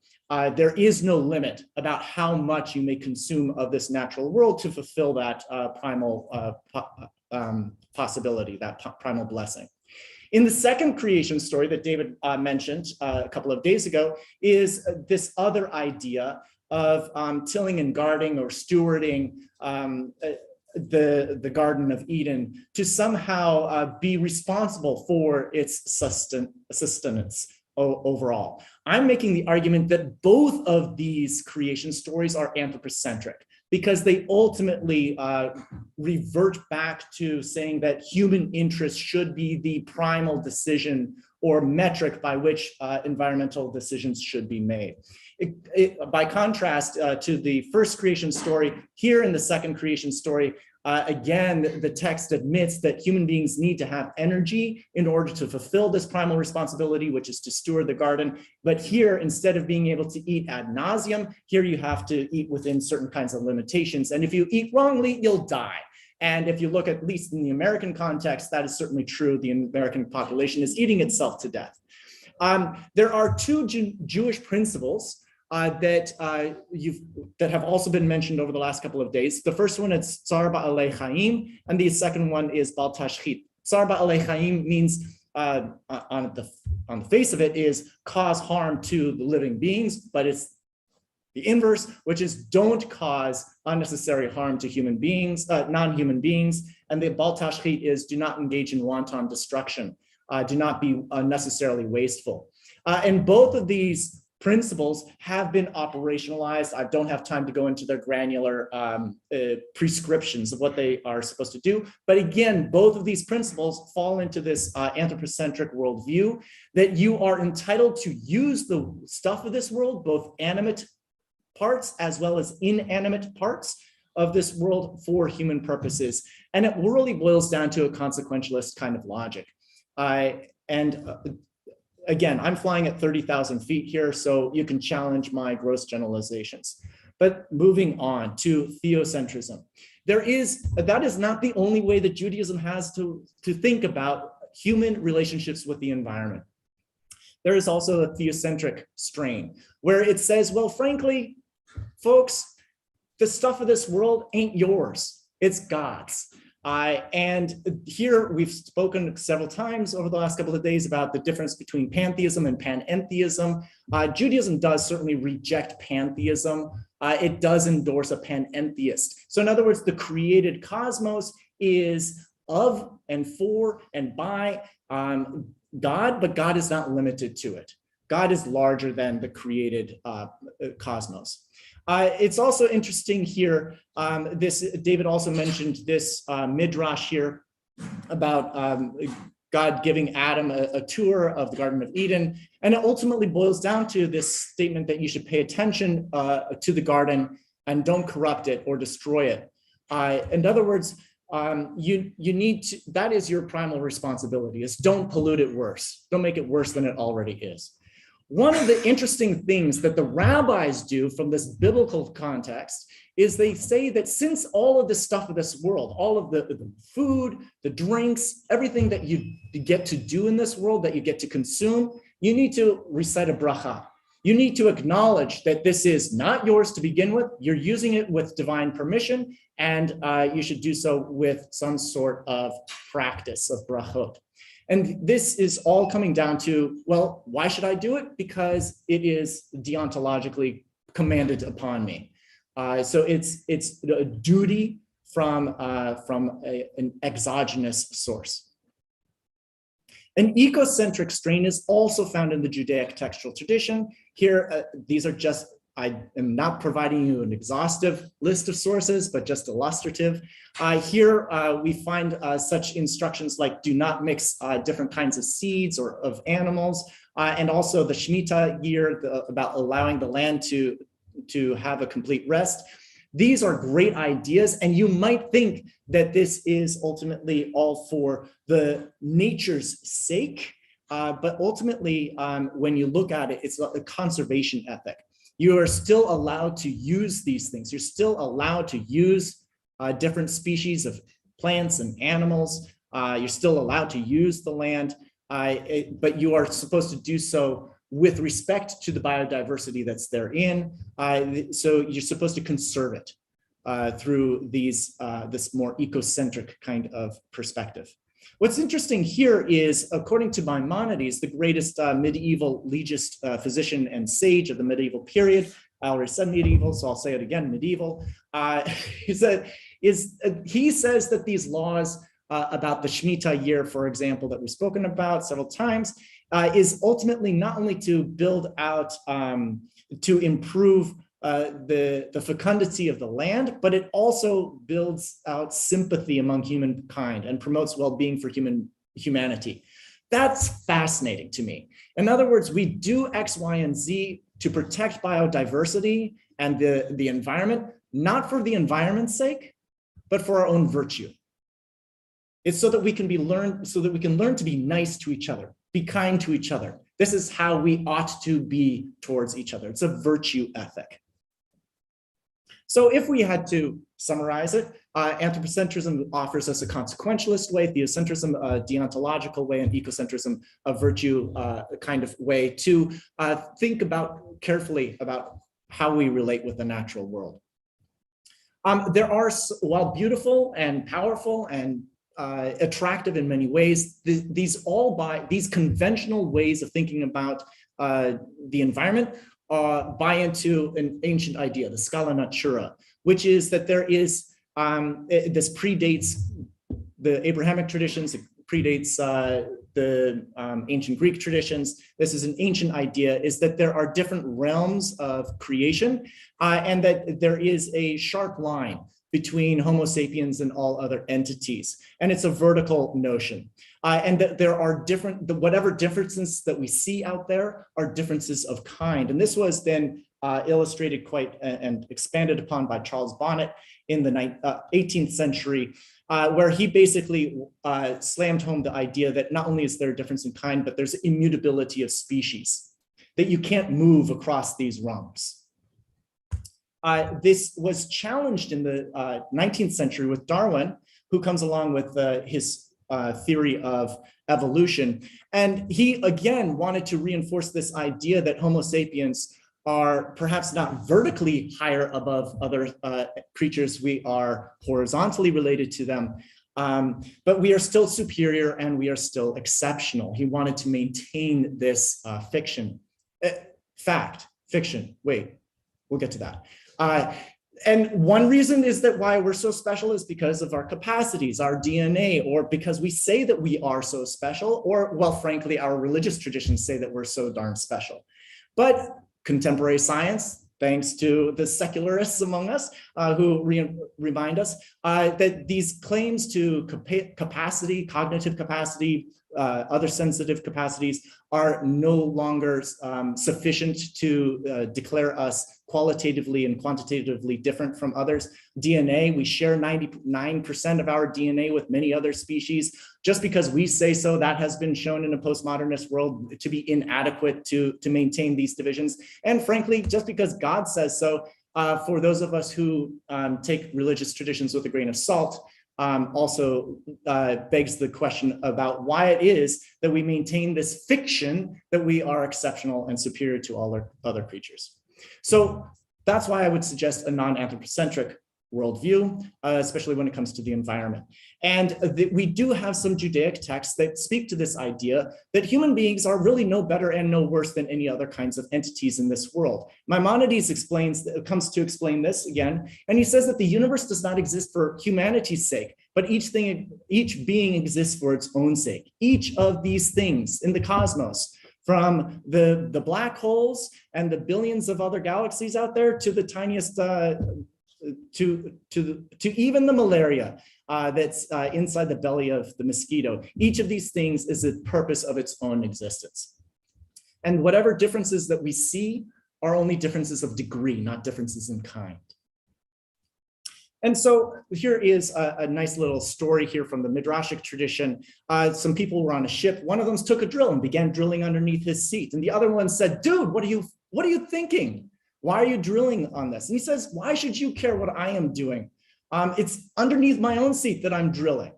There is no limit about how much you may consume of this natural world to fulfill that primal possibility, that primal blessing. In the second creation story that David mentioned a couple of days ago is this other idea of tilling and guarding or stewarding the Garden of Eden to somehow be responsible for its sustenance overall. I'm making the argument that both of these creation stories are anthropocentric because they ultimately revert back to saying that human interest should be the primal decision or metric by which environmental decisions should be made. By contrast to the first creation story, here in the second creation story, Again, the text admits that human beings need to have energy in order to fulfill this primal responsibility, which is to steward the garden. But here, instead of being able to eat ad nauseum, here you have to eat within certain kinds of limitations. And if you eat wrongly, you'll die. And if you look at least in the American context, that is certainly true. The American population is eating itself to death. There are two Jewish principles that have also been mentioned over the last couple of days. The first one is Tsar Ba'alei Chaim, and the second one is Bal Tashchit. Tsar Ba'alei Chaim means, on the face of it, is cause harm to the living beings, but it's the inverse, which is don't cause unnecessary harm to human beings, non-human beings. And the Bal Tashchit is do not engage in wanton destruction, do not be unnecessarily wasteful. And both of these principles have been operationalized. I don't have time to go into their granular prescriptions of what they are supposed to do. But again, both of these principles fall into this anthropocentric worldview that you are entitled to use the stuff of this world, both animate parts as well as inanimate parts of this world for human purposes. And it really boils down to a consequentialist kind of logic. Again, I'm flying at 30,000 feet here, so you can challenge my gross generalizations. But moving on to theocentrism. That is not the only way that Judaism has to think about human relationships with the environment. There is also a theocentric strain where it says, well, frankly, folks, the stuff of this world ain't yours, it's God's. And here we've spoken several times over the last couple of days about the difference between pantheism and panentheism. Judaism does certainly reject pantheism. It does endorse a panentheist. So in other words, the created cosmos is of and for and by God, but God is not limited to it. God is larger than the created cosmos. It's also interesting here, David also mentioned this midrash here about God giving Adam a tour of the Garden of Eden. And it ultimately boils down to this statement that you should pay attention to the garden and don't corrupt it or destroy it. In other words, you need to, that is your primal responsibility, is don't pollute it worse. Don't make it worse than it already is. One of the interesting things that the rabbis do from this biblical context is they say that since all of the stuff of this world, all of the food, the drinks, everything that you get to do in this world, that you get to consume, you need to recite a bracha. You need to acknowledge that this is not yours to begin with. You're using it with divine permission, and you should do so with some sort of practice of brachot. And this is all coming down to, well, why should I do it? Because it is deontologically commanded upon me. So it's a duty from an exogenous source. An ecocentric strain is also found in the Judaic textual tradition. Here, these are just, I am not providing you an exhaustive list of sources, but just illustrative. Here we find such instructions like do not mix different kinds of seeds or of animals, and also the Shemitah year about allowing the land to have a complete rest. These are great ideas, and you might think that this is ultimately all for the nature's sake, but ultimately, when you look at it, it's a conservation ethic. You are still allowed to use these things. You're still allowed to use different species of plants and animals. You're still allowed to use the land, but you are supposed to do so with respect to the biodiversity that's therein. So you're supposed to conserve it through these this more ecocentric kind of perspective. What's interesting here is, according to Maimonides, the greatest medieval legist physician and sage of the medieval period, I already said medieval, so I'll say it again, medieval, he says that these laws about the Shemitah year, for example, that we've spoken about several times, is ultimately not only to build out, to improve the fecundity of the land, but it also builds out sympathy among humankind and promotes well-being for humanity. That's fascinating to me. In other words, we do X, Y, and Z to protect biodiversity and the environment, not for the environment's sake, but for our own virtue. It's so that we can learn to be nice to each other, be kind to each other. This is how we ought to be towards each other. It's a virtue ethic. So if we had to summarize it, anthropocentrism offers us a consequentialist way, theocentrism a deontological way, and ecocentrism a virtue kind of way to think carefully about how we relate with the natural world. There are, while beautiful and powerful and attractive in many ways, these conventional ways of thinking about the environment buy into an ancient idea, the scala natura, which is that there is, this predates the Abrahamic traditions, it predates the ancient Greek traditions. This is an ancient idea, is that there are different realms of creation and that there is a sharp line between Homo sapiens and all other entities. And it's a vertical notion. And that there are whatever differences that we see out there are differences of kind. And this was then illustrated quite and expanded upon by Charles Bonnet in the 18th century, where he basically slammed home the idea that not only is there a difference in kind, but there's immutability of species, that you can't move across these rungs. This was challenged in the 19th century with Darwin, who comes along with his theory of evolution. And he, again, wanted to reinforce this idea that Homo sapiens are perhaps not vertically higher above other creatures. We are horizontally related to them, but we are still superior and we are still exceptional. He wanted to maintain this fiction. Fiction, wait, we'll get to that. And one reason is that why we're so special is because of our capacities, our DNA, or because we say that we are so special, or, well, frankly, our religious traditions say that we're so darn special. But contemporary science, thanks to the secularists among us who remind us that these claims to capacity, cognitive capacity, other sensitive capacities are no longer sufficient to declare us qualitatively and quantitatively different from others. DNA, we share 99% of our DNA with many other species. Just because we say so, that has been shown in a postmodernist world to be inadequate to maintain these divisions. And frankly, just because God says so, for those of us who take religious traditions with a grain of salt, also begs the question about why it is that we maintain this fiction that we are exceptional and superior to all other creatures. So that's why I would suggest a non-anthropocentric worldview, especially when it comes to the environment. And we do have some Judaic texts that speak to this idea that human beings are really no better and no worse than any other kinds of entities in this world. Maimonides comes to explain this again, and he says that the universe does not exist for humanity's sake, but each being exists for its own sake. Each of these things in the cosmos, from the black holes and the billions of other galaxies out there to the tiniest to even the malaria that's inside the belly of the mosquito. Each of these things is a purpose of its own existence. And whatever differences that we see are only differences of degree, not differences in kind. And so here is a nice little story here from the Midrashic tradition. Some people were on a ship. One of them took a drill and began drilling underneath his seat. And the other one said, "Dude, what are you thinking? Why are you drilling on this?" And he says, "Why should you care what I am doing? It's underneath my own seat that I'm drilling."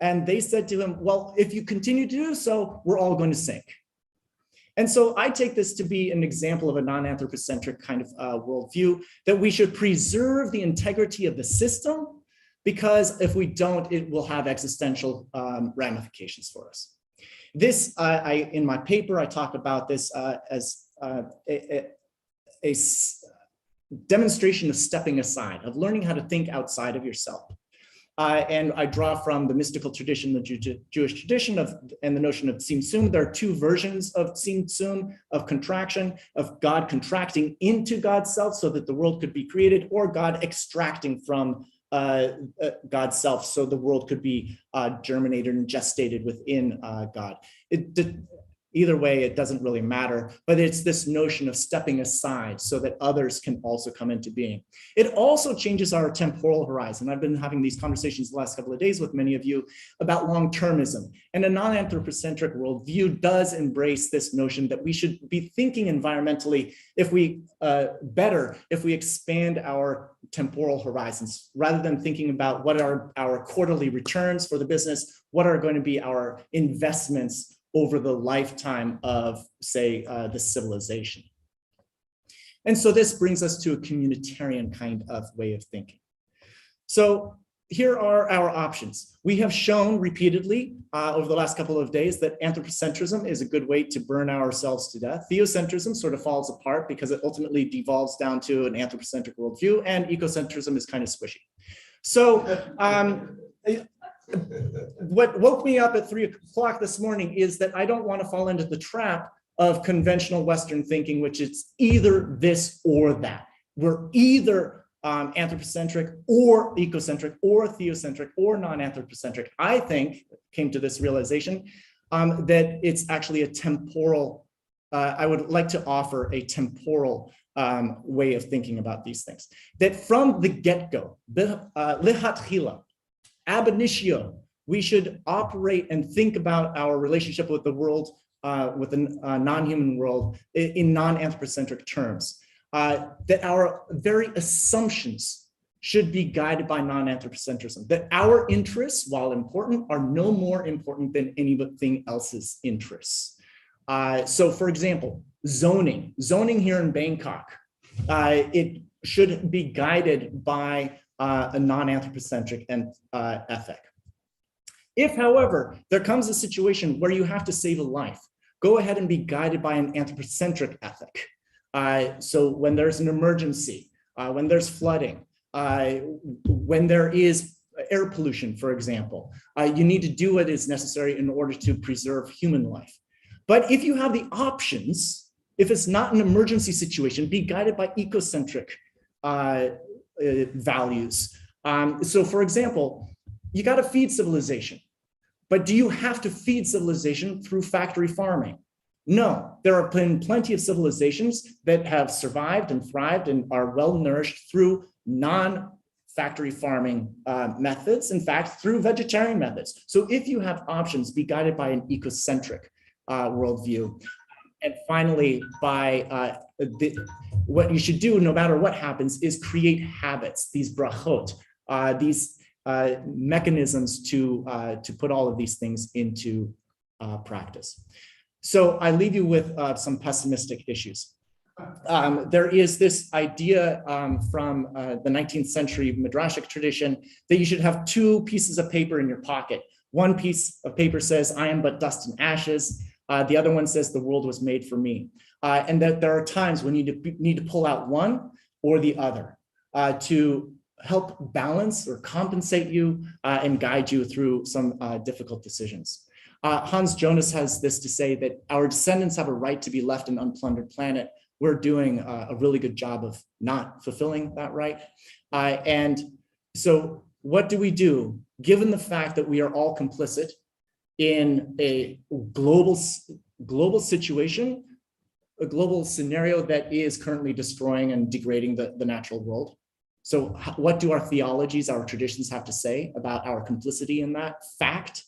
And they said to him, "Well, if you continue to do so, we're all going to sink." And so I take this to be an example of a non-anthropocentric kind of worldview, that we should preserve the integrity of the system, because if we don't, it will have existential ramifications for us. This, in my paper, I talk about this as a demonstration of stepping aside, of learning how to think outside of yourself. And I draw from the mystical tradition, the Jewish tradition and the notion of Tzimtzum. There are two versions of Tzimtzum, of contraction, of God contracting into God's self so that the world could be created, or God extracting from God's self so the world could be germinated and gestated within God. Either way, it doesn't really matter, but it's this notion of stepping aside so that others can also come into being. It also changes our temporal horizon. I've been having these conversations the last couple of days with many of you about long-termism, and a non-anthropocentric worldview does embrace this notion that we should be thinking environmentally if we expand our temporal horizons, rather than thinking about what are our quarterly returns for the business, what are going to be our investments over the lifetime of, say, the civilization. And so this brings us to a communitarian kind of way of thinking. So here are our options. We have shown repeatedly over the last couple of days that anthropocentrism is a good way to burn ourselves to death. Theocentrism sort of falls apart because it ultimately devolves down to an anthropocentric worldview, and ecocentrism is kind of squishy. So what woke me up at 3 o'clock this morning is that I don't want to fall into the trap of conventional Western thinking, which is either this or that. We're either anthropocentric or ecocentric or theocentric or non-anthropocentric. I think, came to this realization, that it's actually a temporal, I would like to offer a temporal way of thinking about these things. That from the get-go, lichatchila, ab initio, we should operate and think about our relationship with the world, with the non-human world, in non-anthropocentric terms. That our very assumptions should be guided by non-anthropocentrism. That our interests, while important, are no more important than anything else's interests. So, for example, zoning here in Bangkok, it should be guided by a non-anthropocentric ethic. If, however, there comes a situation where you have to save a life, go ahead and be guided by an anthropocentric ethic. So when there's an emergency, when there's flooding, when there is air pollution, for example, you need to do what is necessary in order to preserve human life. But if you have the options, if it's not an emergency situation, be guided by ecocentric values. So for example, you got to feed civilization, but do you have to feed civilization through factory farming? No, there have been plenty of civilizations that have survived and thrived and are well nourished through non-factory farming methods, in fact, through vegetarian methods. So if you have options, be guided by an ecocentric worldview. And finally, by what you should do, no matter what happens, is create habits, these brachot, these mechanisms to put all of these things into practice. So I leave you with some pessimistic issues. There is this idea from the 19th century Midrashic tradition that you should have two pieces of paper in your pocket. One piece of paper says, I am but dust and ashes. The other one says, the world was made for me. And that there are times when you need to pull out one or the other to help balance or compensate you and guide you through some difficult decisions. Hans Jonas has this to say that our descendants have a right to be left an unplundered planet. We're doing a really good job of not fulfilling that right. And so what do we do, given the fact that we are all complicit in a global situation, a global scenario that is currently destroying and degrading the natural world? So what do our theologies, our traditions have to say about our complicity in that fact?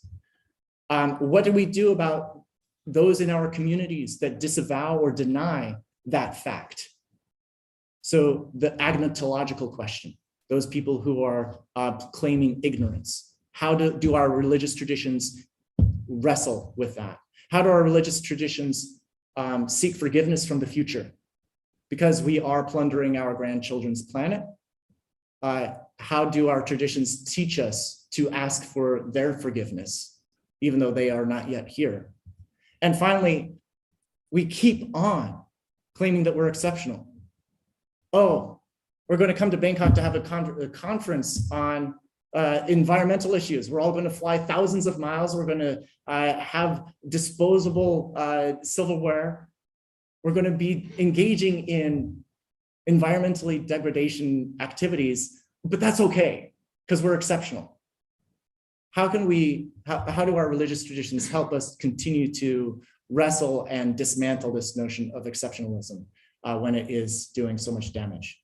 What do we do about those in our communities that disavow or deny that fact? So the agnotological question, those people who are claiming ignorance, how do our religious traditions wrestle with that? How do our religious traditions seek forgiveness from the future? Because we are plundering our grandchildren's planet. How do our traditions teach us to ask for their forgiveness, even though they are not yet here? And finally, we keep on claiming that we're exceptional. Oh, we're going to come to Bangkok to have a conference on environmental issues. We're all going to fly thousands of miles. We're going to have disposable silverware. We're going to be engaging in environmentally degradation activities, but that's okay because we're exceptional. How do our religious traditions help us continue to wrestle and dismantle this notion of exceptionalism when it is doing so much damage.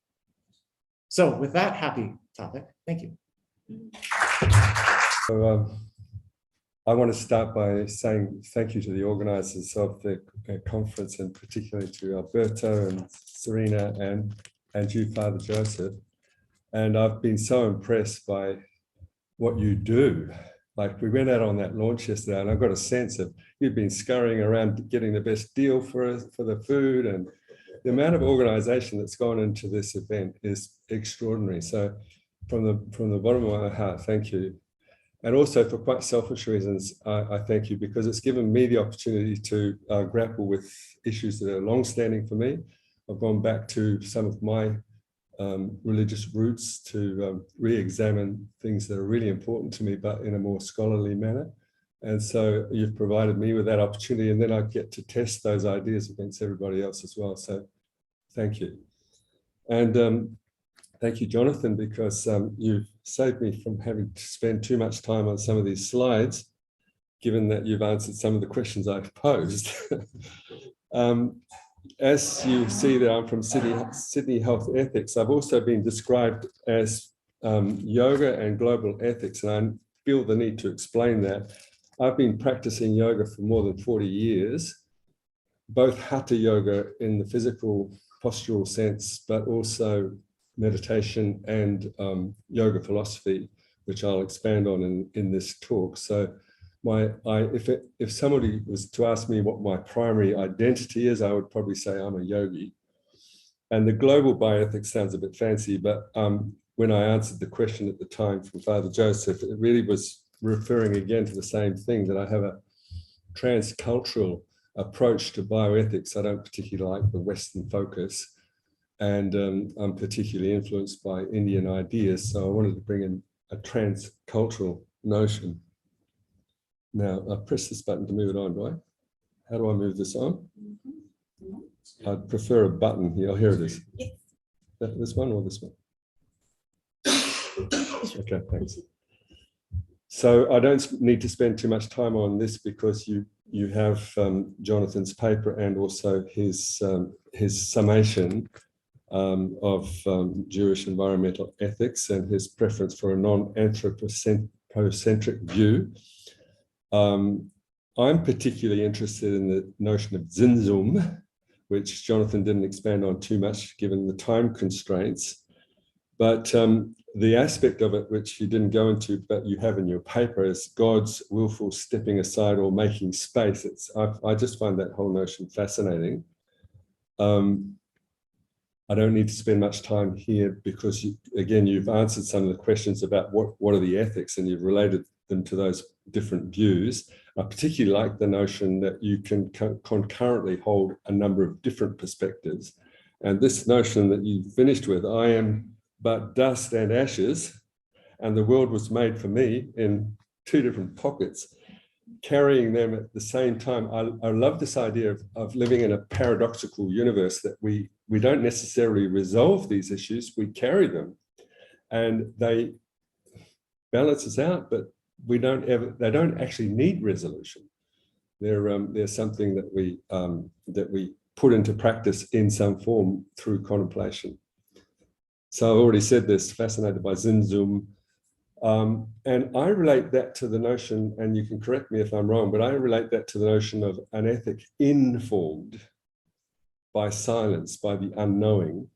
So with that happy topic, thank you. So, I want to start by saying thank you to the organizers of the conference, and particularly to Alberto and Serena and you, Father Joseph. And I've been so impressed by what you do. Like, we went out on that launch yesterday and I've got a sense of you've been scurrying around getting the best deal for the food, and the amount of organization that's gone into this event is extraordinary. So from the bottom of my heart, thank you. And also, for quite selfish reasons, I thank you, because it's given me the opportunity to grapple with issues that are long-standing for me. I've gone back to some of my religious roots to re-examine things that are really important to me, but in a more scholarly manner. And so you've provided me with that opportunity, and then I get to test those ideas against everybody else as well. So thank you. And thank you, Jonathan, because you've saved me from having to spend too much time on some of these slides, given that you've answered some of the questions I've posed. As you see that I'm from Sydney Health Ethics, I've also been described as yoga and global ethics, and I feel the need to explain that. I've been practicing yoga for more than 40 years, both hatha yoga in the physical postural sense, but also meditation and yoga philosophy, which I'll expand on in this talk. So if somebody was to ask me what my primary identity is, I would probably say I'm a yogi. And the global bioethics sounds a bit fancy, but when I answered the question at the time from Father Joseph, it really was referring again to the same thing, that I have a transcultural approach to bioethics. I don't particularly like the Western focus, and I'm particularly influenced by Indian ideas. So I wanted to bring in a transcultural notion. Now, I press this button to move it on, do I? How do I move this on? I'd prefer a button here. Oh, here it is. This one or this one? Okay, thanks. So I don't need to spend too much time on this, because you have Jonathan's paper and also his summation of Jewish environmental ethics and his preference for a non-anthropocentric view. I'm particularly interested in the notion of Zinzum, which Jonathan didn't expand on too much given the time constraints. But the aspect of it which you didn't go into, but you have in your paper, is God's willful stepping aside or making space. I just find that whole notion fascinating. I don't need to spend much time here, because again, you've answered some of the questions about what are the ethics, and you've related them to those different views. I particularly like the notion that you can concurrently hold a number of different perspectives. And this notion that you finished with, I am but dust and ashes, and the world was made for me, in two different pockets, carrying them at the same time. I love this idea of living in a paradoxical universe, that we don't necessarily resolve these issues, we carry them, and they balance us out, but they don't actually need resolution. They're something that we put into practice in some form through contemplation. So I've already said this, fascinated by Zinzum. And I relate that to the notion, and you can correct me if I'm wrong, but I relate that to the notion of an ethic informed by silence, by the unknowing.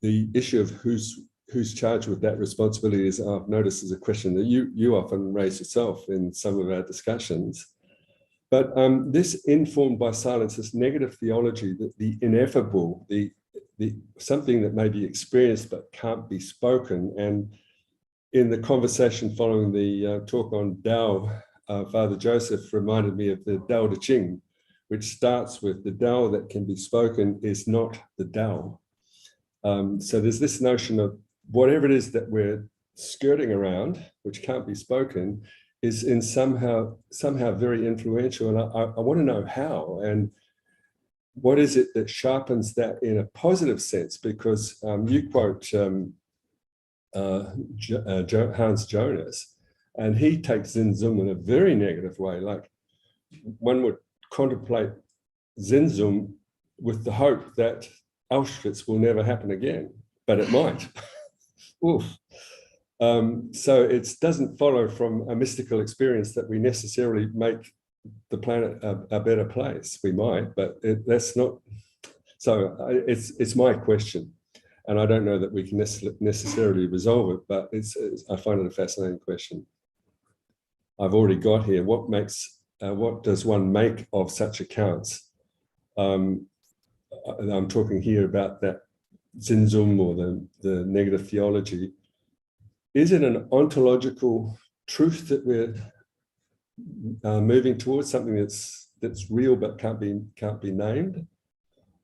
The issue of who's charged with that responsibility is, I've noticed, is a question that you often raise yourself in some of our discussions. But this informed by silence, this negative theology, that the ineffable, the something that may be experienced but can't be spoken. And in the conversation following the talk on Tao, Father Joseph reminded me of the Tao Te Ching, which starts with the Tao that can be spoken is not the Tao. So there's this notion of whatever it is that we're skirting around, which can't be spoken, is in somehow very influential. And I want to know how, and what is it that sharpens that in a positive sense? Because you quote Hans Jonas, And he takes Zen Zum in a very negative way. Like one would contemplate Zen Zum with the hope that Auschwitz will never happen again, but it might. Oof. So it doesn't follow from a mystical experience that we necessarily make the planet a better place. We might, but that's not. So it's my question, and I don't know that we can necessarily resolve it, but I find it a fascinating question. I've already got here. What does one make of such accounts? I'm talking here about that Zen Zum or the negative theology. Is it an ontological truth that we're moving towards, something that's real but can't be named?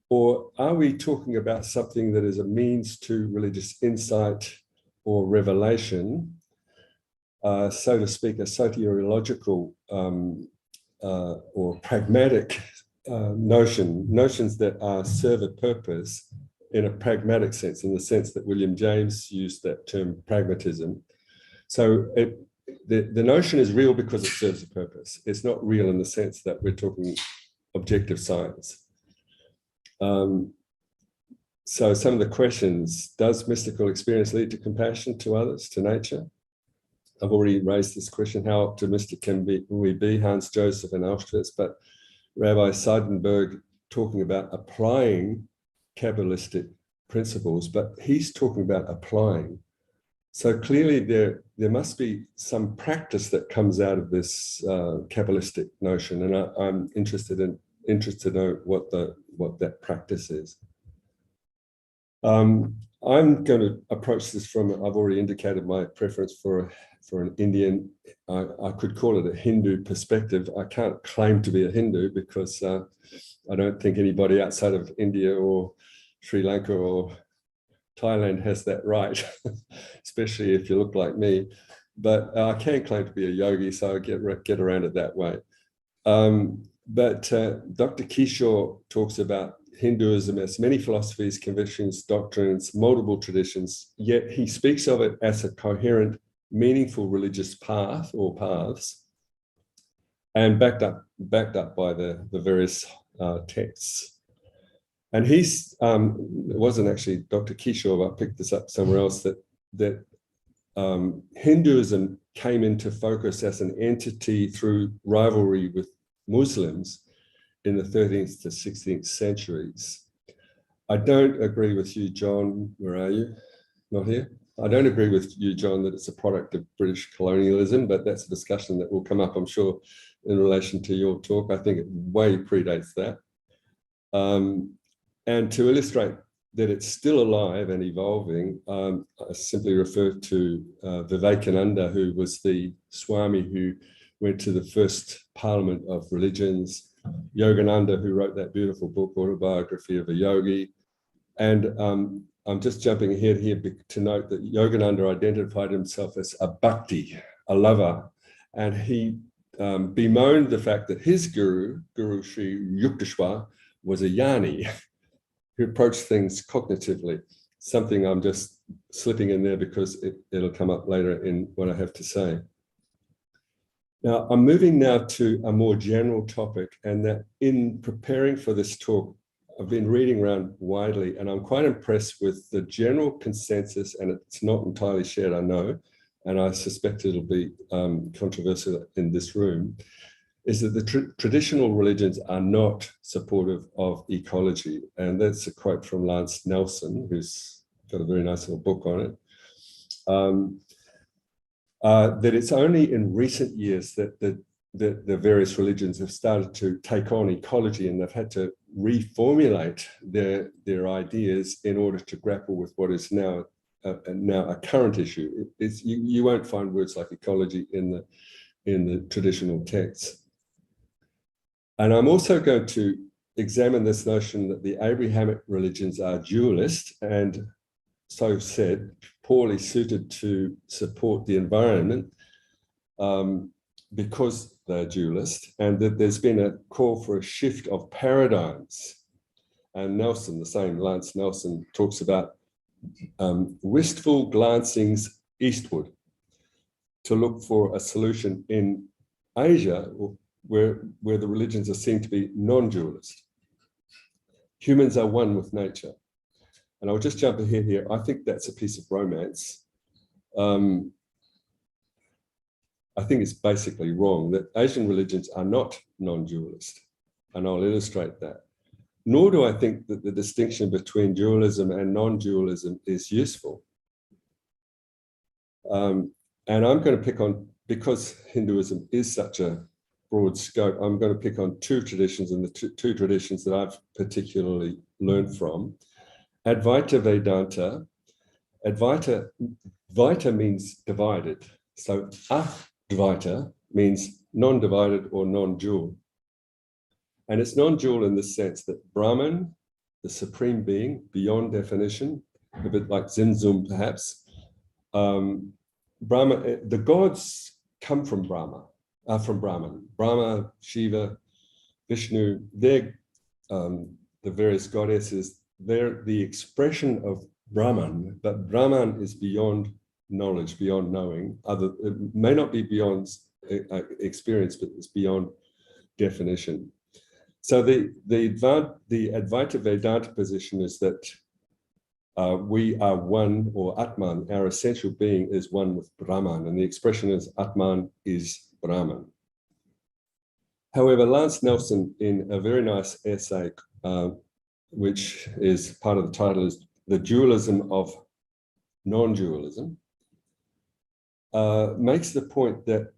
Or are we talking about something that is a means to religious insight or revelation, so to speak, a soteriological or pragmatic notions that serve a purpose in a pragmatic sense, in the sense that William James used that term pragmatism. So the notion is real because it serves a purpose. It's not real in the sense that we're talking objective science. So some of the questions: does mystical experience lead to compassion to others, to nature? I've already raised this question: how optimistic can we be, Hans Joseph and Auschwitz? But Rabbi Seidenberg talking about applying Kabbalistic principles, but he's talking about applying. So clearly there must be some practice that comes out of this Kabbalistic notion, and I'm interested to know what that practice is. I'm going to approach this from, I've already indicated my preference for an Indian, I could call it a Hindu perspective. I can't claim to be a Hindu because I don't think anybody outside of India or Sri Lanka or Thailand has that right, especially if you look like me. But I can claim to be a yogi, so I get around it that way. But Dr. Kishore talks about Hinduism as many philosophies, convictions, doctrines, multiple traditions, yet he speaks of it as a coherent, meaningful religious path or paths, and backed up by the various texts. And it wasn't actually Dr. Kishore, I picked this up somewhere else, that Hinduism came into focus as an entity through rivalry with Muslims in the 13th to 16th centuries. I don't agree with you, John. Where are you? Not here? I don't agree with you, John, that it's a product of British colonialism, but that's a discussion that will come up, I'm sure, in relation to your talk. I think it way predates that. And to illustrate that it's still alive and evolving, I simply refer to Vivekananda, who was the Swami who went to the first Parliament of Religions, Yogananda, who wrote that beautiful book, Autobiography of a Yogi. And I'm just jumping ahead here to note that Yogananda identified himself as a bhakti, a lover, and he bemoaned the fact that his Guru Sri Yukteswar, was a yani who approached things cognitively, something I'm just slipping in there because it'll come up later in what I have to say. Now, I'm moving now to a more general topic, and that in preparing for this talk, I've been reading around widely, and I'm quite impressed with the general consensus, and it's not entirely shared, I know, and I suspect it'll be controversial in this room, is that the traditional religions are not supportive of ecology. And that's a quote from Lance Nelson, who's got a very nice little book on it. That it's only in recent years that the various religions have started to take on ecology, and they've had to reformulate their ideas in order to grapple with what is now a current issue. You won't find words like ecology in the traditional texts. And I'm also going to examine this notion that the Abrahamic religions are dualist, and so said, poorly suited to support the environment because they're dualist, and that there's been a call for a shift of paradigms. And Nelson, the same Lance Nelson, talks about wistful glancings eastward to look for a solution in Asia, where the religions are seen to be non-dualist. Humans are one with nature. And I'll just jump ahead here. I think that's a piece of romance. I think it's basically wrong that Asian religions are not non-dualist. And I'll illustrate that. Nor do I think that the distinction between dualism and non-dualism is useful. And I'm going to pick on, because Hinduism is such a broad scope, I'm going to pick on two traditions, and the two traditions that I've particularly learned from. Advaita Vedanta. Vaita means divided. So Advaita means non-divided or non-dual. And it's non-dual in the sense that Brahman, the supreme being, beyond definition, a bit like Zinzum perhaps, Brahma, the gods come from Brahman. Brahma, Shiva, Vishnu, they're the various goddesses, they're the expression of Brahman, but Brahman is beyond knowledge, beyond knowing. It may not be beyond experience, but it's beyond definition. So the Advaita Vedanta position is that we are one, or Atman, our essential being is one with Brahman, and the expression is Atman is Brahman. However, Lance Nelson, in a very nice essay, which is part of the title, is The Dualism of Non-Dualism, makes the point that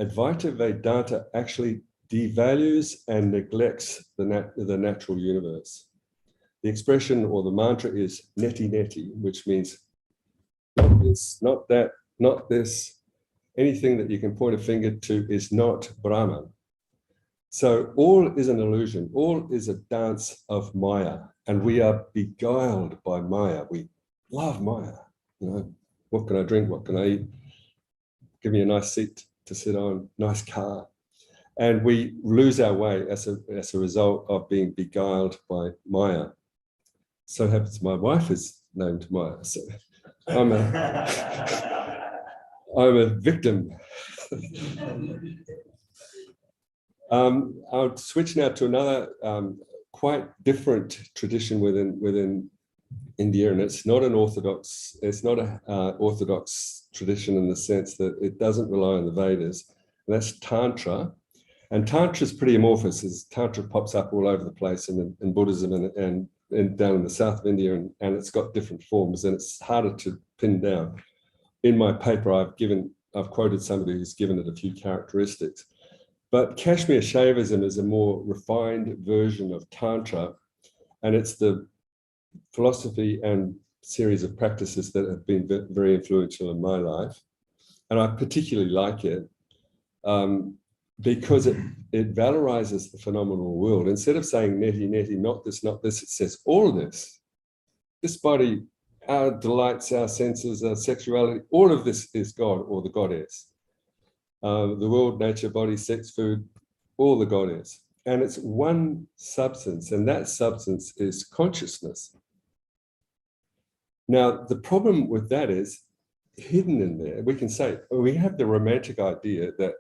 Advaita Vedanta actually devalues and neglects the natural universe. The expression or the mantra is neti neti, which means not this, not that, not this. Anything that you can point a finger to is not Brahman. So all is an illusion. All is a dance of Maya, and we are beguiled by Maya. We love Maya. You know, what can I drink? What can I eat? Give me a nice seat to sit on, nice car. And we lose our way as a result of being beguiled by Maya. So happens my wife is named Maya. So I'm a victim. I'll switch now to another quite different tradition within India, and it's not an orthodox. It's not a orthodox tradition in the sense that it doesn't rely on the Vedas. And that's Tantra. And Tantra is pretty amorphous, as Tantra pops up all over the place in Buddhism and down in the south of India, and it's got different forms, and it's harder to pin down. In my paper, I've quoted somebody who's given it a few characteristics. But Kashmir Shaivism is a more refined version of Tantra, and it's the philosophy and series of practices that have been very influential in my life. And I particularly like it because it valorizes the phenomenal world. Instead of saying neti, neti, not this, it says all of this. This body, our delights, our senses, our sexuality, all of this is God or the goddess. The world, nature, body, sex, food, all the goddess. And it's one substance, and that substance is consciousness. Now, the problem with that is hidden in there. We can say, we have the romantic idea that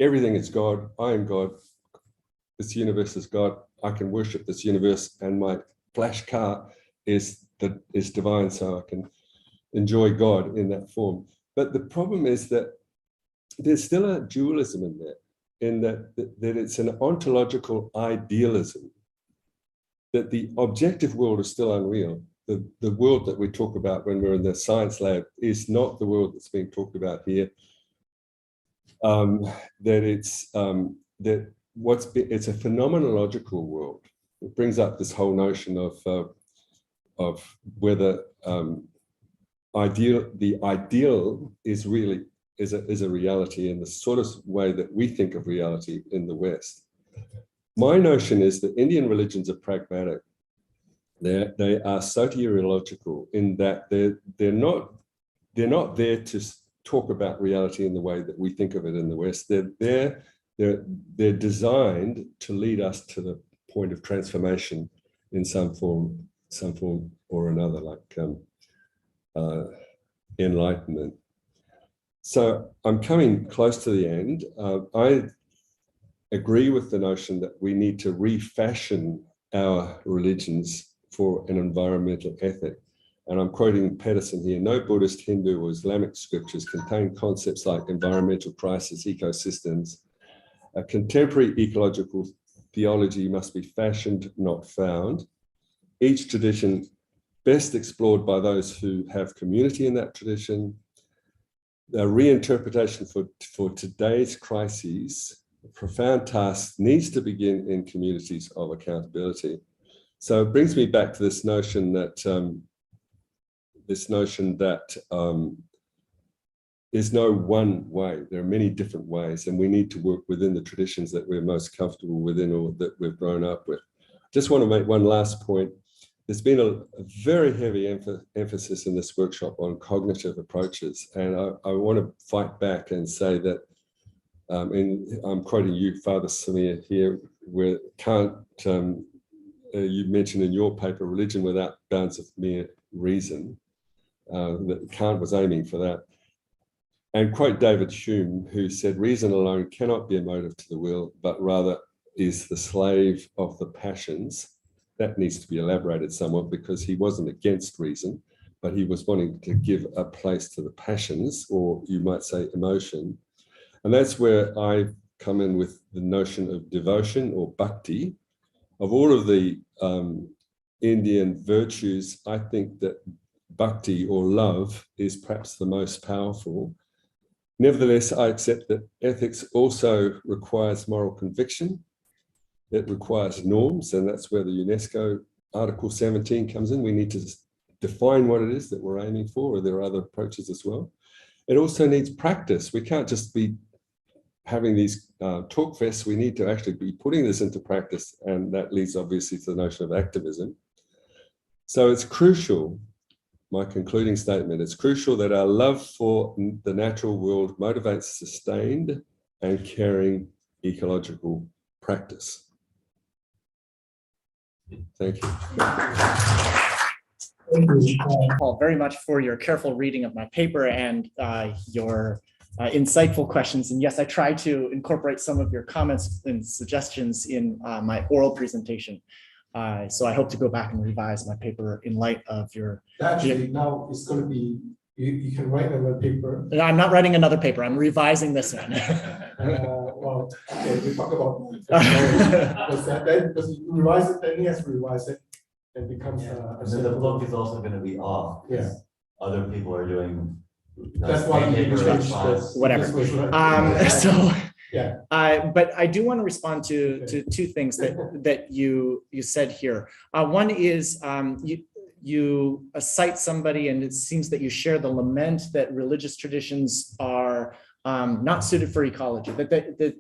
everything is God, I am God, this universe is God, I can worship this universe, and my flash car is divine, so I can enjoy God in that form. But the problem is that there's still a dualism in there, in that it's an ontological idealism, that the objective world is still unreal. The world that we talk about when we're in the science lab is not the world that's being talked about here. It's a phenomenological world. It brings up this whole notion of whether the ideal is really is a reality in the sort of way that we think of reality in the West. My notion is that Indian religions are pragmatic. They are soteriological in that they're not there to talk about reality in the way that we think of it in the West. They're designed to lead us to the point of transformation in some form or another, like enlightenment. So I'm coming close to the end. I agree with the notion that we need to refashion our religions for an environmental ethic. And I'm quoting Pedersen here: no Buddhist, Hindu, or Islamic scriptures contain concepts like environmental crisis, ecosystems. A contemporary ecological theology must be fashioned, not found. Each tradition best explored by those who have community in that tradition. A reinterpretation for today's crises, a profound task, needs to begin in communities of accountability. So it brings me back to this notion that there's no one way. There are many different ways, and we need to work within the traditions that we're most comfortable within or that we've grown up with. Just want to make one last point. There's been a very heavy emphasis in this workshop on cognitive approaches, and I want to fight back and say that, and I'm quoting you, Father Samir, here, where Kant, you mentioned in your paper, religion without bounds of mere reason, that Kant was aiming for that. And quote David Hume, who said, reason alone cannot be a motive to the will, but rather is the slave of the passions. That needs to be elaborated somewhat, because he wasn't against reason, but he was wanting to give a place to the passions, or you might say emotion. And that's where I come in with the notion of devotion or bhakti. Of all of the Indian virtues, I think that bhakti or love is perhaps the most powerful. Nevertheless, I accept that ethics also requires moral conviction. It requires norms, and that's where the UNESCO Article 17 comes in. We need to define what it is that we're aiming for, or there are other approaches as well. It also needs practice. We can't just be having these talk fests. We need to actually be putting this into practice, and that leads obviously to the notion of activism. So it's crucial, my concluding statement, it's crucial that our love for the natural world motivates sustained and caring ecological practice. Thank you. Thank you, Paul, very much for your careful reading of my paper and your insightful questions. And yes, I try to incorporate some of your comments and suggestions in my oral presentation. So I hope to go back and revise my paper in light of your... Actually, now it's going to be, you can write another paper. I'm not writing another paper, I'm revising this one. Well, okay, we talk about because you revise it, then he has to revise it, and becomes and then the book is also going to be off. Yeah. Other people are doing. That's why you change this. Whatever. So yeah. But I do want to respond to two things that you said here. One is you cite somebody, and it seems that you share the lament that religious traditions are not suited for ecology, that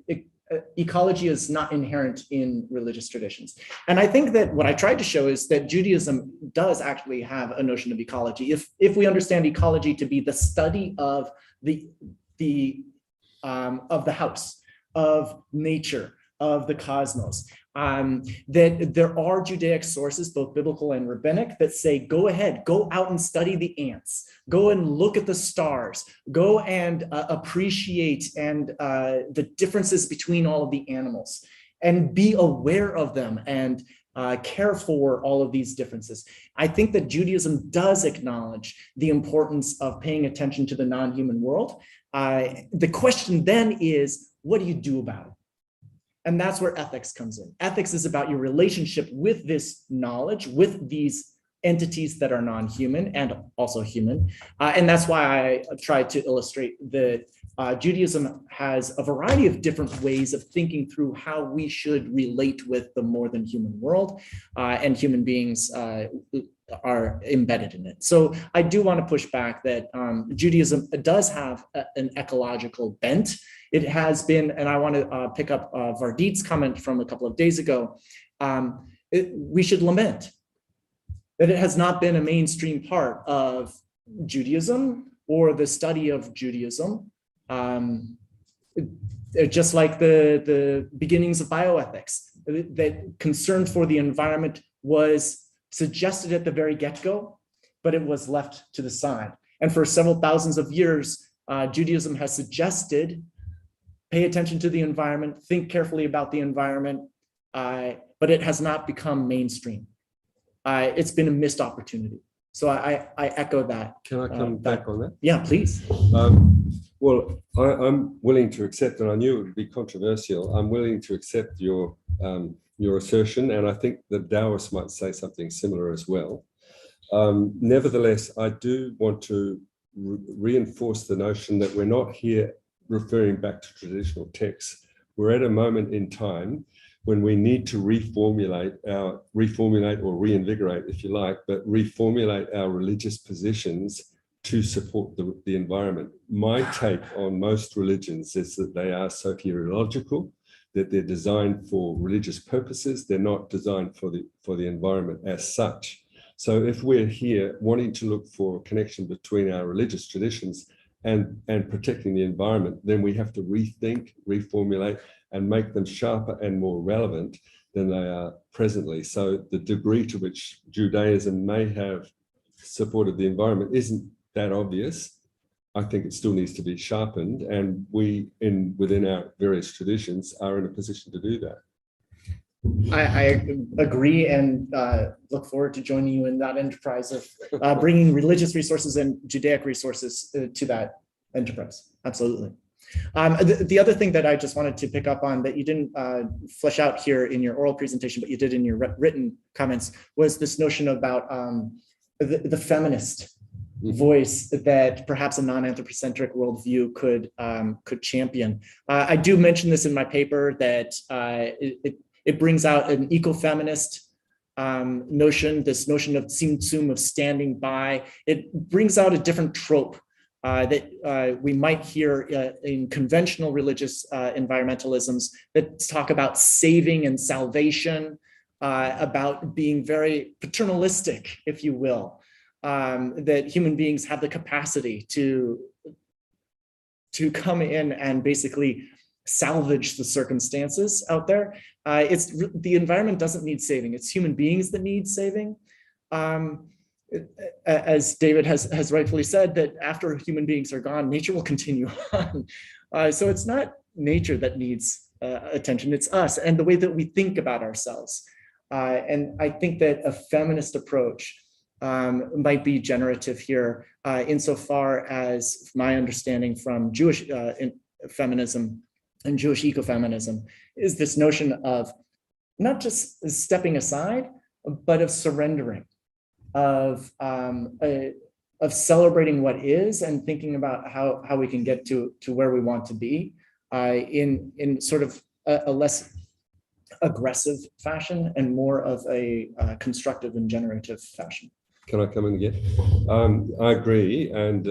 ecology is not inherent in religious traditions. And I think that what I tried to show is that Judaism does actually have a notion of ecology. If we understand ecology to be the study of the house, of nature, of the cosmos, that there are Judaic sources, both biblical and rabbinic, that say, go ahead, go out and study the ants, go and look at the stars, go and appreciate and the differences between all of the animals, and be aware of them and care for all of these differences. I think that Judaism does acknowledge the importance of paying attention to the non-human world. The question then is, what do you do about it? And that's where ethics comes in. Ethics is about your relationship with this knowledge, with these entities that are non-human and also human. And that's why I tried to illustrate that Judaism has a variety of different ways of thinking through how we should relate with the more than human world, and human beings are embedded in it. So I do want to push back that Judaism does have an ecological bent. It has been, and I want to pick up Vardit's comment from a couple of days ago, we should lament that it has not been a mainstream part of Judaism or the study of Judaism, just like the beginnings of bioethics, that concern for the environment was suggested at the very get-go, but it was left to the side. And for several thousands of years, Judaism has suggested, pay attention to the environment, think carefully about the environment, but it has not become mainstream. It's been a missed opportunity. So I echo that. Can I come back on that? Yeah, please. Well, I'm willing to accept, and I knew it would be controversial. I'm willing to accept your assertion, and I think the Taoists might say something similar as well. Nevertheless, I do want to reinforce the notion that we're not here referring back to traditional texts. We're at a moment in time when we need to reformulate or reinvigorate, if you like, but reformulate our religious positions to support the environment. My take on most religions is that they are soteriological, that they're designed for religious purposes. They're not designed for the environment as such. So if we're here wanting to look for a connection between our religious traditions and protecting the environment, then we have to rethink, reformulate, and make them sharper and more relevant than they are presently. So the degree to which Judaism may have supported the environment isn't that obvious. I think it still needs to be sharpened, and we, within our various traditions, are in a position to do that. I agree, and look forward to joining you in that enterprise of bringing religious resources and Judaic resources to that enterprise. Absolutely. The other thing that I just wanted to pick up on that you didn't flesh out here in your oral presentation, but you did in your written comments, was this notion about the feminist voice that perhaps a non-anthropocentric worldview could champion. I do mention this in my paper that it brings out an ecofeminist notion, this notion of tzimtzum, of standing by. It brings out a different trope that we might hear in conventional religious environmentalisms that talk about saving and salvation, about being very paternalistic, if you will, that human beings have the capacity to come in and basically salvage the circumstances out there. The environment doesn't need saving. It's human beings that need saving. As David has rightfully said, that after human beings are gone, nature will continue on. So it's not nature that needs attention, it's us and the way that we think about ourselves. And I think that a feminist approach might be generative here, insofar as my understanding from Jewish feminism and Jewish ecofeminism is this notion of not just stepping aside, but of surrendering, of celebrating what is and thinking about how we can get to where we want to be in sort of a less aggressive fashion and more of a constructive and generative fashion. Can I come in again? I agree. And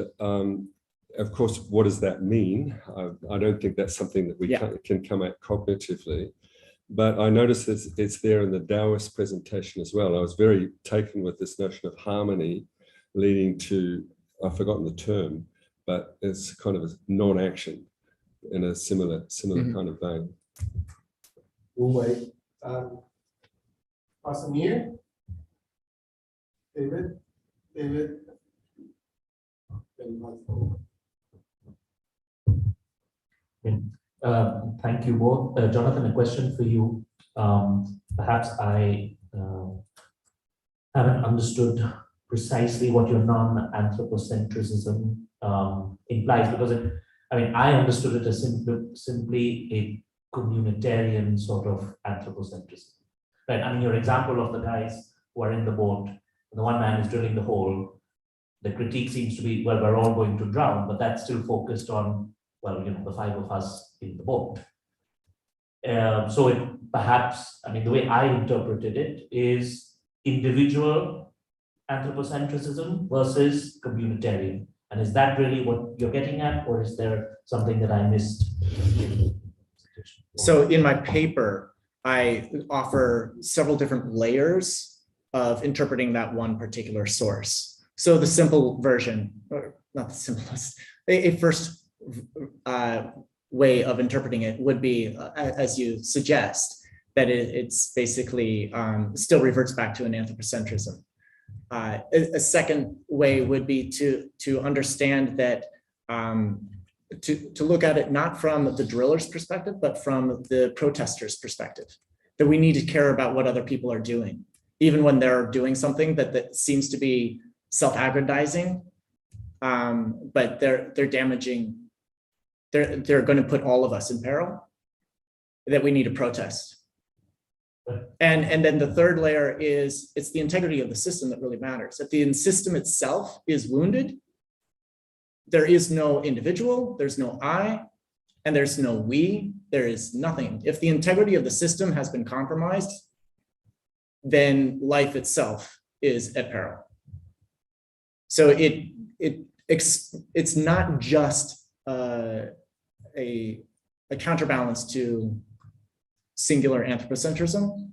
of course, what does that mean? I don't think that's something that we can come at cognitively. But I noticed it's there in the Taoist presentation as well. I was very taken with this notion of harmony leading to, I've forgotten the term, but it's kind of a non-action in a similar kind of vein. We'll wait. Asamir? David? Thank you both. Jonathan, a question for you. Perhaps I haven't understood precisely what your non-anthropocentrism implies, because I understood it as simply a communitarian sort of anthropocentrism. Right? I mean, your example of the guys who are in the boat, the one man is drilling the hole. The critique seems to be, well, we're all going to drown, but that's still focused on, well, the five of us in the boat. So it perhaps, the way I interpreted it is individual anthropocentrism versus communitarian. And is that really what you're getting at, or is there something that I missed? So in my paper, I offer several different layers of interpreting that one particular source. So the simple version, or not the simplest, a first way of interpreting it would be, as you suggest, that it's basically still reverts back to an anthropocentrism. A second way would be to understand that to look at it not from the driller's perspective, but from the protester's perspective, that we need to care about what other people are doing, even when they're doing something that seems to be self-aggrandizing, but they're damaging, they're going to put all of us in peril, that we need to protest. And then the third layer is, it's the integrity of the system that really matters. If the system itself is wounded, there is no individual, there's no I, and there's no we, there is nothing. If the integrity of the system has been compromised, then life itself is at peril. So it's not just a counterbalance to singular anthropocentrism.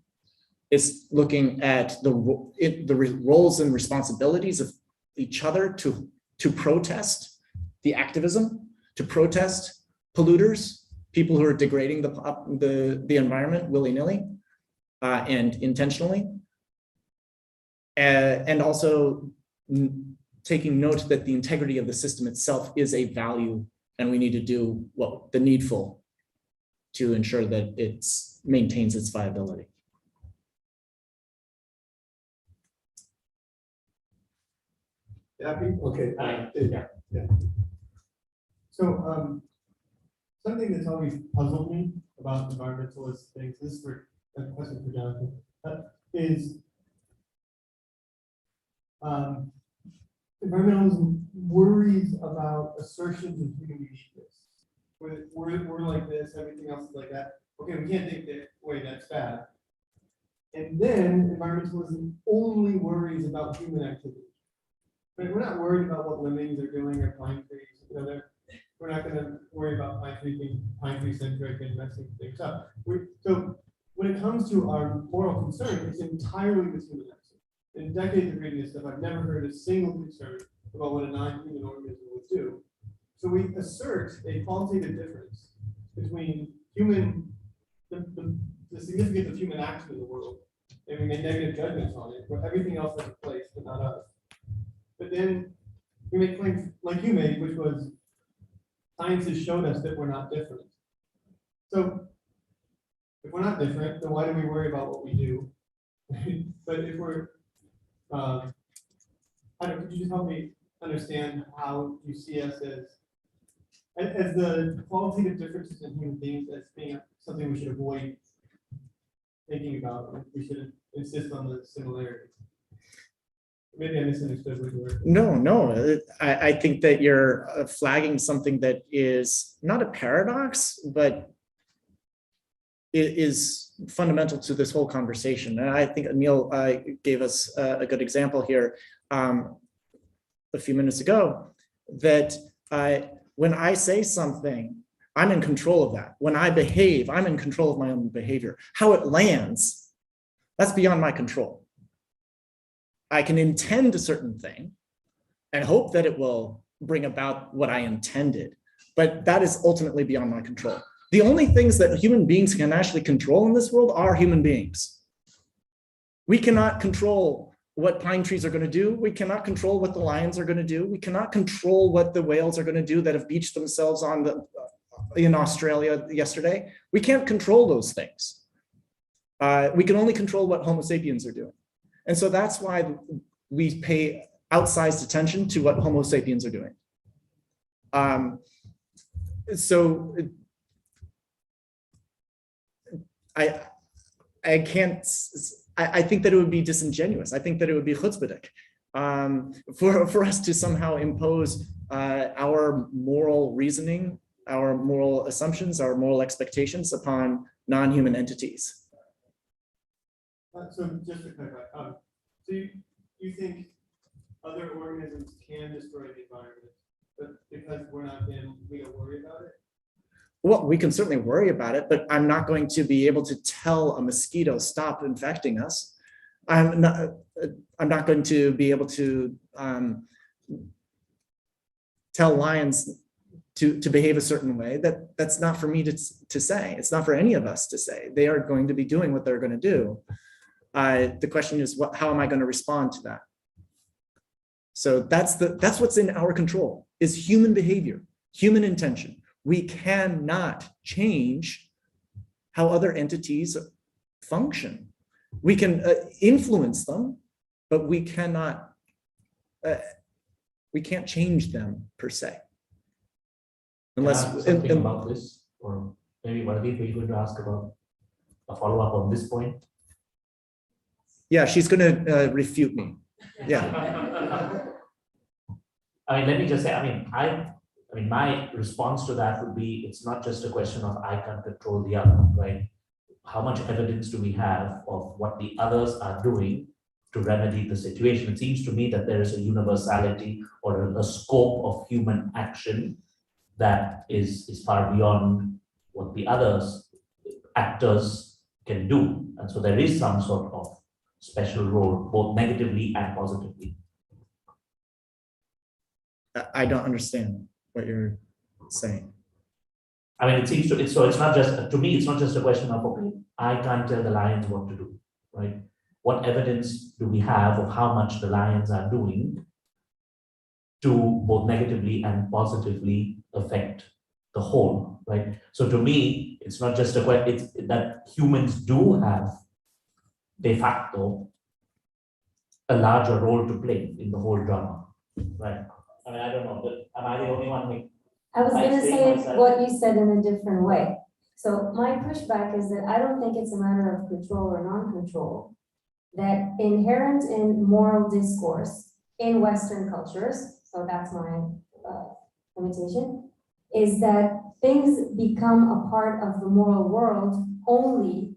It's looking at the roles and responsibilities of each other to protest the activism, to protest polluters, people who are degrading the environment willy-nilly and intentionally, and also taking note that the integrity of the system itself is a value, and we need to do the needful to ensure that it maintains its viability. Okay. Yeah. So something that's always puzzled me about environmentalist things, this is for a question for Jonathan, is environmentalism worries about assertions of human uniqueness. We're like this, everything else is like that. Okay, we can't take that away, that's bad. And then environmentalism only worries about human activity. But we're not worried about what lemmings are doing or pine trees. You know, we're not going to worry about pine tree being pine tree centric and messing things up. So when it comes to our moral concern, it's entirely with human action. In decades of reading this stuff, I've never heard a single concern about what a non-human organism would do. So we assert a qualitative difference between the significance of human action in the world, and we make negative judgments on it, where everything else has a place, but not us. But then we make claims like you made, which was science has showed us that we're not different. So if we're not different, then why do we worry about what we do? But if we're, could you just help me understand how you see us as the qualitative differences in human beings as being something we should avoid thinking about? We should insist on the similarities. Maybe I misunderstood what you were. No. I think that you're flagging something that is not a paradox, but it is fundamental to this whole conversation. And I think Emil gave us a good example here a few minutes ago, that when I say something, I'm in control of that. When I behave, I'm in control of my own behavior. How it lands, that's beyond my control. I can intend a certain thing and hope that it will bring about what I intended, but that is ultimately beyond my control. The only things that human beings can actually control in this world are human beings. We cannot control what pine trees are going to do. We cannot control what the lions are going to do. We cannot control what the whales are going to do that have beached themselves in Australia yesterday. We can't control those things. We can only control what Homo sapiens are doing. And so that's why we pay outsized attention to what Homo sapiens are doing. I think that it would be disingenuous. I think that it would be chutzpahdik for us to somehow impose our moral reasoning, our moral assumptions, our moral expectations upon non-human entities. So just to clarify, so you think other organisms can destroy the environment, but because we're not them, we don't worry about it? Well, we can certainly worry about it, but I'm not going to be able to tell a mosquito stop infecting us. I'm not going to be able to tell lions to behave a certain way. That's not for me to say. It's not for any of us to say. They are going to be doing what they're going to do. The question is, how am I going to respond to that? So that's what's in our control, is human behavior. human intention. We cannot change how other entities function. We can influence them, but we cannot, we can't change them per se. Unless something about this, or maybe Varadeep, are you going to ask about a follow-up on this point? Yeah, she's going to refute me. Yeah. I mean, let me just say, I mean, my response to that would be, it's not just a question of I can't control the other, right? How much evidence do we have of what the others are doing to remedy the situation? It seems to me that there is a universality or a scope of human action that is far beyond what the others, actors, can do. And so there is some sort of special role, both negatively and positively. I don't understand what you're saying. I mean, it seems to, so it's not just, to me, it's not just a question of, okay, I can't tell the lions what to do, right? What evidence do we have of how much the lions are doing to both negatively and positively affect the whole, right? So to me, it's not just a question, it's that humans do have de facto a larger role to play in the whole drama, right? I mean, I don't know, but am I the only one who? I was going to say what you said in a different way. So my pushback is that I don't think it's a matter of control or non-control, that inherent in moral discourse in Western cultures, so that's my limitation, is that things become a part of the moral world only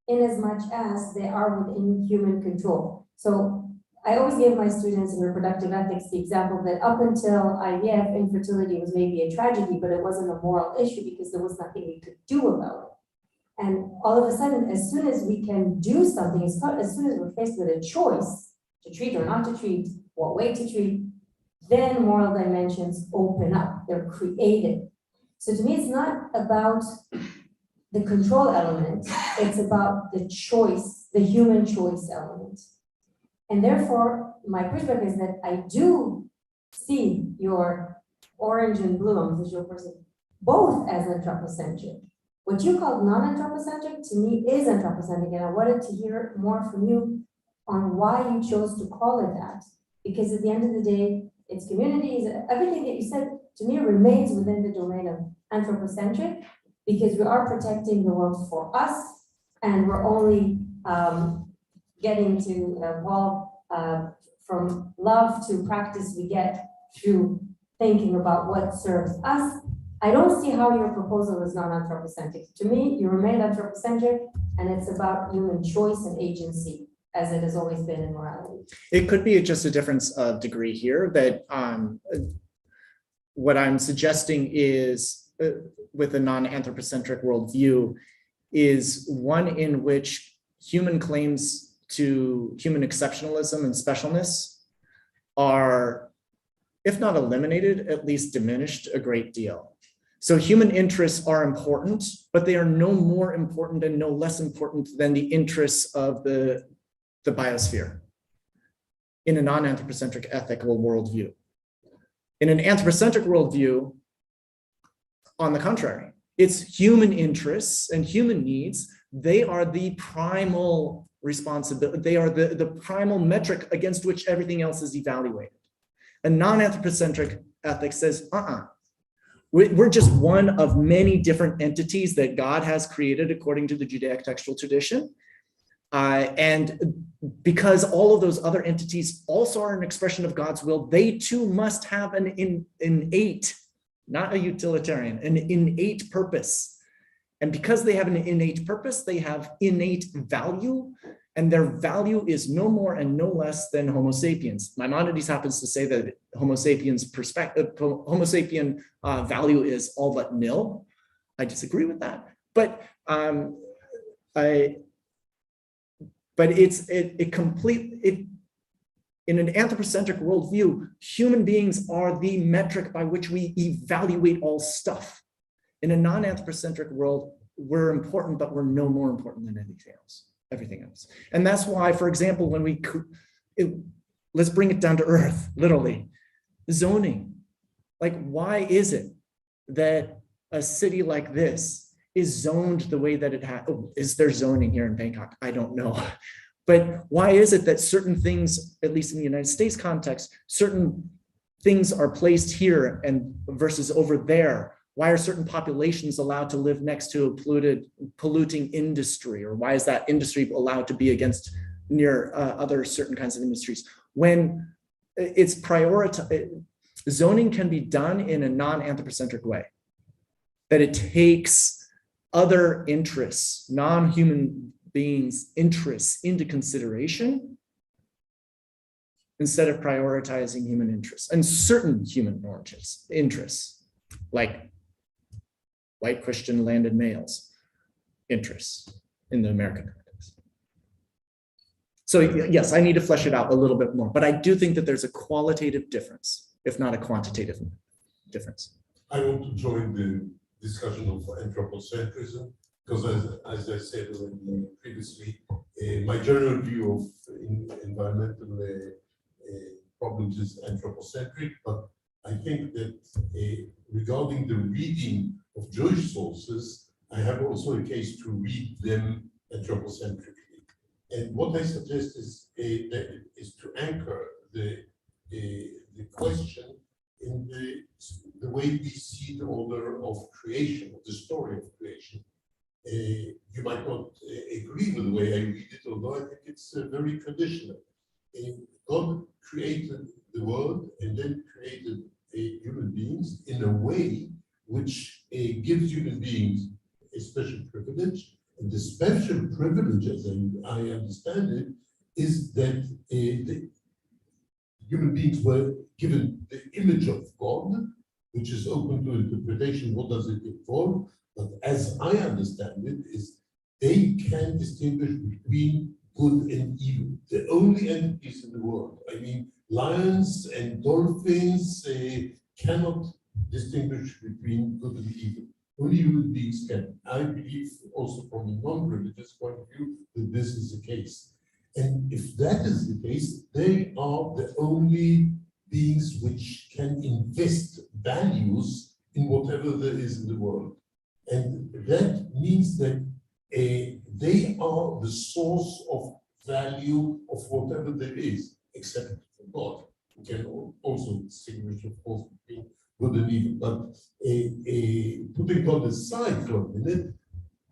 in as much as they are within human control. So I always give my students in reproductive ethics the example that up until IVF, infertility was maybe a tragedy, but it wasn't a moral issue because there was nothing we could do about it. And all of a sudden, as soon as we can do something, as soon as we're faced with a choice to treat or not to treat, what way to treat, then moral dimensions open up, they're created. So to me, it's not about the control element, it's about the choice, the human choice element. And therefore, my pushback is that I do see your orange and blue, I'm a visual person, both as anthropocentric. What you called non-anthropocentric to me is anthropocentric, and I wanted to hear more from you on why you chose to call it that. Because at the end of the day, it's communities, everything that you said to me remains within the domain of anthropocentric, because we are protecting the world for us, and we're only getting to evolve from love to practice we get through thinking about what serves us. I don't see how your proposal is non-anthropocentric. To me, you remain anthropocentric, and it's about human choice and agency, as it has always been in morality. It could be just a difference of degree here, that what I'm suggesting is with a non-anthropocentric worldview is one in which human claims to human exceptionalism and specialness are, if not eliminated, at least diminished a great deal. So human interests are important, but they are no more important and no less important than the interests of the biosphere in a non-anthropocentric ethical worldview. In an anthropocentric worldview, on the contrary, it's human interests and human needs. They are the primal responsibility. They are the primal metric against which everything else is evaluated. A non-anthropocentric ethic says, we're just one of many different entities that God has created according to the Judaic textual tradition. And because all of those other entities also are an expression of God's will, they too must have an innate, not a utilitarian, an innate purpose. And because they have an innate purpose, they have innate value, and their value is no more and no less than Homo sapiens. Maimonides happens to say that Homo sapiens Homo sapien value is all but nil. I disagree with that, but in an anthropocentric worldview, human beings are the metric by which we evaluate all stuff. In a non-anthropocentric world, we're important, but we're no more important than everything else. And that's why, for example, when let's bring it down to earth, literally, zoning. Like, why is it that a city like this is zoned the way that it has? Oh, is there zoning here in Bangkok? I don't know. But why is it that certain things, at least in the United States context, certain things are placed here and versus over there? Why are certain populations allowed to live next to a polluting industry? Or why is that industry allowed to be against near other certain kinds of industries? When it's prioritized, zoning can be done in a non-anthropocentric way, that it takes other interests, non-human beings' interests into consideration instead of prioritizing human interests and certain human interests, like white Christian landed males' interests in the American context. So yes, I need to flesh it out a little bit more, but I do think that there's a qualitative difference, if not a quantitative difference. I want to join the discussion of anthropocentrism, because as I said previously, my general view of environmental problems is anthropocentric, but I think that regarding the reading of Jewish sources, I have also a case to read them anthropocentrically. And what I suggest is to anchor the question in the way we see the order of creation, of the story of creation. You might not agree with the way I read it, although I think it's very traditional. God created the world and then created human beings in a way which gives human beings a special privilege. And the special privilege, as I understand it, is that the human beings were given the image of God, which is open to interpretation. What does it involve? But as I understand it, is they can distinguish between good and evil. The only entities in the world, I mean, lions and dolphins cannot distinguish between good and evil. Only human beings can. I believe also from a non-religious point of view that this is the case. And if that is the case, they are the only beings which can invest values in whatever there is in the world. And that means that they are the source of value of whatever there is, except for God. We can also distinguish, of course, between good and evil. But putting God aside for a minute,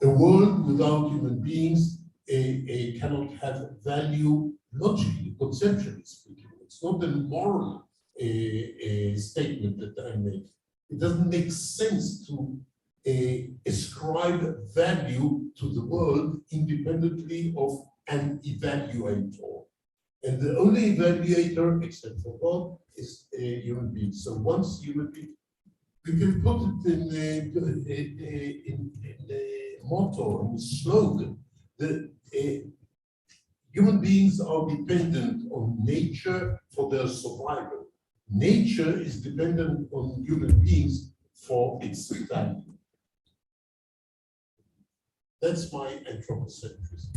a world without human beings cannot have value logically, conceptually speaking. It's not a moral statement that I make. It doesn't make sense to ascribe value to the world independently of an evaluator. And the only evaluator, except for God, is a human being. So once human being, we can put it in the motto, in the slogan, that human beings are dependent on nature for their survival. Nature is dependent on human beings for its value. That's my anthropocentrism.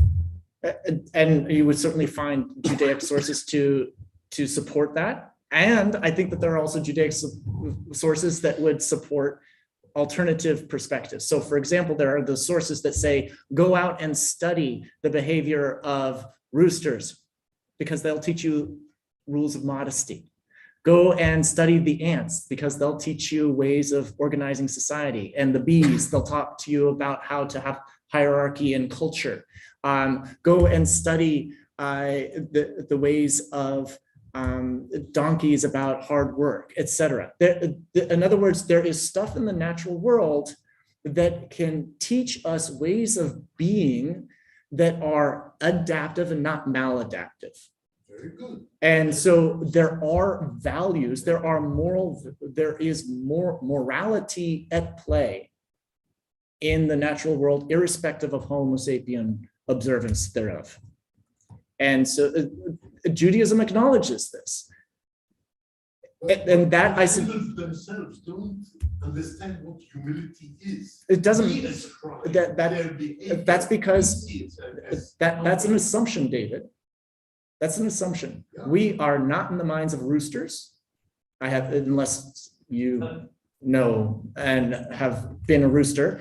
And you would certainly find Judaic sources to support that. And I think that there are also Judaic sources that would support alternative perspectives. So for example, there are those sources that say, go out and study the behavior of roosters because they'll teach you rules of modesty. Go and study the ants because they'll teach you ways of organizing society. And the bees, they'll talk to you about how to have hierarchy and culture. Go and study the ways of donkeys about hard work, etc. In other words, there is stuff in the natural world that can teach us ways of being that are adaptive and not maladaptive. Very good. And so there are values, there is more morality at play in the natural world, irrespective of Homo sapien observance thereof. And so Judaism acknowledges this. And that I said themselves don't understand what humility is. It doesn't. That's because that's an assumption, David. That's an assumption. Yeah. We are not in the minds of roosters. Unless you know and have been a rooster.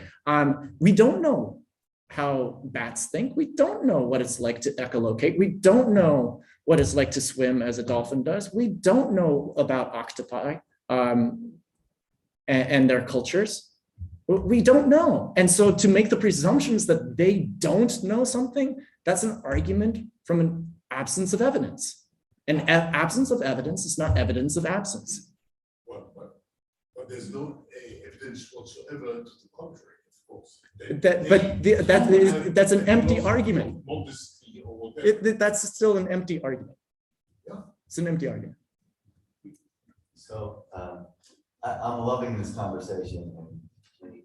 We don't know how bats think. We don't know what it's like to echolocate. We don't know what it's like to swim as a dolphin does. We don't know about octopi and their cultures. We don't know. And so to make the presumptions that they don't know something, that's an argument from an absence of evidence. An absence of evidence is not evidence of absence. But there's no evidence whatsoever to the contrary, of course. That's an empty argument. That's still an empty argument. Yeah. It's an empty argument. So I'm loving this conversation, and when you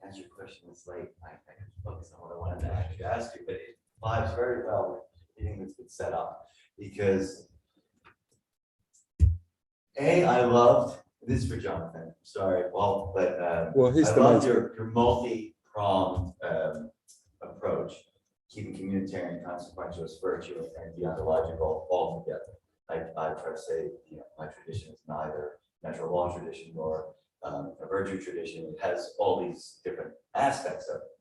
answer your question, it's late. I can focus on what I wanted to actually ask you, but it vibes very well with anything that's been set up, because I loved this is for Jonathan. Sorry, but he's I love your multi-pronged approach, keeping communitarian consequentialist virtue and deontological all together. I try to say, my tradition is neither natural law tradition nor a virtue tradition. It has all these different aspects of it.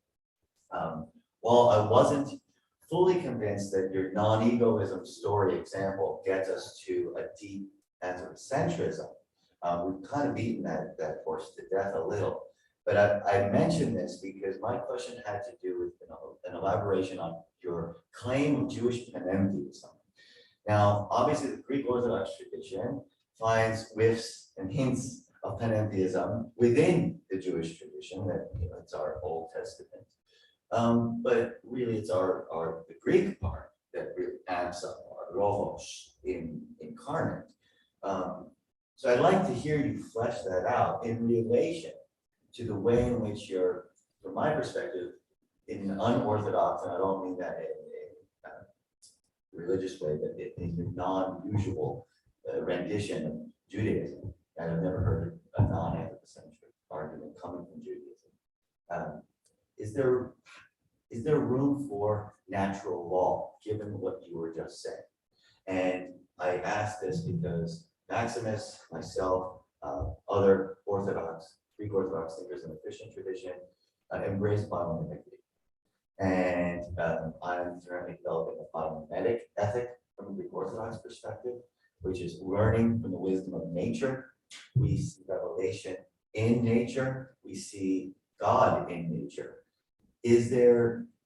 While I wasn't fully convinced that your non-egoism story example gets us to a deep anthropocentrism, we've kind of beaten that horse to death a little. But I mentioned this because my question had to do with an elaboration on your claim of Jewish panentheism. Now, obviously, the Greek Orthodox tradition finds whiffs and hints of panentheism within the Jewish tradition, that it's our Old Testament. But really, it's the Greek part that really amps up our logos incarnate. So I'd like to hear you flesh that out in relation to the way in which you're, from my perspective, in an unorthodox, and I don't mean that in a religious way, but in a non-usual rendition of Judaism. And I've never heard a non-anthropocentric argument coming from Judaism. Is there room for natural law, given what you were just saying? And I ask this because Maximus, myself, other Greek Orthodox thinkers in the Christian tradition embrace biomimetic. And I'm currently developing a biomimetic ethic from a Greek Orthodox perspective, which is learning from the wisdom of nature. We see revelation in nature. We see God in nature.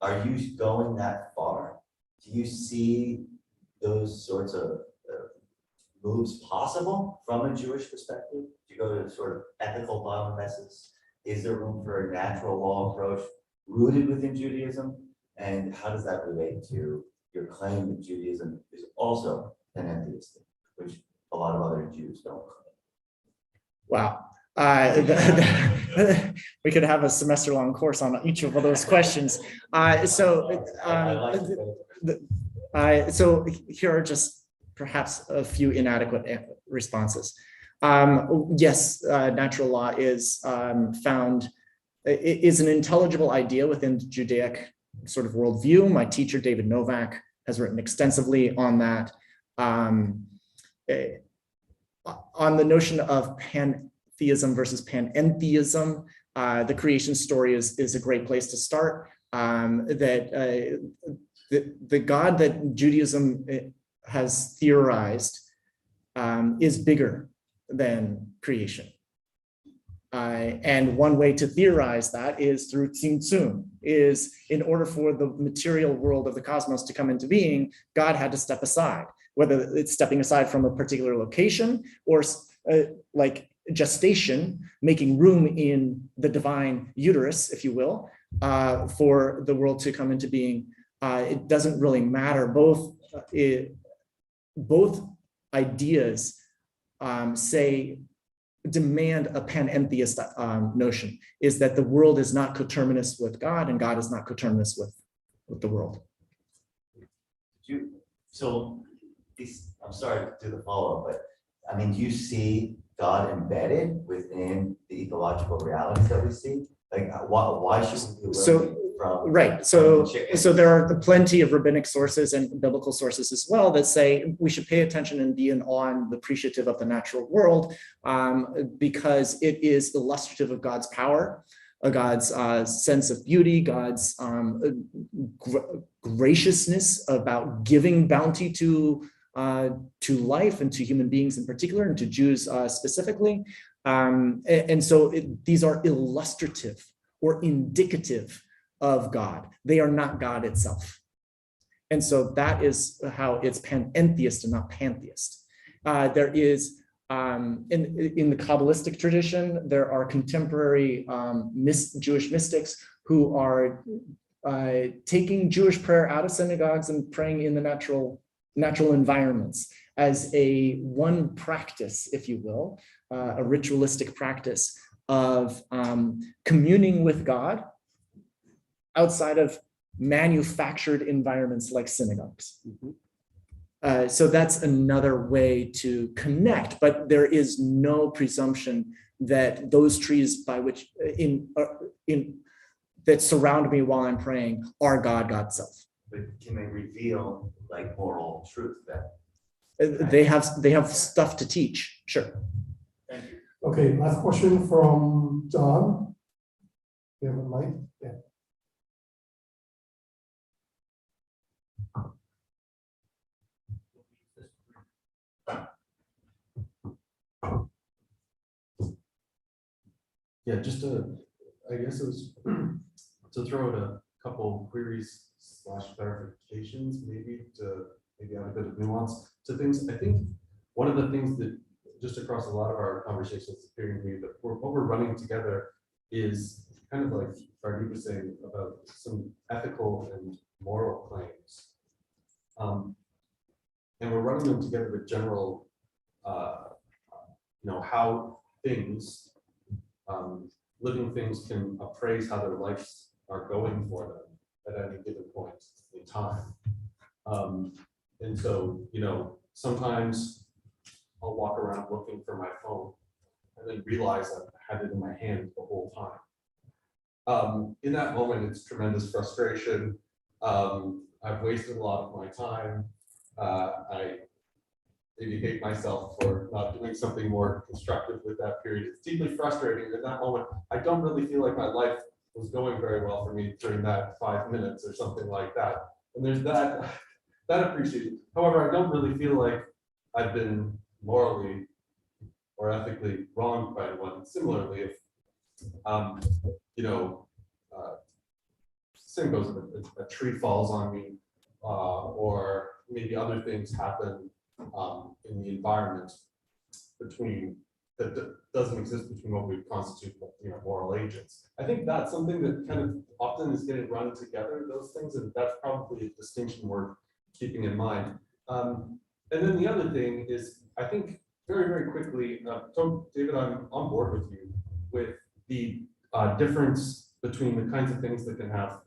Are you going that far? Do you see those sorts of moves possible from a Jewish perspective? Do you go to sort of ethical biomimesis? Is there room for a natural law approach rooted within Judaism? And how does that relate to your claim that Judaism is also panentheistic, which a lot of other Jews don't claim? Wow. We could have a semester-long course on each of those questions. So here are just perhaps a few inadequate responses. Yes, natural law is is an intelligible idea within the Judaic sort of worldview. My teacher, David Novak, has written extensively on that. On the notion of pantheism versus panentheism, the creation story is a great place to start. The God that Judaism has theorized is bigger than creation. And one way to theorize that is through Tzimtzum, is in order for the material world of the cosmos to come into being, God had to step aside, whether it's stepping aside from a particular location or like gestation, making room in the divine uterus, if you will, for the world to come into being. It doesn't really matter. Both ideas demand a panentheist notion, is that the world is not coterminous with God and God is not coterminous with the world. I'm sorry to do the follow-up, but I mean, do you see God embedded within the ecological realities that we see? Like, why should we be learning from. Right. So there are plenty of rabbinic sources and biblical sources as well that say we should pay attention and be in awe and appreciative of the natural world because it is illustrative of God's power, God's sense of beauty, God's graciousness about giving bounty to life and to human beings in particular, and to Jews specifically. And so these are illustrative or indicative of God. They are not God itself. And so that is how it's panentheist and not pantheist. There is, in the Kabbalistic tradition, there are contemporary Jewish mystics who are taking Jewish prayer out of synagogues and praying in the natural environments as one practice, if you will, a ritualistic practice of communing with God outside of manufactured environments like synagogues. So that's another way to connect, but there is no presumption that those trees by which that surround me while I'm praying are God's self. But can they reveal like moral truth then? They have stuff to teach, sure. Thank you. Okay, last question from John. You have a mic? Yeah. Yeah, just I guess it was to throw out a couple queries / clarifications, maybe to maybe add a bit of nuance to things. I think one of the things that just across a lot of our conversations is appearing to me that what we're running together is kind of like Fardeep was saying about some ethical and moral claims. And we're running them together with general, how things, living things can appraise how their lives are going for them at any given point in time. And so, sometimes I'll walk around looking for my phone and then realize I've had it in my hand the whole time. In that moment, it's tremendous frustration. I've wasted a lot of my time. I maybe hate myself for not doing something more constructive with that period. It's deeply frustrating. In that moment, I don't really feel like my life was going very well for me during that 5 minutes or something like that. And there's that appreciation. However, I don't really feel like I've been morally or ethically wronged by anyone. Similarly, if same goes if a tree falls on me, or maybe other things happen in the environment that doesn't exist between what we constitute moral agents. I think that's something that kind of often is getting run together, those things, and that's probably a distinction worth keeping in mind. And then the other thing is, I think very, very quickly, David, I'm on board with you with the difference between the kinds of things that can have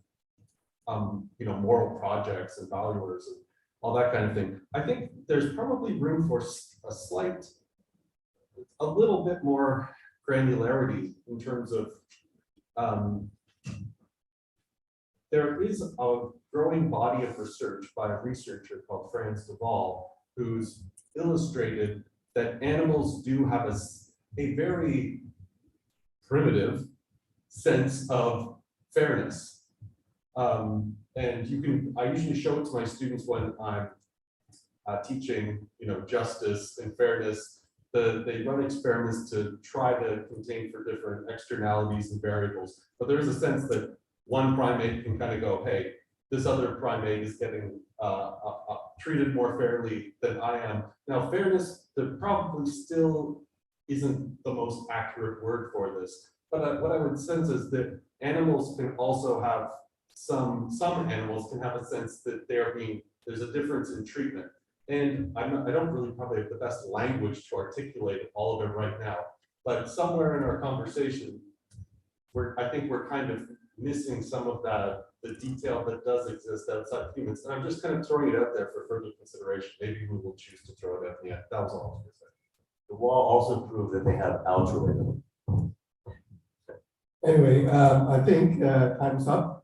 moral projects and valuers and all that kind of thing. I think there's probably room for a little bit more granularity in terms of there is a growing body of research by a researcher called Franz de Waal, who's illustrated that animals do have a very primitive sense of fairness. And I usually show it to my students when I'm teaching, justice and fairness. They run experiments to try to contain for different externalities and variables. But there is a sense that one primate can kind of go, hey, this other primate is getting treated more fairly than I am. Now, fairness, there probably still isn't the most accurate word for this. But what I would sense is that animals can also have some animals can have a sense that there's a difference in treatment. And I don't really probably have the best language to articulate all of it right now, but somewhere in our conversation, I think we're kind of missing some of the detail that does exist outside humans. And I'm just kind of throwing it out there for further consideration. Maybe we will choose to throw it at the end. That was all I was going to say. The wall also proved that they have altruism. Anyway, I think time's up.